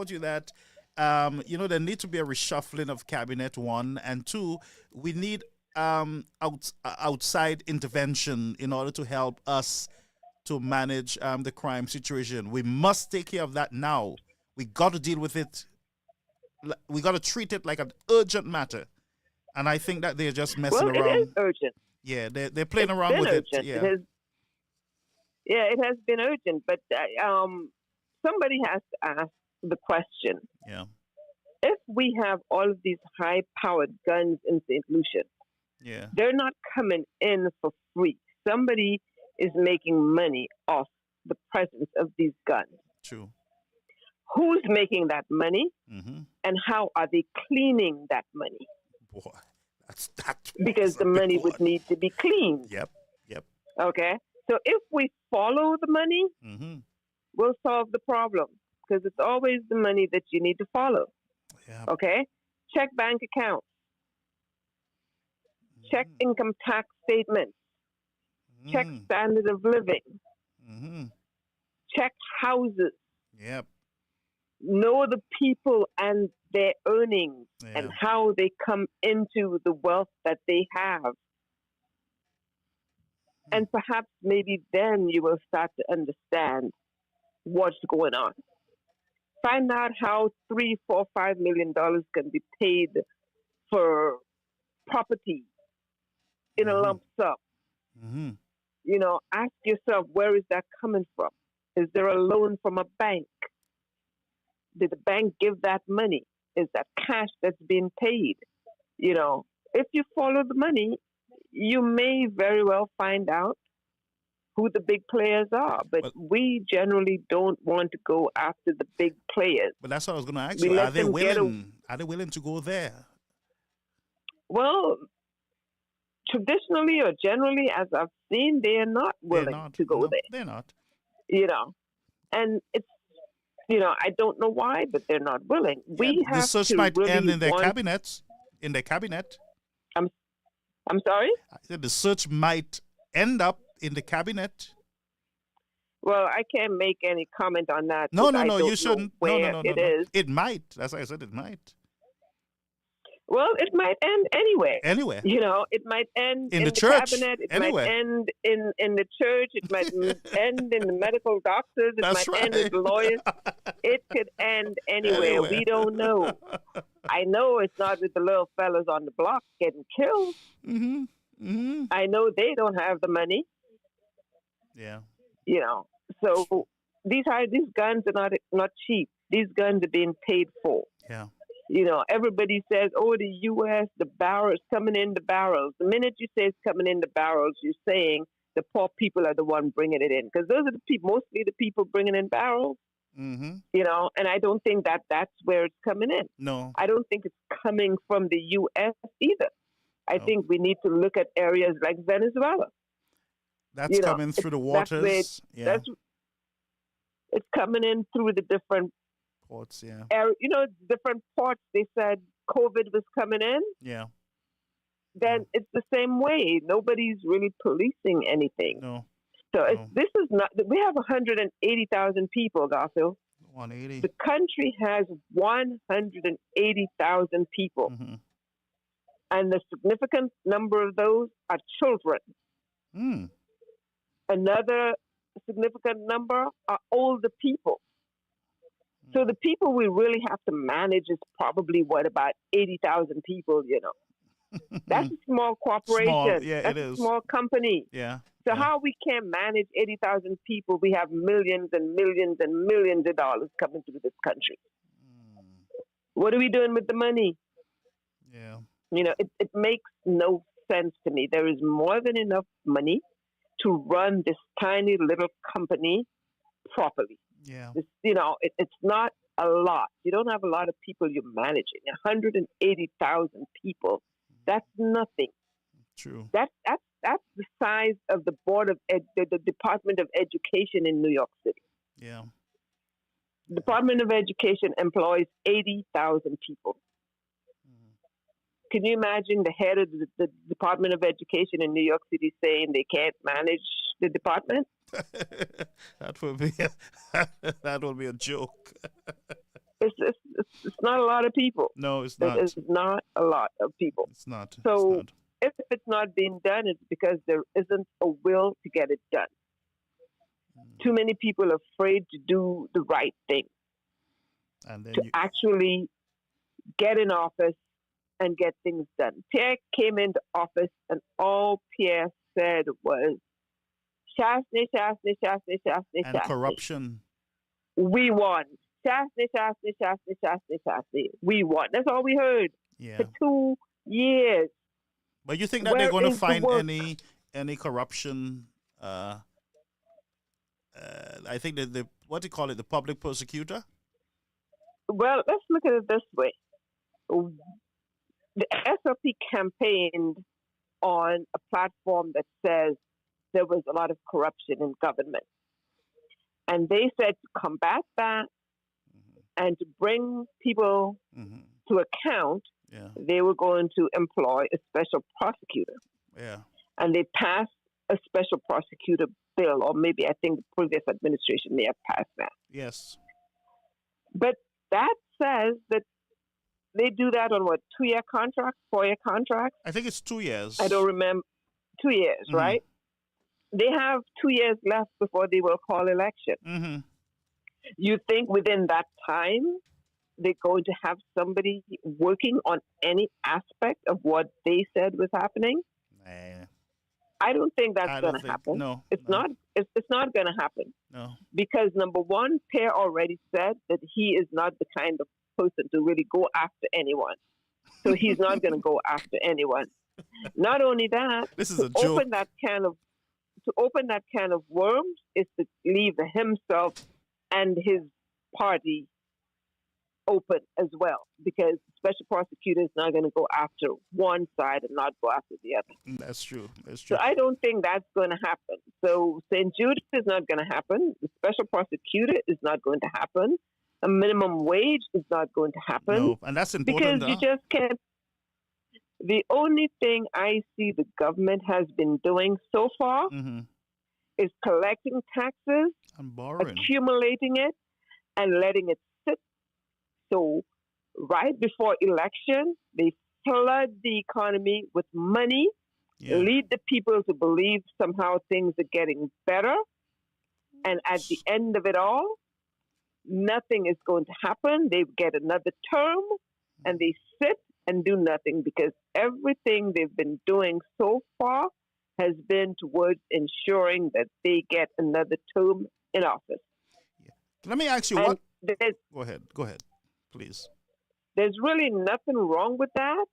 you that there need to be a reshuffling of cabinet, one, and two, we need outside intervention in order to help us to manage the crime situation. We must take care of that now. We got to deal with it. We got to treat it like an urgent matter. And I think that they're just messing around. It is urgent. Yeah, they're playing around with urgent. it. Yeah. It has been urgent, but somebody has to ask the question. Yeah. if we have all of these high-powered guns in St. Lucia, they're not coming in for free. Somebody is making money off the presence of these guns. True. Who's making that money, and how are they cleaning that money? Boy, that's because the money would need to be cleaned. Yep. Okay? So if we follow the money, we'll solve the problem because it's always the money that you need to follow. Yeah. Okay? Check bank accounts. Check income tax statements. Check standard of living. Check houses. Yep. Know the people and their earnings and how they come into the wealth that they have. And perhaps maybe then you will start to understand what's going on. Find out how $3, $4, $5 million can be paid for property in a lump sum. You know, ask yourself, where is that coming from? Is there a loan from a bank? Did the bank give that money? Is that cash that's being paid? You know, if you follow the money, you may very well find out who the big players are. But we generally don't want to go after the big players. But that's what I was going to ask you. Are they willing to go there? Well, traditionally or generally, as I've seen, they are not willing to go there. They're not. You know, and it's, you know, I don't know why, but they're not willing. We have the search to might really end in their cabinets. In their cabinet. I'm sorry? I said the search might end up in the cabinet. Well, I can't make any comment on that. No, you shouldn't. No. It might. That's why I said it might. Well, it might end anywhere. Anywhere. You know, it might end in the church. Cabinet. It might end in the church. It might end in the medical doctors. It might end with lawyers. It could end anywhere. We don't know. I know it's not with the little fellas on the block getting killed. I know they don't have the money. Yeah. You know, so these guns are not cheap. These guns are being paid for. Yeah. You know, everybody says, oh, the U.S., the barrels, coming in the barrels. The minute you say it's coming in the barrels, you're saying the poor people are the one bringing it in. Because those are the people, mostly the people bringing in barrels. You know, and I don't think that's where it's coming in. No. I don't think it's coming from the U.S. either. I think we need to look at areas like Venezuela. That's coming through the waters. It's coming in through the different ports, you know, different ports. They said COVID was coming in. Yeah. Then it's the same way. Nobody's really policing anything. No. So this is not. We have 180,000 people, Garfield. 180. The country has 180,000 people, and the significant number of those are children. Another significant number are older people. So the people we really have to manage is probably about 80,000 people, you know. That's a small corporation. That's a small company. Yeah. So how we can't manage 80,000 people, we have millions and millions and millions of dollars coming through this country. What are we doing with the money? Yeah. You know, it makes no sense to me. There is more than enough money to run this tiny little company properly. Yeah. You know, it's not a lot. You don't have a lot of people you're managing. 180,000 people. That's nothing. True. That's the size of the the Department of Education in New York City. Yeah. The Department of Education employs 80,000 people. Can you imagine the head of the Department of Education in New York City saying they can't manage the department? That will be a joke. It's not a lot of people. No, it's not. It's not a lot of people. It's not. So if it's not being done, it's because there isn't a will to get it done. Too many people are afraid to do the right thing. And then actually get in office and get things done. Pierre came into office and all Pierre said was, Shasney. And corruption. We won. Shastny. We won. That's all we heard for 2 years. But you think that they're going to find any corruption? I think that what do you call it, the public prosecutor? Well, let's look at it this way. The SLP campaigned on a platform that says there was a lot of corruption in government. And they said to combat that and to bring people to account, they were going to employ a special prosecutor. Yeah. And they passed a special prosecutor bill, or maybe I think the previous administration may have passed that. Yes. But that says that they do that on what, 2-year contracts, 4-year contracts? I think it's 2 years. I don't remember. 2 years, right? They have 2 years left before they will call election. You think within that time they're going to have somebody working on any aspect of what they said was happening? Nah. I don't think that's going to happen. No, it's not. It's not going to happen. No, because number one, Pierre already said that he is not the kind of person to really go after anyone. So he's not going to go after anyone. Not only that, this is a joke. To open that can of worms is to leave himself and his party open as well, because special prosecutor is not going to go after one side and not go after the other. That's true. So I don't think that's going to happen. So St. Jude is not going to happen. The special prosecutor is not going to happen. A minimum wage is not going to happen. No, and that's important. Because you just can't. The only thing I see the government has been doing so far is collecting taxes, and borrowing, accumulating it, and letting it sit. So right before election, they flood the economy with money, lead the people to believe somehow things are getting better. And at the end of it all, nothing is going to happen. They get another term and they sit and do nothing, because everything they've been doing so far has been towards ensuring that they get another term in office. Let me ask you and Go ahead, please. There's really nothing wrong with that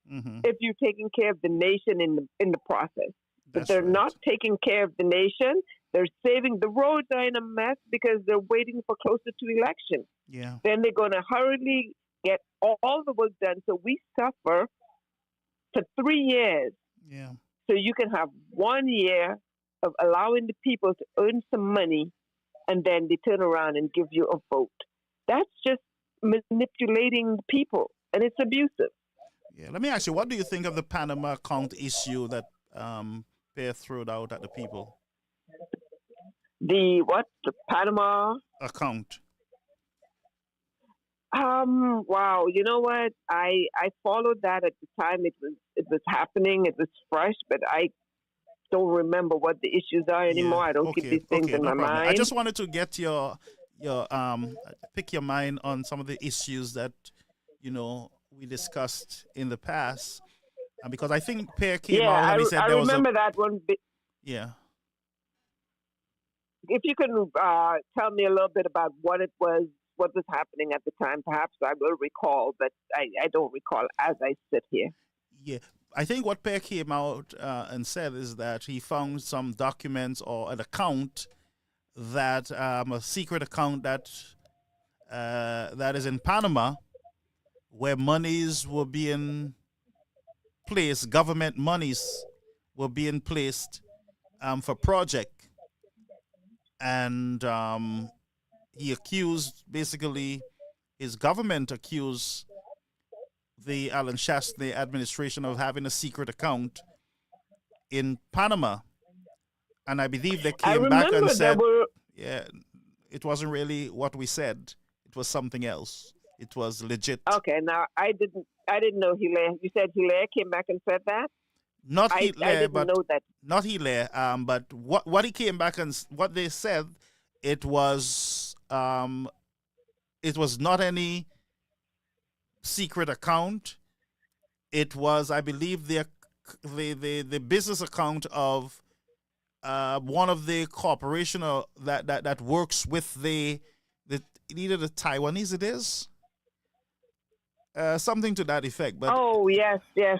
if you're taking care of the nation in the process. But they're not taking care of the nation. They're saving the roads are in a mess because they're waiting for closer to election. Yeah. Then they're going to hurriedly get all the work done. So we suffer for 3 years. Yeah. So you can have 1 year of allowing the people to earn some money, and then they turn around and give you a vote. That's just manipulating people, and it's abusive. Yeah. Let me ask you, what do you think of the Panama account issue that Pierre threw out at the people? The Panama account? Wow. You know what? I followed that at the time it was happening. It was fresh, but I don't remember what the issues are anymore. I don't keep these things in my mind. I just wanted to get your pick your mind on some of the issues that we discussed in the past, because I think Pierre came out and he said I there was remember that one. Yeah. If you can tell me a little bit about what was happening at the time, perhaps I will recall, but I don't recall as I sit here. Yeah. I think what Pierre came out and said is that he found some documents or an account that a secret account that is in Panama, where monies were being placed, government monies were being placed for project. And he accused, basically, his government accused the Alan Shastny administration of having a secret account in Panama. And I believe they came back and said, it wasn't really what we said. It was something else. It was legit. Okay, now I didn't know Hilaire. You said Hilaire came back and said that? Not Hilaire, I didn't know that. Not Hilaire, but what he came back and what they said, it was not any secret account. It was, I believe, the business account of one of the corporation that works with the either the Taiwanese it is, something to that effect. But oh yes. I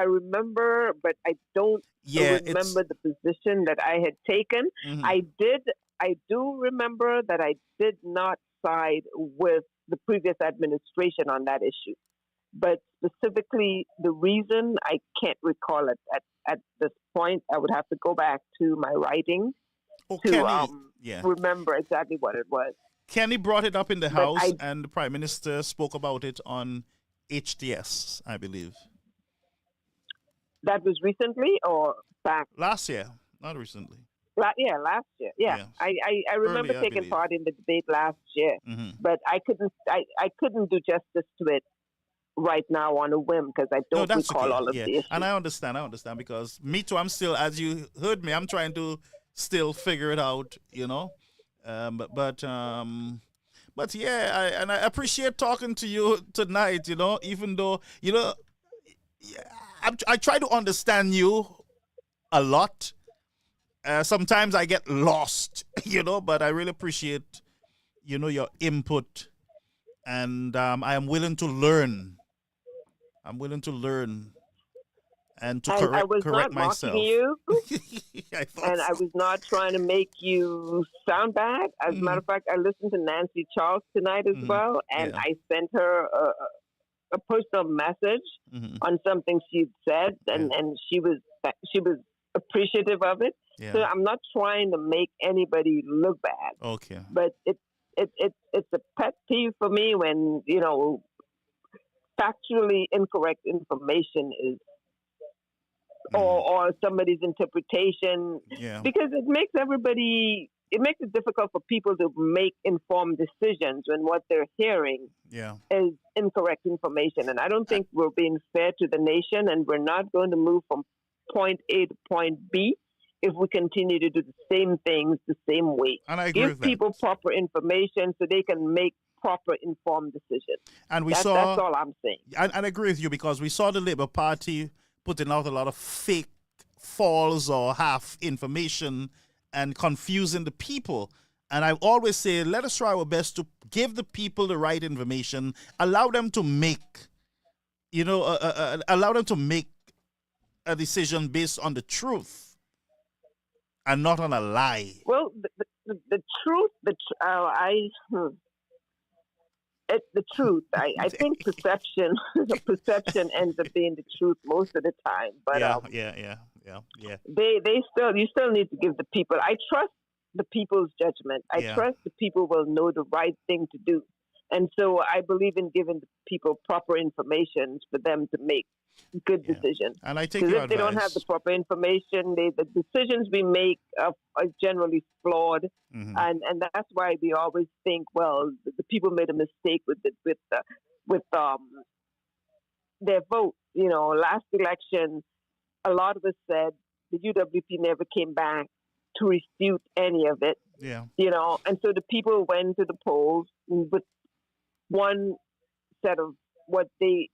remember, but I don't remember the position that I had taken. Mhm. I do remember that I did not side with the previous administration on that issue. But specifically, the reason I can't recall it at this point. I would have to go back to my writing to remember exactly what it was. Kenny brought it up in the But House, and the Prime Minister spoke about it on HTS, I believe. That was recently or back? Last year, not recently. Last year. Yeah, Yes. I remember Earlier, I taking believe. part in the debate last year, Mhm. but I couldn't do justice to it right now on a whim because I don't recall okay. all of Yeah. the issues. And I understand because me too, I'm still, as you heard me, I'm trying to still figure it out, but yeah, I appreciate talking to you tonight, even though, I try to understand you a lot. Sometimes I get lost, but I really appreciate, your input, and I am willing to learn. I'm willing to learn and to I was correct not myself. mocking you, I thought and I was not trying to make you sound bad. As a matter of fact, I listened to Nancy Charles tonight as well, and I sent her a personal message on something she'd said, and she was appreciative of it. Yeah. So I'm not trying to make anybody look bad. Okay. But it's a pet peeve for me when factually incorrect information is or somebody's interpretation, because it makes it difficult for people to make informed decisions when what they're hearing is incorrect information. And I don't think we're being fair to the nation, and we're not going to move from point A to point B if we continue to do the same things the same way. And I agree Give with people proper information so they can make proper informed decisions. And that's all I'm saying. And I agree with you, because we saw the Labour Party putting out a lot of fake, false or half information and confusing the people. And I always say, let us try our best to give the people the right information, allow them to make, allow them to make a decision based on the truth and not on a lie. Well, the truth, the truth. I think perception ends up being the truth most of the time. But yeah. You still need to give the people. I trust the people's judgment. I trust the people will know the right thing to do, and so I believe in giving the people proper information for them to make good decisions. And I take because your if they don't have the proper information, the decisions we make are generally flawed, and that's why we always think, well, the people made a mistake with their vote. Last election, a lot of us said the UWP never came back to refute any of it. Yeah. And so the people went to the polls with one set of what they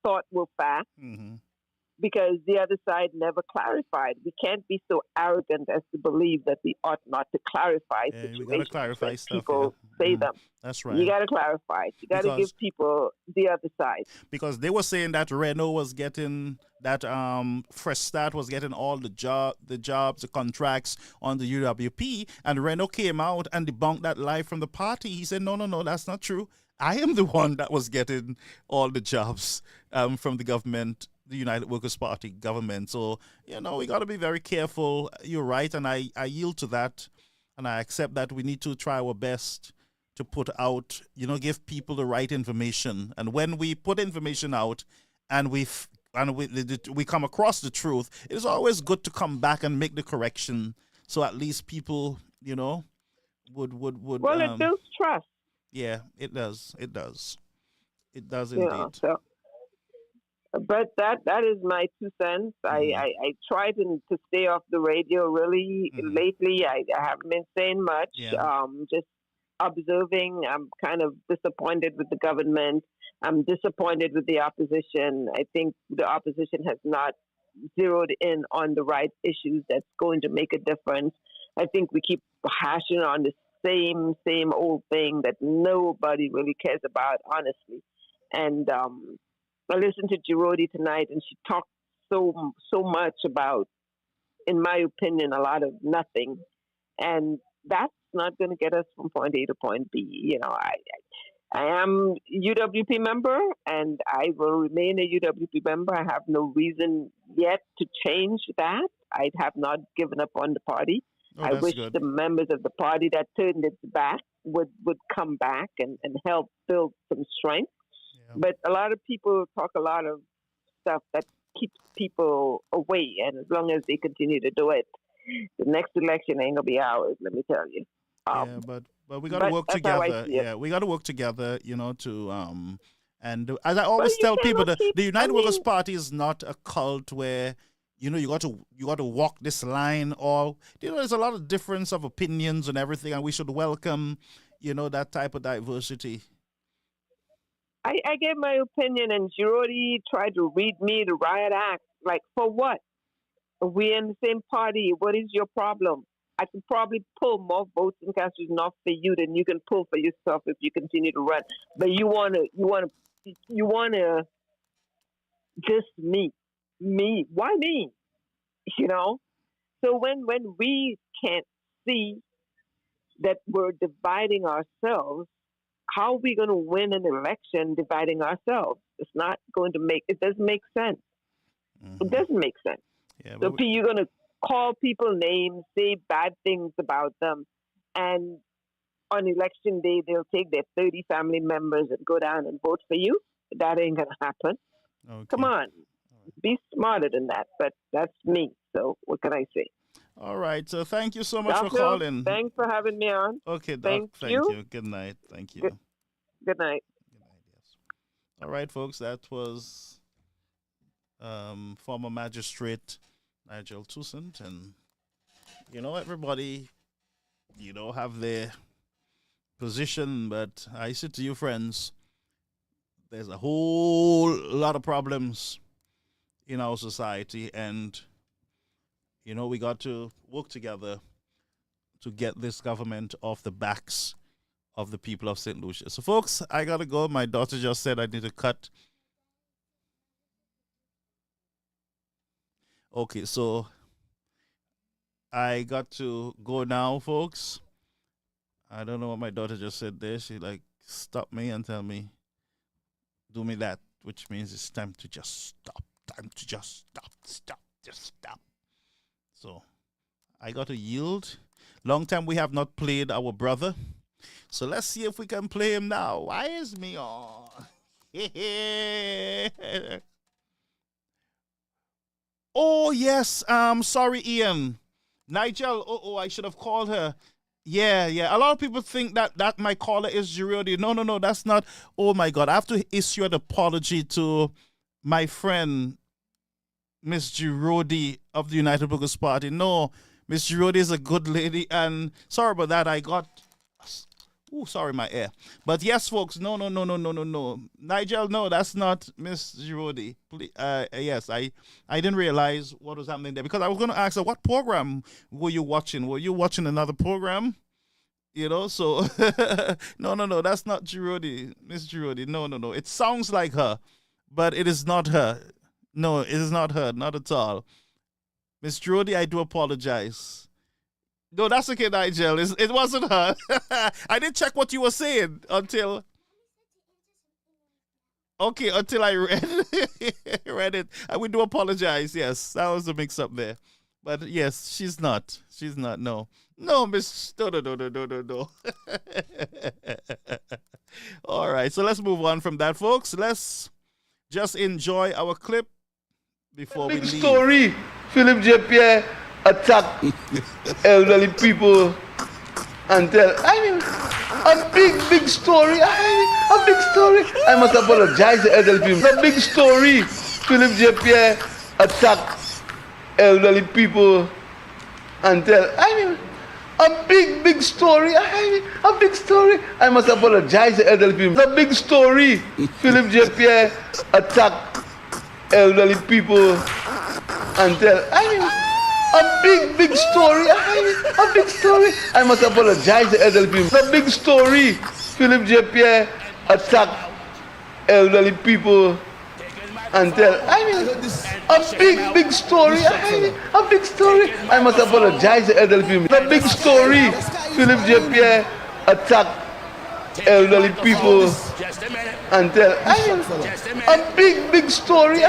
thought were facts, because the other side never clarified. We can't be so arrogant as to believe that we ought not to clarify situations. We got to clarify when stuff. People say them. That's right. You got to clarify. You got to give people the other side. Because they were saying that Renault was getting that Fresh Start was getting all the jobs, the contracts on the UWP, and Renault came out and debunked that lie from the party. He said, no, that's not true. I am the one that was getting all the jobs from the government, the United Workers' Party government. So, we got to be very careful. You're right, and I yield to that, and I accept that we need to try our best to put out, give people the right information. And when we put information out and we come across the truth, it is always good to come back and make the correction, so at least people, would. Well, it builds trust. Yeah, it does. It does indeed. But that is my 2 cents. I try to stay off the radio really lately. I haven't been saying much. Just observing. I'm kind of disappointed with the government. I'm disappointed with the opposition. I think the opposition has not zeroed in on the right issues that's going to make a difference. I think we keep hashing on the same old thing that nobody really cares about, honestly. And I listened to Girodi tonight, and she talked so much about, in my opinion, a lot of nothing, and that's not going to get us from point A to point B. You know, I am UWP member, and I will remain a UWP member. I have no reason yet to change that. I have not given up on the party. Oh, I wish good. the members of the party that turned its back would come back and help build some strength. Yeah. But a lot of people talk a lot of stuff that keeps people away, and as long as they continue to do it, the next election ain't gonna be ours. Let me tell you. Yeah, but we got to work together. Yeah, we got to work together. You know, to and as I always tell people, the United Workers Party is not a cult where, you know, you got to walk this line, or, you know, there's a lot of difference of opinions and everything, and we should welcome, you know, that type of diversity. I gave my opinion, and Girodi tried to read me the riot act. Like, for what? We're in the same party. What is your problem? I can probably pull more votes in Castries North for you than you can pull for yourself if you continue to run. But you wanna just me. Why me? You know? So when we can't see that we're dividing ourselves, how are we going to win an election dividing ourselves? It doesn't make sense. Mm-hmm. It doesn't make sense. Yeah, so you're going to call people names, say bad things about them, and on election day, they'll take their 30 family members and go down and vote for you? That ain't going to happen. Okay. Come on. Be smarter than that, but that's me. So what can I say? All right. So thank you so much for calling. Thanks for having me on. Okay, Doc. Thank you. Good night. Thank you. Good night. Good night, yes. All right, folks. That was former magistrate Nigel Toussaint. And, you know, everybody, you know, have their position. But I say to you, friends, there's a whole lot of problems in our society, and, you know, we got to work together to get this government off the backs of the people of St. Lucia. So, folks, I got to go. My daughter just said I need to cut. Okay, so I got to go now, folks. I don't know what my daughter just said there. She, stopped me and tell me, do me that, which means it's time to just stop. Time to just stop. So I got to yield. Long time we have not played our brother. So let's see if we can play him now. Why is me on? Oh, yes. Sorry, Ian. Nigel. I should have called her. Yeah. A lot of people think that my caller is Girodi. No, that's not. Oh, my God. I have to issue an apology to my friend, Miss Girodi of the United Workers Party. No, Miss Girodi is a good lady, and sorry about that. I got, sorry, my ear. But yes, folks, no. Nigel, no, that's not Miss Girodi. Yes, I didn't realize what was happening there, because I was going to ask her, what program were you watching? Were you watching another program? You know, so no, that's not Girodi, Miss Girodi. No. It sounds like her, but it is not her. No, it is not her, not at all. Miss Girodi, I do apologize. No, that's okay, Nigel. It wasn't her. I didn't check what you were saying until I read it. We do apologize. Yes, that was a mix-up there. But yes, she's not. No, Miss. No. All right, so let's move on from that, folks. Let's just enjoy our clip before we leave. Big story. Philip J. Pierre attacked elderly people and a big story. A big story. I must apologize to elderly people. A big story. Philip J. Pierre attacked elderly people and a big story. A big story. I must apologize to elderly people. A big story. Philip J. Pierre attacked elderly people and A big story. A big story. I must apologize to elderly people. A big story. Philip J. Pierre attacked elderly people and tell. A big story. A big story. I must apologize to elderly people. A big story. Philip J. Pierre attacked elderly people and tell. A big story. A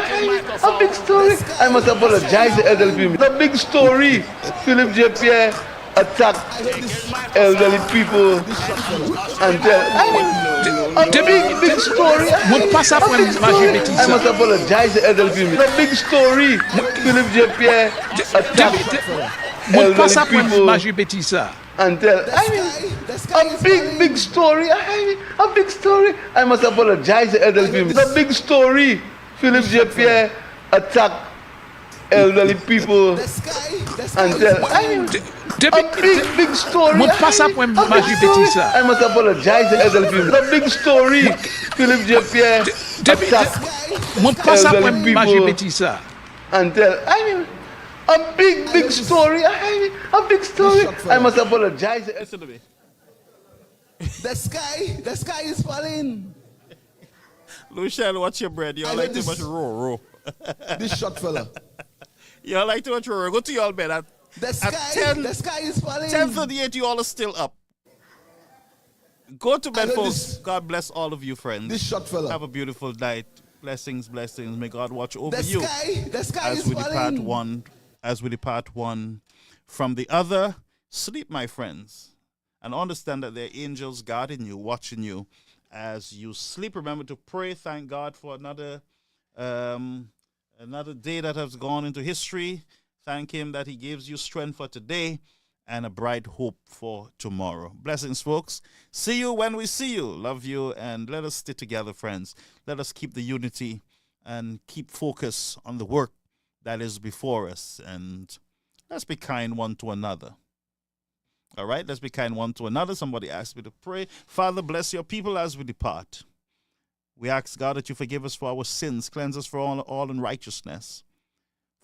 big story. I must apologize to elderly people. A big story. Philip J. Pierre attacked elderly people and tell. A big story. I must apologize to elderly people. A big story. Philip J. Pierre attacked elderly people and tell. A big story. A big story. I must apologize to elderly people. A big story. Philip J. Pierre attacked elderly people and tell. A big story. I must apologize to elderly people. A big story. Philip J. Pierre attacked elderly people and tell. A big story. A big story. I must apologize. Listen to me. The sky is falling. Lucian, watch your bread. You all like too much row. This short fella. You all like too much row. Go to your bed at the sky is falling. 10:38, you all are still up. Go to bed, folks. God bless all of you, friends. This short fella. Have a beautiful night. Blessings. May God watch over you. The sky is falling. As we depart one from the other. Sleep, my friends. And understand that there are angels guarding you, watching you as you sleep. Remember to pray. Thank God for another day that has gone into history. Thank him that he gives you strength for today and a bright hope for tomorrow. Blessings, folks. See you when we see you. Love you, and let us stay together, friends. Let us keep the unity and keep focus on the work that is before us. And let's be kind one to another. All right, let's be kind one to another. Somebody asked me to pray. Father, bless your people as we depart. We ask, God, that you forgive us for our sins, cleanse us from all unrighteousness.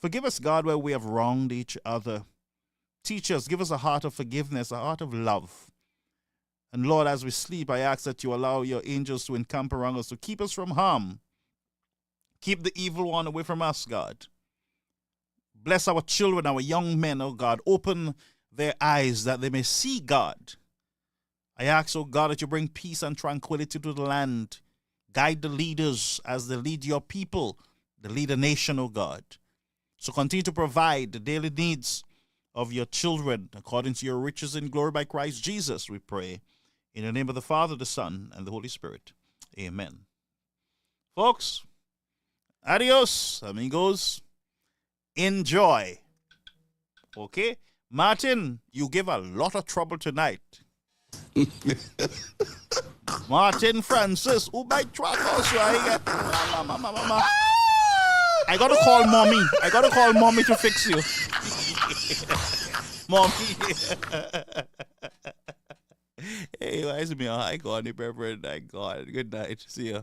Forgive us, God, where we have wronged each other. Teach us, give us a heart of forgiveness, a heart of love. And Lord, as we sleep, I ask that you allow your angels to encamp around us, to keep us from harm. Keep the evil one away from us, God. Bless our children, our young men, oh God. Open their eyes that they may see God. I ask, oh God, that you bring peace and tranquility to the land. Guide the leaders as they lead your people, the lead a nation, oh God. So continue to provide the daily needs of your children according to your riches in glory by Christ Jesus, we pray. In the name of the Father, the Son, and the Holy Spirit. Amen. Folks, adios, amigos. Enjoy. Okay? Martin, you give a lot of trouble tonight. Martin Francis, who by track also. I gotta call mommy. I gotta call mommy to fix you. Mommy. Hey, why is me? I got it, Reverend. I got it. Good night. See ya.